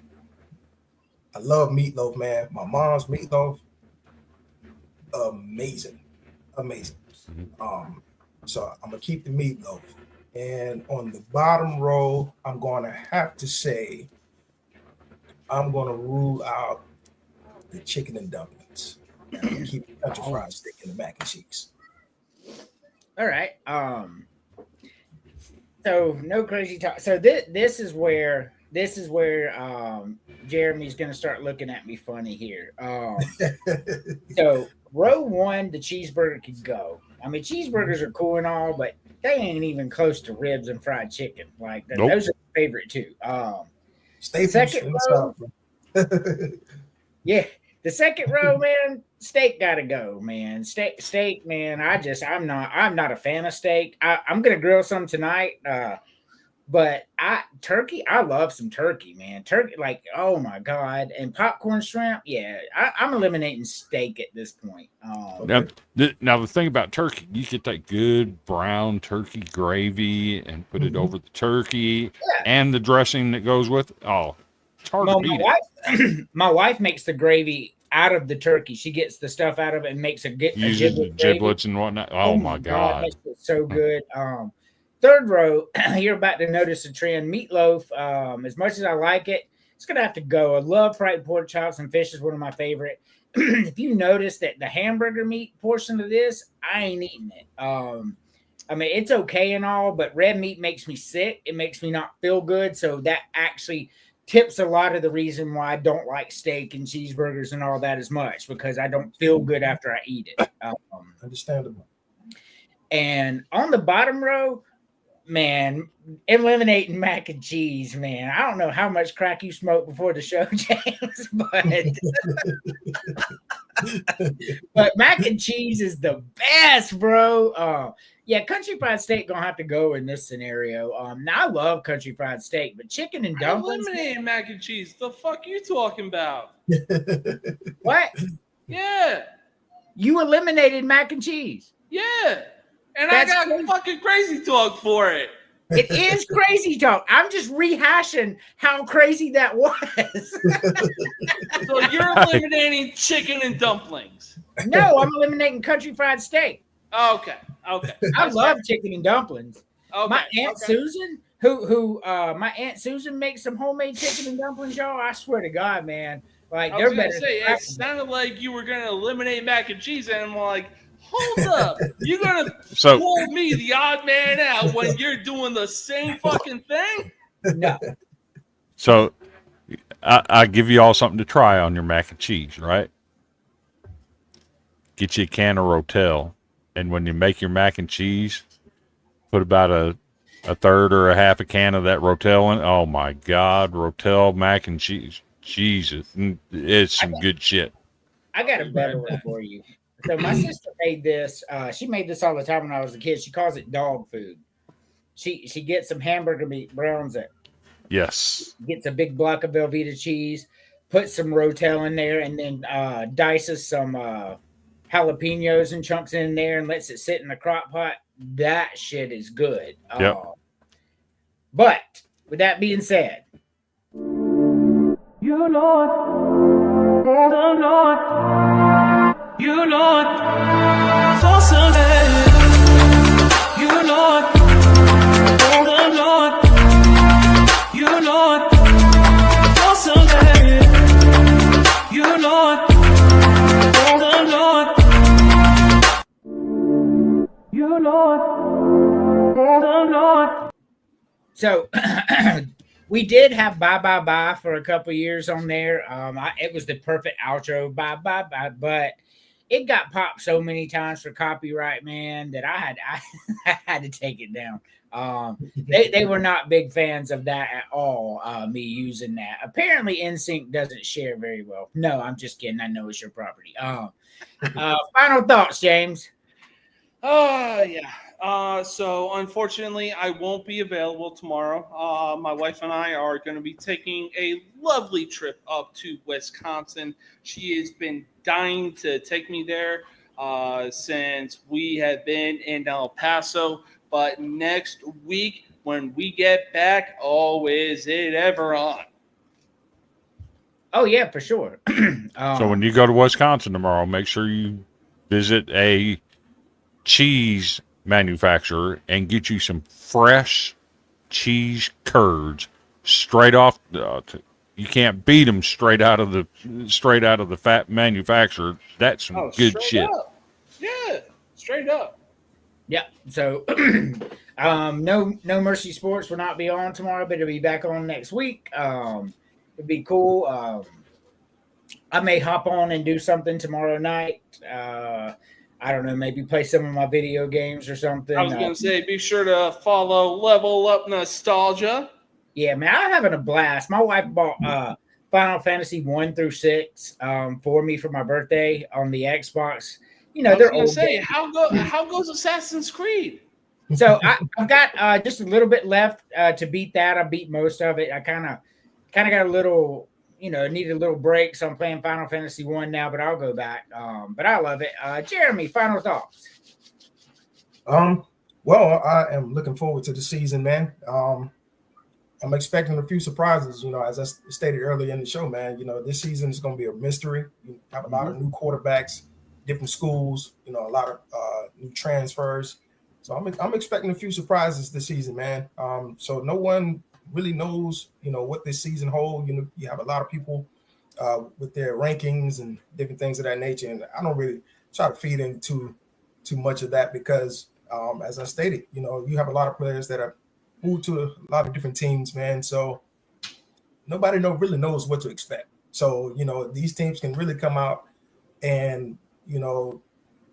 I love meatloaf, man. My mom's meatloaf, amazing. So I'm gonna keep the meatloaf. And on the bottom row, I'm gonna have to say I'm gonna rule out the chicken and dumplings. And I'm gonna keep the country fried steak and the mac and cheese. All right. So no crazy talk. So this is where Jeremy's gonna start looking at me funny here. So row one, the cheeseburger could go. I mean, cheeseburgers are cool and all, but they ain't even close to ribs and fried chicken. Like Nope. Those are my favorite too. Second row, yeah. The second row, man, steak gotta go, man. Steak, man. I'm not a fan of steak. I'm gonna grill some tonight. But turkey, I love some turkey, man. Turkey, like, oh my god, and popcorn shrimp, yeah. I'm eliminating steak at this point. Now the thing about turkey, you get that good brown turkey gravy and put it over the turkey and the dressing that goes with it. Oh, it's hard to beat it. My wife makes the gravy out of the turkey. She gets the stuff out of it and makes a uses giblets and whatnot. Oh my god, that's so good. Third row, you're about to notice a trend. Meatloaf, as much as I like it, it's going to have to go. I love fried pork chops, and fish is one of my favorite. If you notice that the hamburger meat portion of this, I ain't eating it. I mean, it's okay and all, but red meat makes me sick. It makes me not feel good. So that actually tips a lot of the reason why I don't like steak and cheeseburgers and all that as much, because I don't feel good after I eat it. Understandable. And on the bottom row, man, eliminating mac and cheese, man. I don't know how much crack you smoked before the show, James, but mac and cheese is the best, bro. Yeah, country fried steak gonna have to go in this scenario. Now I love country fried steak, but chicken and dumplings. Eliminating mac and cheese. The fuck you talking about? What? Yeah. You eliminated mac and cheese. Yeah. And That's I got crazy. fucking crazy talk for it. It is crazy talk. I'm just rehashing how crazy that was. So you're eliminating chicken and dumplings. No, I'm eliminating country fried steak. Okay. I love chicken and dumplings. Okay. My Aunt Susan, My Aunt Susan makes some homemade chicken and dumplings, y'all. I swear to God, man. Like I they're was gonna better than say it Kraft. sounded like you were gonna eliminate mac and cheese, and I'm like, hold up, you're gonna So pull me the odd man out when you're doing the same fucking thing? No. so I give you all something to try on your mac and cheese, right? Get you a can of Rotel, and when you make your mac and cheese, put about a third or a half a can of that Rotel in. Oh my God, Rotel mac and cheese. Jesus, it's some good shit. I got a better one for you. So my sister made this. She made this all the time when I was a kid. She calls it dog food. She gets some hamburger meat, browns it, Yes. gets a big block of Velveeta cheese, puts some Rotel in there, and then dices some jalapenos and chunks in there, and lets it sit in the crock pot. That shit is good. Yep. But with that being said, You Lord, the Lord, you Lord, for Sunday. You Lord, the Lord, you Lord, for Sunday. You Lord, the Lord, you Lord, the Lord. so we did have Bye Bye Bye for a couple years on there. It was the perfect outro, Bye Bye Bye, but it got popped so many times for copyright, man, that I had to take it down. They were not big fans of that at all. Me using that. Apparently, NSYNC doesn't share very well. No, I'm just kidding. I know it's your property. Final thoughts, James. Yeah. So unfortunately, I won't be available tomorrow. My wife and I are going to be taking a lovely trip up to Wisconsin. She has been dying to take me there since we have been in El Paso. But next week, when we get back, oh, is it ever on? Oh yeah, for sure. So when you go to Wisconsin tomorrow, make sure you visit a cheese manufacturer and get you some fresh cheese curds straight off. You can't beat them straight out of the fat manufacturer. That's some good shit. Up. Yeah, straight up. Yeah. So no Mercy Sports will not be on tomorrow, but it'll be back on next week. It'd be cool. I may hop on and do something tomorrow night. I don't know, maybe play some of my video games or something. I was going to say, be sure to follow Level Up Nostalgia. Yeah, man, I'm having a blast. My wife bought Final Fantasy 1 through 6 for me for my birthday on the Xbox. You know, I was they're going to old say, games. how goes Assassin's Creed? So I've got just a little bit left to beat that. I beat most of it. I kind of got a little, needed a little break. So I'm playing Final Fantasy 1 now, but I'll go back. But I love it. Jeremy, final thoughts. Well, I am looking forward to the season, man. I'm expecting a few surprises, as I stated earlier in the show, man. This season is going to be a mystery. You have a lot of new quarterbacks, different schools, a lot of new transfers. So I'm expecting a few surprises this season, man. So no one really knows, what this season holds. You have a lot of people with their rankings and different things of that nature, and I don't really try to feed into too much of that because, as I stated, you have a lot of players that have moved to a lot of different teams, man. So nobody really knows what to expect. So these teams can really come out and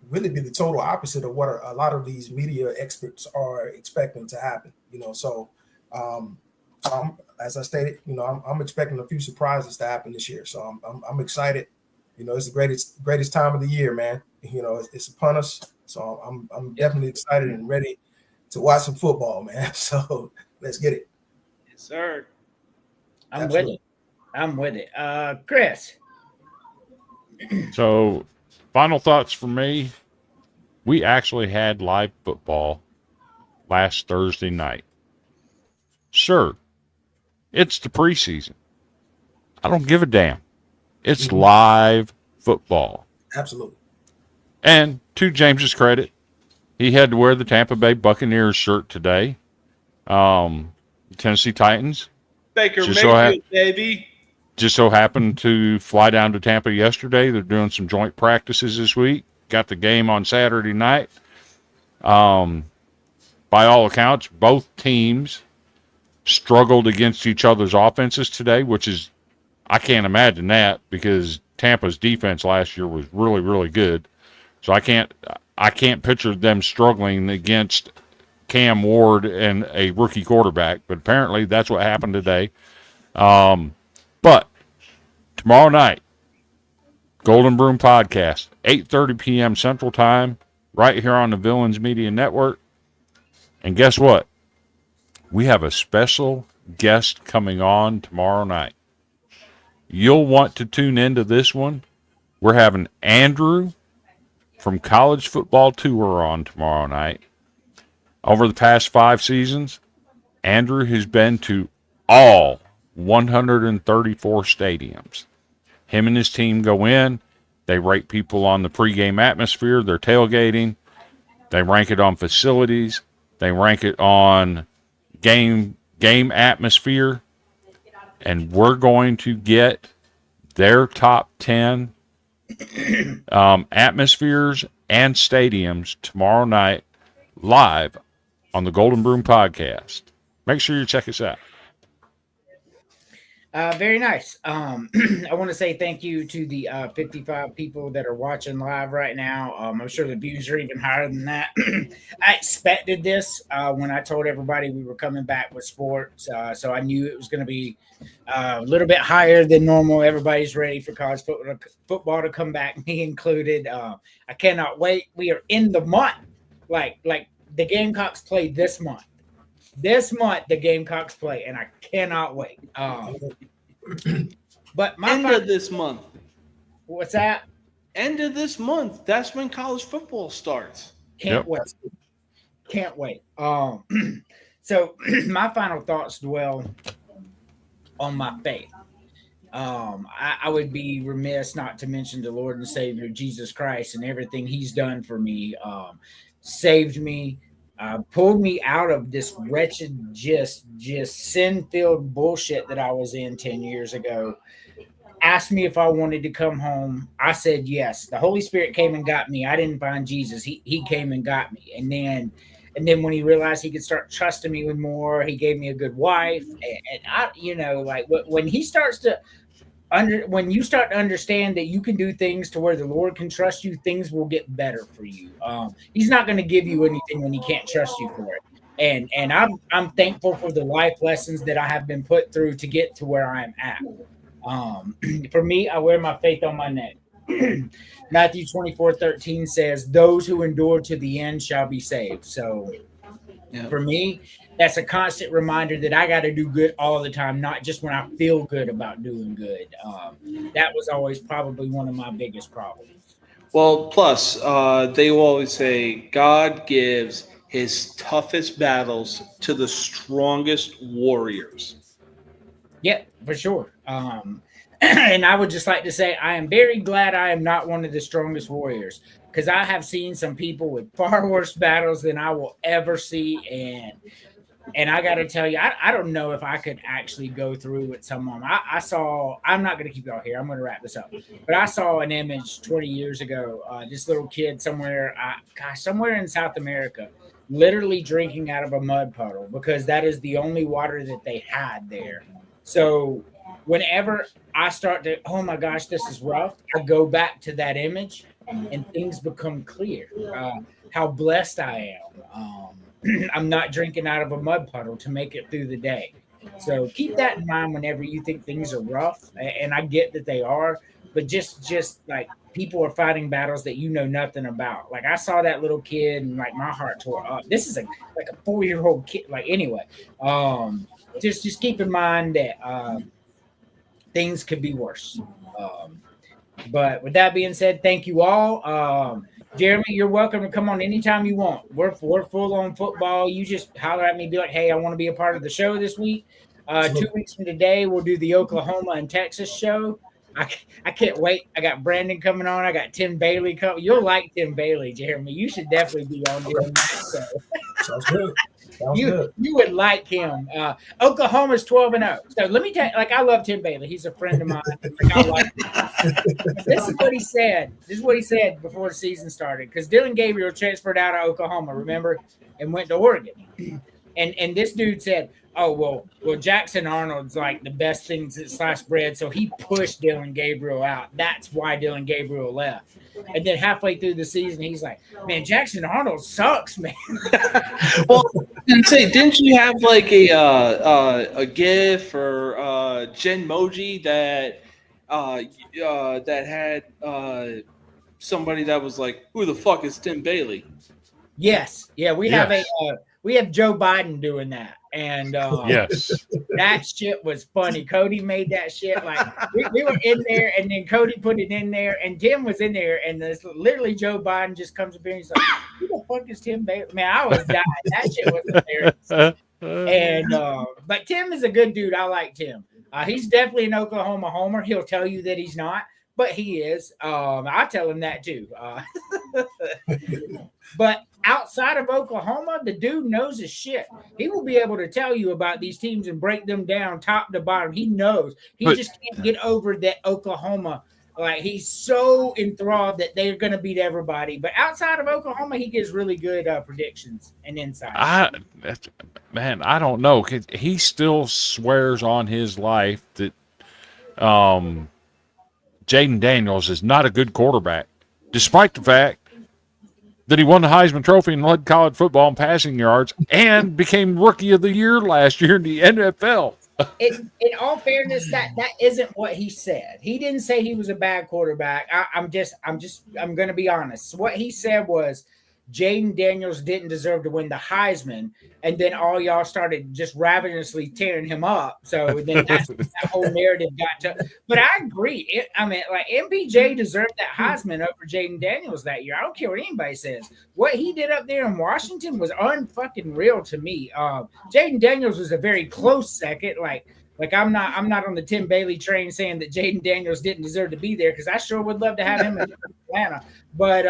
really be the total opposite of what a lot of these media experts are expecting to happen. So as I stated, I'm expecting a few surprises to happen this year. So I'm excited. It's the greatest time of the year, man. It's upon us. So I'm definitely excited and ready to watch some football, man. So let's get it. Yes, sir. I'm with it. Chris. So, final thoughts for me. We actually had live football last Thursday night. Sure, it's the preseason. I don't give a damn. It's live football. Absolutely. And to James's credit, he had to wear the Tampa Bay Buccaneers shirt today. Tennessee Titans. Baker Just so Mayfield, baby. Just so happened to fly down to Tampa yesterday. They're doing some joint practices this week. Got the game on Saturday night. By all accounts, both teams struggled against each other's offenses today, which is, I can't imagine that because Tampa's defense last year was really, really good. So I can't picture them struggling against Cam Ward and a rookie quarterback. But apparently that's what happened today. But tomorrow night, Golden Broom Podcast, 8:30 p.m. Central Time, right here on the Villains Media Network. And guess what? We have a special guest coming on tomorrow night. You'll want to tune into this one. We're having Andrew from College Football Tour on tomorrow night. Over the past 5 seasons, Andrew has been to all 134 stadiums. Him and his team go in. They rate people on the pregame atmosphere, their tailgating. They rank it on facilities. They rank it on game atmosphere. And we're going to get their top 10 atmospheres and stadiums tomorrow night live on the Golden Broom Podcast. Make sure you check us out. Very nice. I want to say thank you to the 55 people that are watching live right now. I'm sure the views are even higher than that. I expected this when I told everybody we were coming back with sports. So I knew it was going to be a little bit higher than normal. Everybody's ready for college football to come back, me included. I cannot wait. We are in the month. Like the Gamecocks play this month. This month, the Gamecocks play, and I cannot wait. But End of this month. What's that? End of this month. That's when college football starts. Can't wait. Can't wait. So my final thoughts dwell on my faith. I would be remiss not to mention the Lord and Savior Jesus Christ and everything He's done for me. Saved me. Pulled me out of this wretched, just sin-filled bullshit that I was in 10 years ago. Asked me if I wanted to come home. I said yes. The Holy Spirit came and got me. I didn't find Jesus. He came and got me. And then when he realized he could start trusting me with more, he gave me a good wife. And I, like when he starts to when you start to understand that you can do things to where the Lord can trust you, things will get better for you. He's not going to give you anything when he can't trust you for it. And I'm thankful for the life lessons that I have been put through to get to where I am at. For me, I wear my faith on my neck. Matthew 24:13 says, "Those who endure to the end shall be saved." So for me, that's a constant reminder that I got to do good all the time, not just when I feel good about doing good. That was always probably one of my biggest problems. Well, plus, they will always say God gives his toughest battles to the strongest warriors. Yeah, for sure. And I would just like to say I am very glad I am not one of the strongest warriors, because I have seen some people with far worse battles than I will ever see. And I got to tell you, I don't know if I could actually go through with someone. I saw, I'm not going to keep y'all here. I'm going to wrap this up. But I saw an image 20 years ago, this little kid somewhere in South America, literally drinking out of a mud puddle because that is the only water that they had there. So whenever I start to, oh my gosh, this is rough, I go back to that image and things become clear. How blessed I am. I'm not drinking out of a mud puddle to make it through the day. So keep that in mind whenever you think things are rough. And I get that they are, but just like people are fighting battles that you know nothing about. Like I saw that little kid and like my heart tore up. This is like a 4-year-old kid. Like anyway, just keep in mind that things could be worse. But with that being said, thank you all. Jeremy, you're welcome to come on anytime you want. We're full on football. You just holler at me, be like, hey, I want to be a part of the show this week. 2 weeks from today, we'll do the Oklahoma and Texas show. I can't wait. I got Brandon coming on. I got Tim Bailey coming. You'll like Tim Bailey, Jeremy. You should definitely be on doing that. So. Sounds good. Sounds good. You would like him. Oklahoma's 12-0. So let me tell you, like I love Tim Bailey. He's a friend of mine. Like, I like him. This is what he said. This is what he said before the season started. Because Dylan Gabriel transferred out of Oklahoma, remember, and went to Oregon. And this dude said, "Oh well, Jackson Arnold's like the best thing since sliced bread." So he pushed Dylan Gabriel out. That's why Dylan Gabriel left. And then halfway through the season, he's like, "Man, Jackson Arnold sucks, man." Well, and say, didn't you have like a GIF or Genmoji that that had somebody that was like, "Who the fuck is Tim Bailey?" Yes, yeah, we have Joe Biden doing that, and Yes. that shit was funny. Cody made that shit like we were in there, and then Cody put it in there, and Tim was in there, and this literally Joe Biden just comes up here and he's like, "Who the fuck is Tim Bailey?" Man, I was dying. That shit was hilarious. And but Tim is a good dude. I like Tim. He's definitely an Oklahoma homer. He'll tell you that he's not, but he is. I tell him that too. But outside of Oklahoma, the dude knows his shit. He will be able to tell you about these teams and break them down top to bottom. He knows. He just can't get over that Oklahoma. Like, he's so enthralled that they're going to beat everybody. But outside of Oklahoma, he gives really good predictions and insight. I don't know. He still swears on his life that Jaden Daniels is not a good quarterback, despite the fact that he won the Heisman Trophy and led college football in passing yards and became Rookie of the Year last year in the NFL. In all fairness, that isn't what he said. He didn't say he was a bad quarterback. I'm going to be honest. What he said was Jaden Daniels didn't deserve to win the Heisman, and then all y'all started just ravenously tearing him up. So then that whole narrative got to. But I agree. Like MPJ deserved that Heisman over Jaden Daniels that year. I don't care what anybody says. What he did up there in Washington was unfucking real to me. Jaden Daniels was a very close second. Like I'm not on the Tim Bailey train saying that Jaden Daniels didn't deserve to be there, because I sure would love to have him in Atlanta. But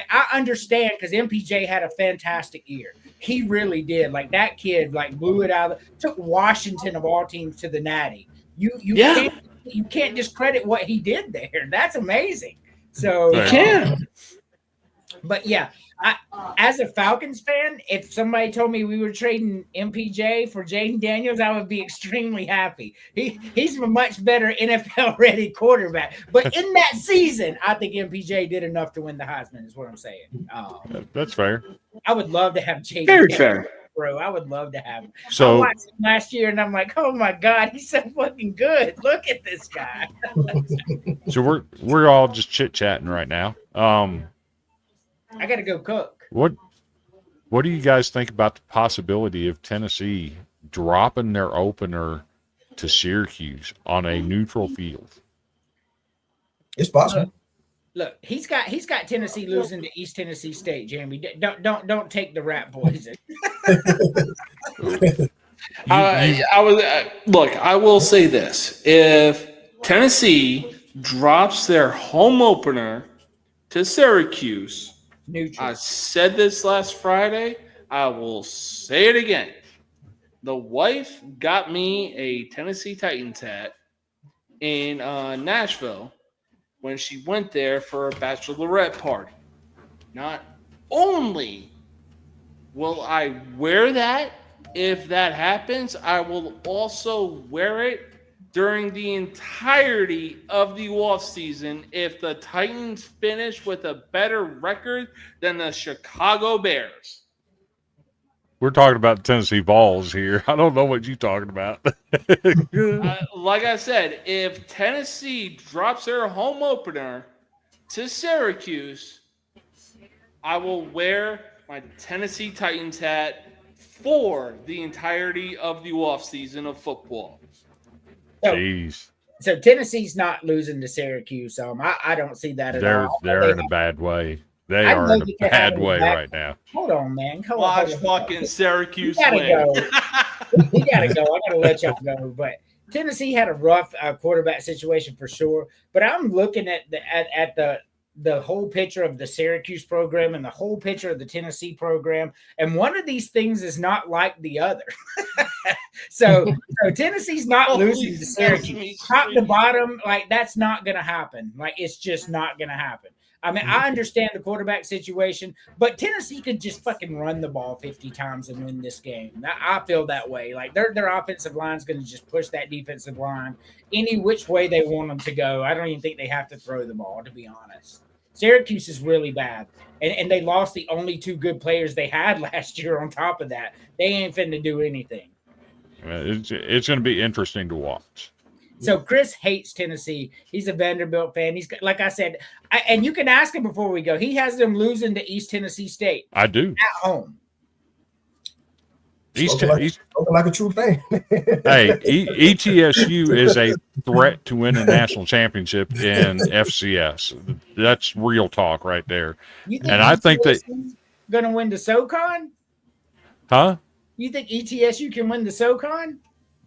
I understand, because MPJ had a fantastic year. He really did. Like, that kid blew it out. Took Washington of all teams to the Natty. You can't discredit what he did there. That's amazing. So You can. But yeah, as a Falcons fan, if somebody told me we were trading MPJ for Jaden Daniels, I would be extremely happy. He's a much better NFL-ready quarterback. But in that season, I think MPJ did enough to win the Heisman, is what I'm saying. That's fair. I would love to have Jaden Very Daniels, fair. bro. I would love to have him. So- I watched him last year, and I'm like, oh, my God, he's so fucking good. Look at this guy. So we're all just chit-chatting right now. I got to go cook. What do you guys think about the possibility of Tennessee dropping their opener to Syracuse on a neutral field? It's possible. Look, he's got Tennessee losing to East Tennessee State, Jamie. Don't take the rat poison. I will say this: if Tennessee drops their home opener to Syracuse, Neutral. I said this last Friday, I will say it again. The wife got me a Tennessee Titans hat in Nashville when she went there for a bachelorette party. Not only will I wear that if that happens, I will also wear it during the entirety of the offseason if the Titans finish with a better record than the Chicago Bears. We're talking about Tennessee Vols here. I don't know what you're talking about. Like I said, if Tennessee drops their home opener to Syracuse, I will wear my Tennessee Titans hat for the entirety of the offseason of football. Jeez. So Tennessee's not losing to Syracuse. I don't see that at all. They're in a bad way. They I'd are love in to a have bad them way back. right now. Hold on, man. Watch Hold on. fucking Syracuse We gotta win. go. We gotta go. I gotta let y'all go. But Tennessee had a rough quarterback situation for sure. But I'm looking at the the whole picture of the Syracuse program and the whole picture of the Tennessee program. And one of these things is not like the other. so Tennessee's not Holy losing to Syracuse. sesame Top to street. bottom, like that's not going to happen. Like it's just not going to happen. I mean, I understand the quarterback situation, but Tennessee could just fucking run the ball 50 times and win this game. I feel that way. Like their offensive line's going to just push that defensive line any which way they want them to go. I don't even think they have to throw the ball, to be honest. Syracuse is really bad, and they lost the only two good players they had last year on top of that. They ain't finna do anything. It's going to be interesting to watch. So Chris hates Tennessee. He's a Vanderbilt fan. He's like I said, and you can ask him before we go. He has them losing to East Tennessee State. I do. At home. Spoken like a true fan. Hey, ETSU is a threat to win a national championship in FCS. That's real talk right there. And I think that going to win the SoCon? Huh? You think ETSU can win the SoCon?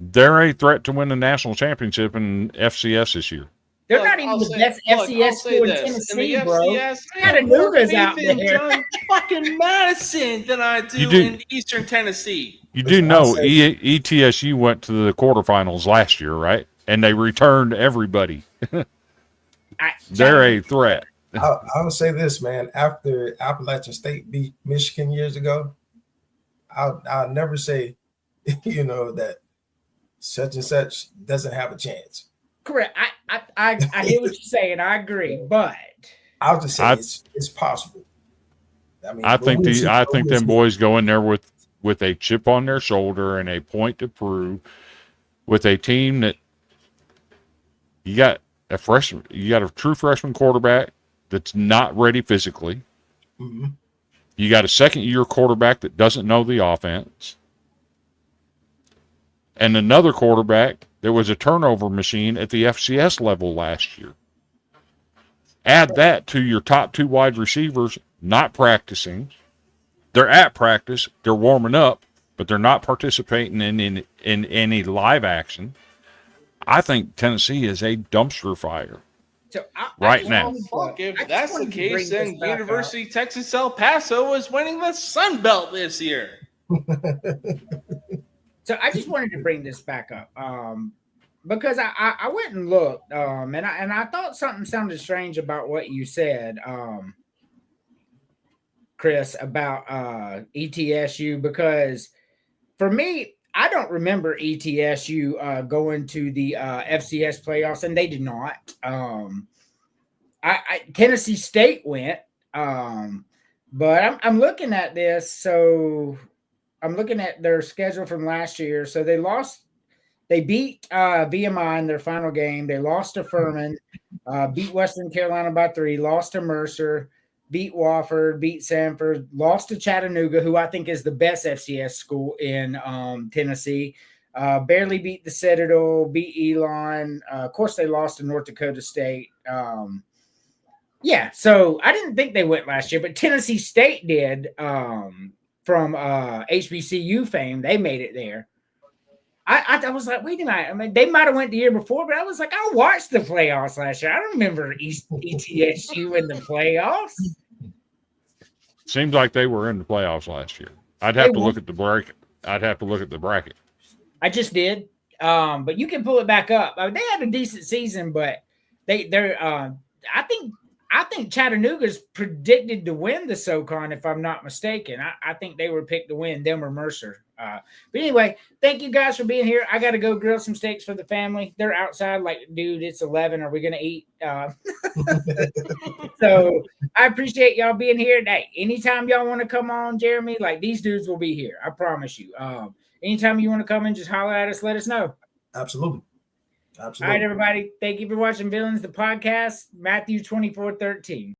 They're a threat to win a national championship in FCS this year. They're not even the best FCS school in Tennessee, bro. Chattanooga's out there. John fucking Madison than I do in Eastern Tennessee. You do know ETSU went to the quarterfinals last year, right? And they returned everybody. They're a threat. I would say this, man. After Appalachian State beat Michigan years ago, I'll never say, that such and such doesn't have a chance. Correct. I hear what you're saying. I agree, but I'll just say it's possible. I mean, I think them boys go in there with a chip on their shoulder and a point to prove, with a team that you got a true freshman quarterback that's not ready physically. Mm-hmm. You got a second-year quarterback that doesn't know the offense, and another quarterback that was a turnover machine at the FCS level last year. Add that to your top two wide receivers not practicing. They're at practice, they're warming up, but they're not participating in any live action. I think Tennessee is a dumpster fire right now. Fuck, if that's the case, then University of Texas El Paso is winning the Sun Belt this year. So I just wanted to bring this back up because I went and looked and I thought something sounded strange about what you said, Chris, about ETSU, because for me, I don't remember ETSU going to the FCS playoffs, and they did not. Tennessee State went, but I'm looking at this, so I'm looking at their schedule from last year. So they beat VMI in their final game. They lost to Furman, beat Western Carolina by 3, lost to Mercer, beat Wofford, beat Sanford, lost to Chattanooga, who I think is the best FCS school in Tennessee, barely beat the Citadel, beat Elon. Of course, they lost to North Dakota State. So I didn't think they went last year, but Tennessee State did. From HBCU fame, they made it there. I was like, wait a minute. I mean, they might have went the year before, but I was like, I watched the playoffs last year. I don't remember ETSU in the playoffs. Seems like they were in the playoffs last year. I'd have to look at the bracket. I just did, but you can pull it back up. I mean, they had a decent season, but they're. I think Chattanooga's predicted to win the SoCon, if I'm not mistaken. I think they were picked to win, them or Mercer. But anyway, thank you guys for being here. I got to go grill some steaks for the family. They're outside like, dude, it's 11. Are we going to eat? So I appreciate y'all being here. Hey, anytime y'all want to come on, Jeremy, like these dudes will be here. I promise you. Anytime you want to come in, just holler at us. Let us know. Absolutely. All right, everybody. Thank you for watching Villains, the podcast. Matthew 24:13.